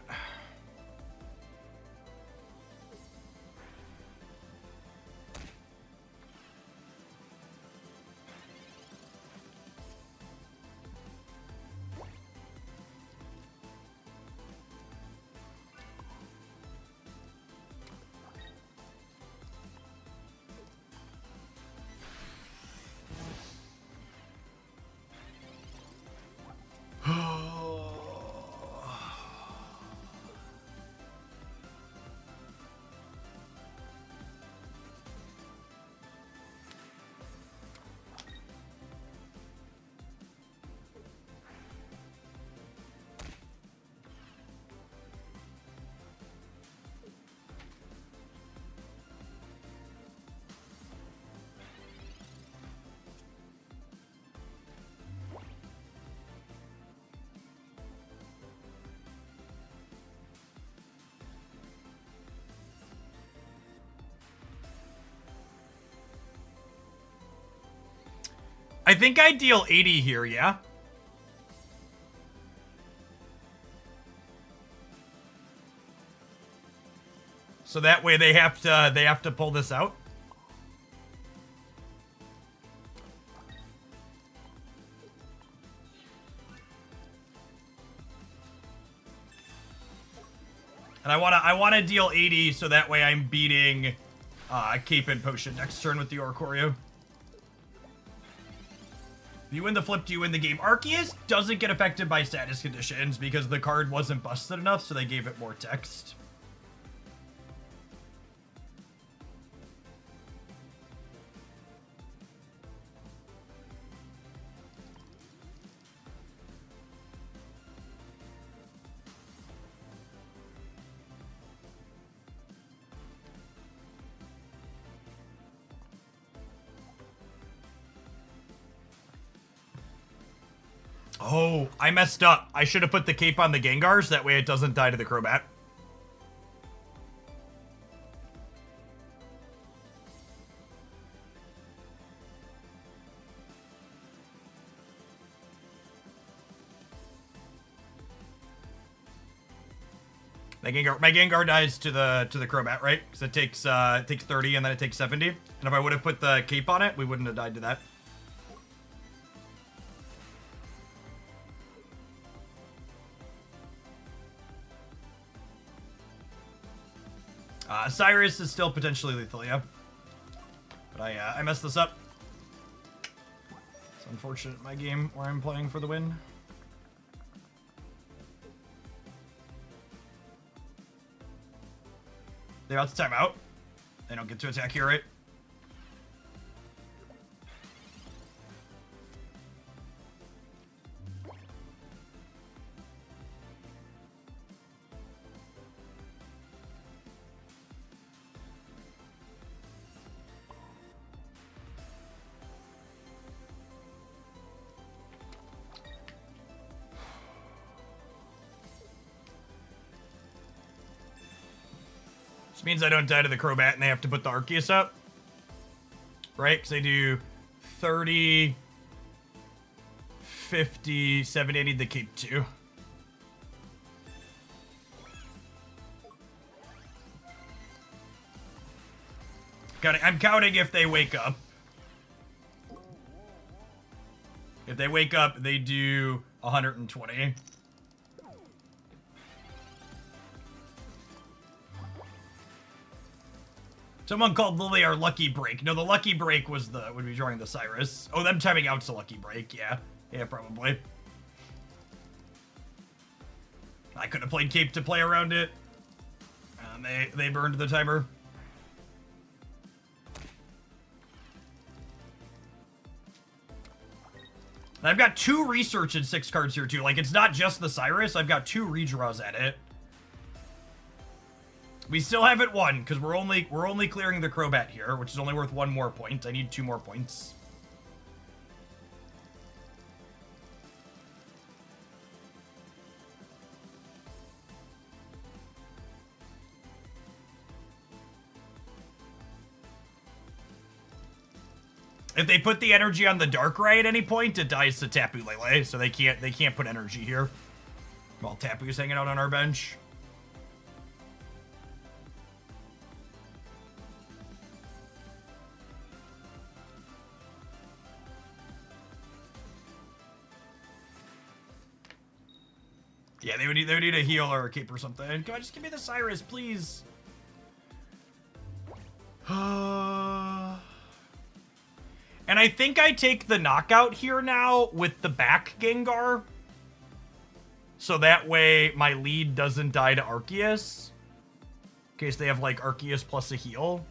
I think I deal 80 here, yeah? So that way they have to pull this out. And I wanna deal 80 so that way I'm beating Cape and Potion next turn with the Oricorio. If you win the flip, do you win the game? Arceus doesn't get affected by status conditions because the card wasn't busted enough, so they gave it more text. Oh, I messed up. I should have put the cape on the Gengars. That way it doesn't die to the Crobat. My Gengar dies to the Crobat, right? Because it takes 30 and then it takes 70. And if I would have put the cape on it, we wouldn't have died to that. Cyrus is still potentially lethal, yeah. But I messed this up. It's unfortunate in my game where I'm playing for the win. They're out to timeout. They don't get to attack here, right? Means I don't die to the Crobat and they have to put the Arceus up. Right? Because they do 30, 50, 70. I need the cape too. I'm counting if they wake up. If they wake up, they do 120. Someone called Lily our lucky break. No, the lucky break was would be drawing the Cyrus. Oh, them timing out's a lucky break. Yeah. Yeah, probably. I could have played cape to play around it. And they burned the timer. And I've got 2 research and 6 cards here too. Like, it's not just the Cyrus. I've got 2 redraws at it. We still haven't won because we're only clearing the Crobat here, which is only worth 1 more point. I need 2 more points. If they put the energy on the Darkrai at any point, it dies to Tapu Lele, so they can't put energy here. While Tapu's hanging out on our bench. Yeah, they would need a heal or a cape or something. Come on, just give me the Cyrus, please. And I think I take the knockout here now with the back Gengar. So that way my lead doesn't die to Archeus. In case they have like Archeus plus a heal.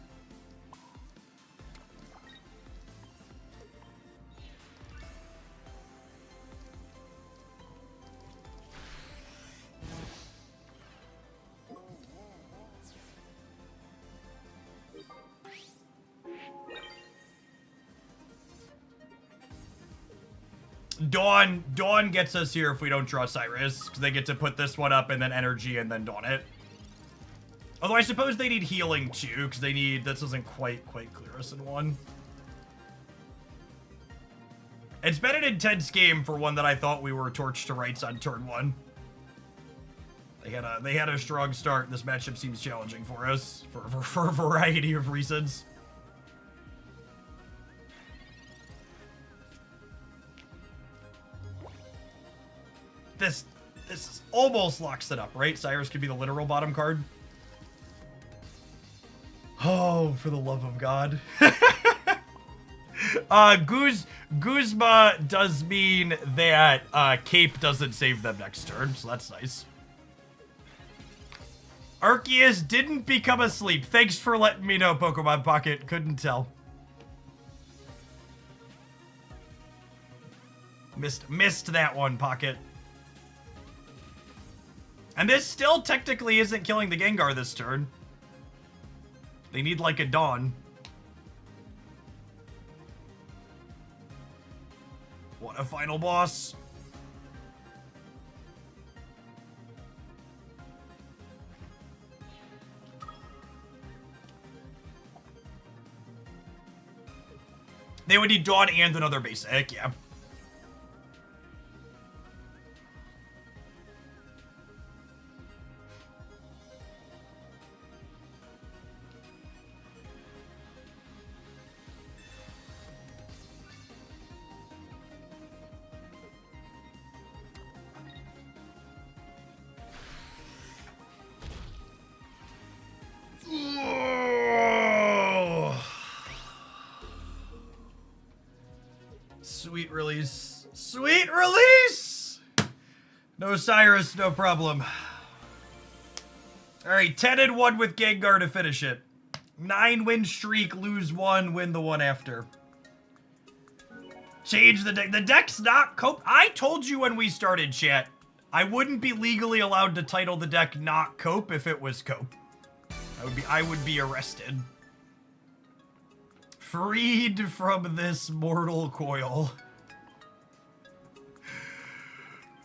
Dawn gets us here if we don't draw Cyrus, because they get to put this one up and then energy and then Dawn it. Although I suppose they need healing too, because they need, this doesn't quite clear us in one. It's been an intense game for one that I thought we were torched to rights on turn 1. They had a strong start. This matchup seems challenging for us for a variety of reasons. This almost locks it up, right? Cyrus could be the literal bottom card. Oh, for the love of God. Guzma does mean that Cape doesn't save them next turn, so that's nice. Archeus didn't become asleep. Thanks for letting me know, Pokemon Pocket. Couldn't tell. Missed that one, Pocket. And this still technically isn't killing the Gengar this turn. They need like a Dawn. What a final boss. They would need Dawn and another basic, yeah. Sweet release. Sweet release! No Cyrus, no problem. Alright, 10-1 with Gengar to finish it. 9-win streak, lose 1, win the one after. Change the deck. The deck's not cope. I told you when we started, chat, I wouldn't be legally allowed to title the deck not cope if it was cope. I would be arrested. Freed from this mortal coil.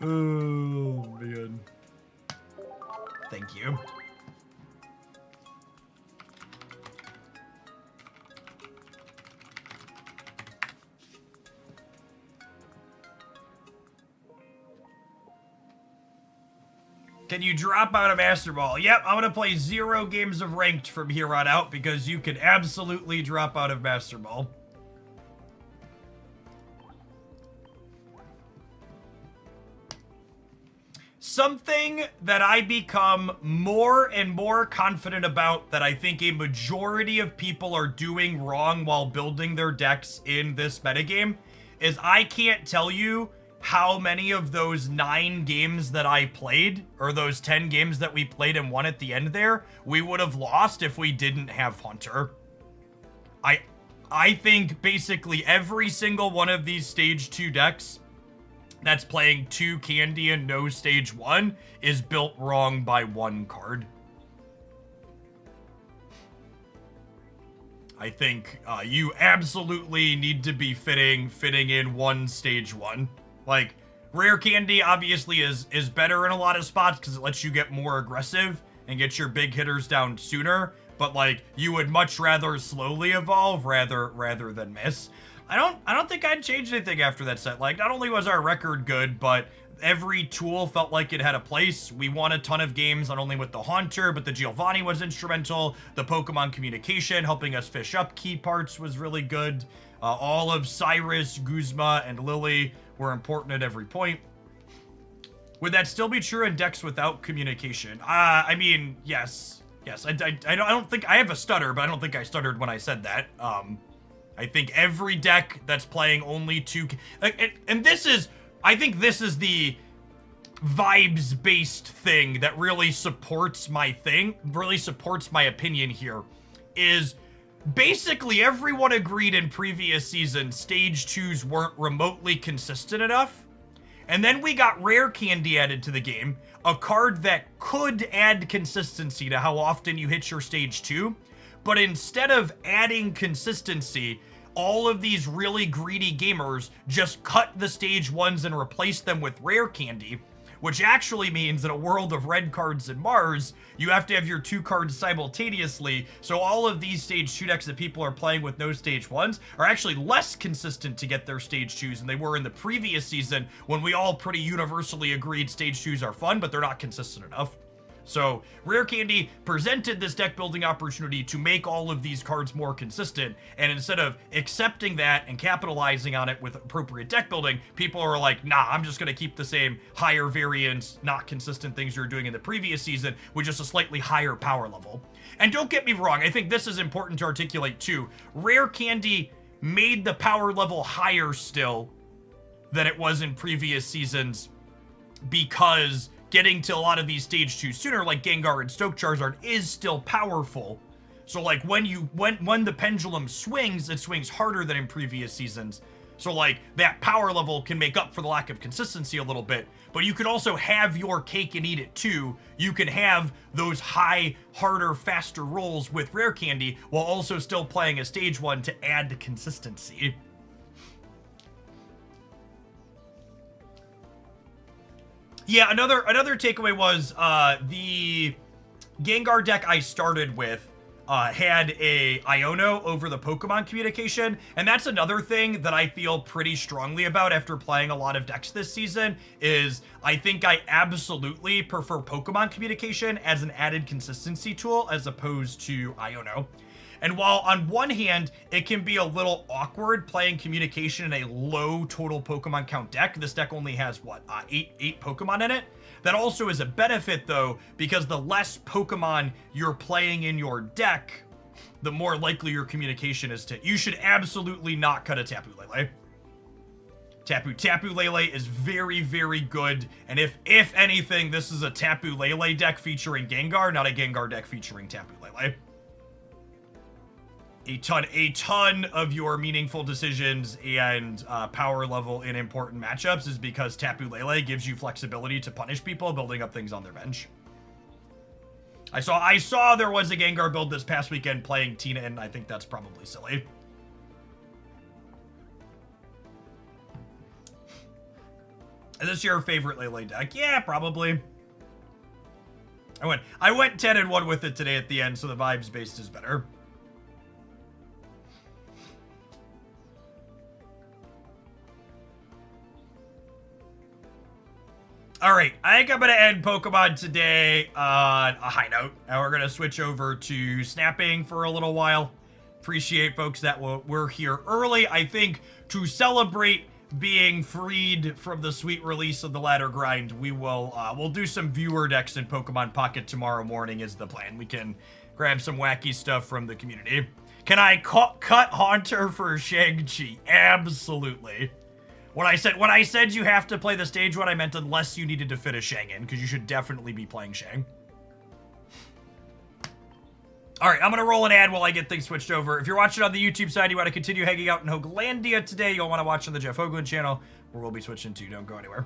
Oh, man. Thank you. Can you drop out of Master Ball? Yep, I'm gonna play 0 games of ranked from here on out because you can absolutely drop out of Master Ball. Something that I become more and more confident about that I think a majority of people are doing wrong while building their decks in this metagame is I can't tell you how many of those 9 games that I played, or those 10 games that we played and won at the end there, we would have lost if we didn't have Hunter. I think basically every single one of these stage 2 decks that's playing 2 candy and no stage 1 is built wrong by 1 card. I think you absolutely need to be fitting in 1 stage 1. Like, rare candy obviously is better in a lot of spots because it lets you get more aggressive and get your big hitters down sooner. But like, you would much rather slowly evolve rather than miss. I don't think I'd change anything after that set. Like, not only was our record good, but every tool felt like it had a place. We won a ton of games, not only with the Haunter, but the Giovanni was instrumental. The Pokemon communication, helping us fish up key parts, was really good. All of Cyrus, Guzma, and Lily were important at every point. Would that still be true in decks without communication? I mean, yes. I don't think I have a stutter, but I don't think I stuttered when I said that. I think every deck that's playing only 2, and this is, I think this is the vibes-based thing that really supports my opinion here, is basically everyone agreed in previous seasons stage 2s weren't remotely consistent enough. And then we got rare candy added to the game, a card that could add consistency to how often you hit your stage 2. But instead of adding consistency, all of these really greedy gamers just cut the stage 1s and replaced them with rare candy, which actually means in a world of red cards and Mars, you have to have your 2 cards simultaneously. So all of these stage 2 decks that people are playing with no stage 1s are actually less consistent to get their stage 2s than they were in the previous season when we all pretty universally agreed stage 2s are fun, but they're not consistent enough. So rare candy presented this deck building opportunity to make all of these cards more consistent, and instead of accepting that and capitalizing on it with appropriate deck building, people are like, nah, I'm just gonna keep the same higher variance, not consistent things you're doing in the previous season with just a slightly higher power level. And don't get me wrong, I think this is important to articulate too. Rare candy made the power level higher still than it was in previous seasons because getting to a lot of these stage 2 sooner, like Gengar and Stoke Charizard, is still powerful. So like when the pendulum swings, it swings harder than in previous seasons. So like that power level can make up for the lack of consistency a little bit, but you can also have your cake and eat it too. You can have those high, harder, faster rolls with rare candy while also still playing a stage 1 to add consistency. Yeah, another takeaway was the Gengar deck I started with had a Iono over the Pokemon communication, and that's another thing that I feel pretty strongly about after playing a lot of decks this season, is I think I absolutely prefer Pokemon communication as an added consistency tool as opposed to Iono. And while on one hand, it can be a little awkward playing communication in a low total Pokemon count deck, this deck only has, what, 8 Pokemon in it? That also is a benefit, though, because the less Pokemon you're playing in your deck, the more likely your communication is to... You should absolutely not cut a Tapu Lele. Tapu Lele is very, very good, and if anything, this is a Tapu Lele deck featuring Gengar, not a Gengar deck featuring Tapu Lele. A ton of your meaningful decisions and power level in important matchups is because Tapu Lele gives you flexibility to punish people building up things on their bench. I saw there was a Gengar build this past weekend playing Tina, and I think that's probably silly. Is this your favorite Lele deck? Yeah, probably. I went 10-1 with it today at the end, so the vibes based is better. All right, I think I'm going to end Pokemon today on a high note. And we're going to switch over to snapping for a little while. Appreciate folks that were here early. I think to celebrate being freed from the sweet release of the ladder grind, we'll do some viewer decks in Pokemon Pocket tomorrow morning is the plan. We can grab some wacky stuff from the community. Can I cut Haunter for Shang-Chi? Absolutely. When I said you have to play the stage one, I meant unless you needed to fit a Shang in, because you should definitely be playing Shang. All right, I'm going to roll an ad while I get things switched over. If you're watching on the YouTube side, you want to continue hanging out in Hoaglandia today, you'll want to watch on the Jeff Hoagland channel, where we'll be switching to. Don't go anywhere.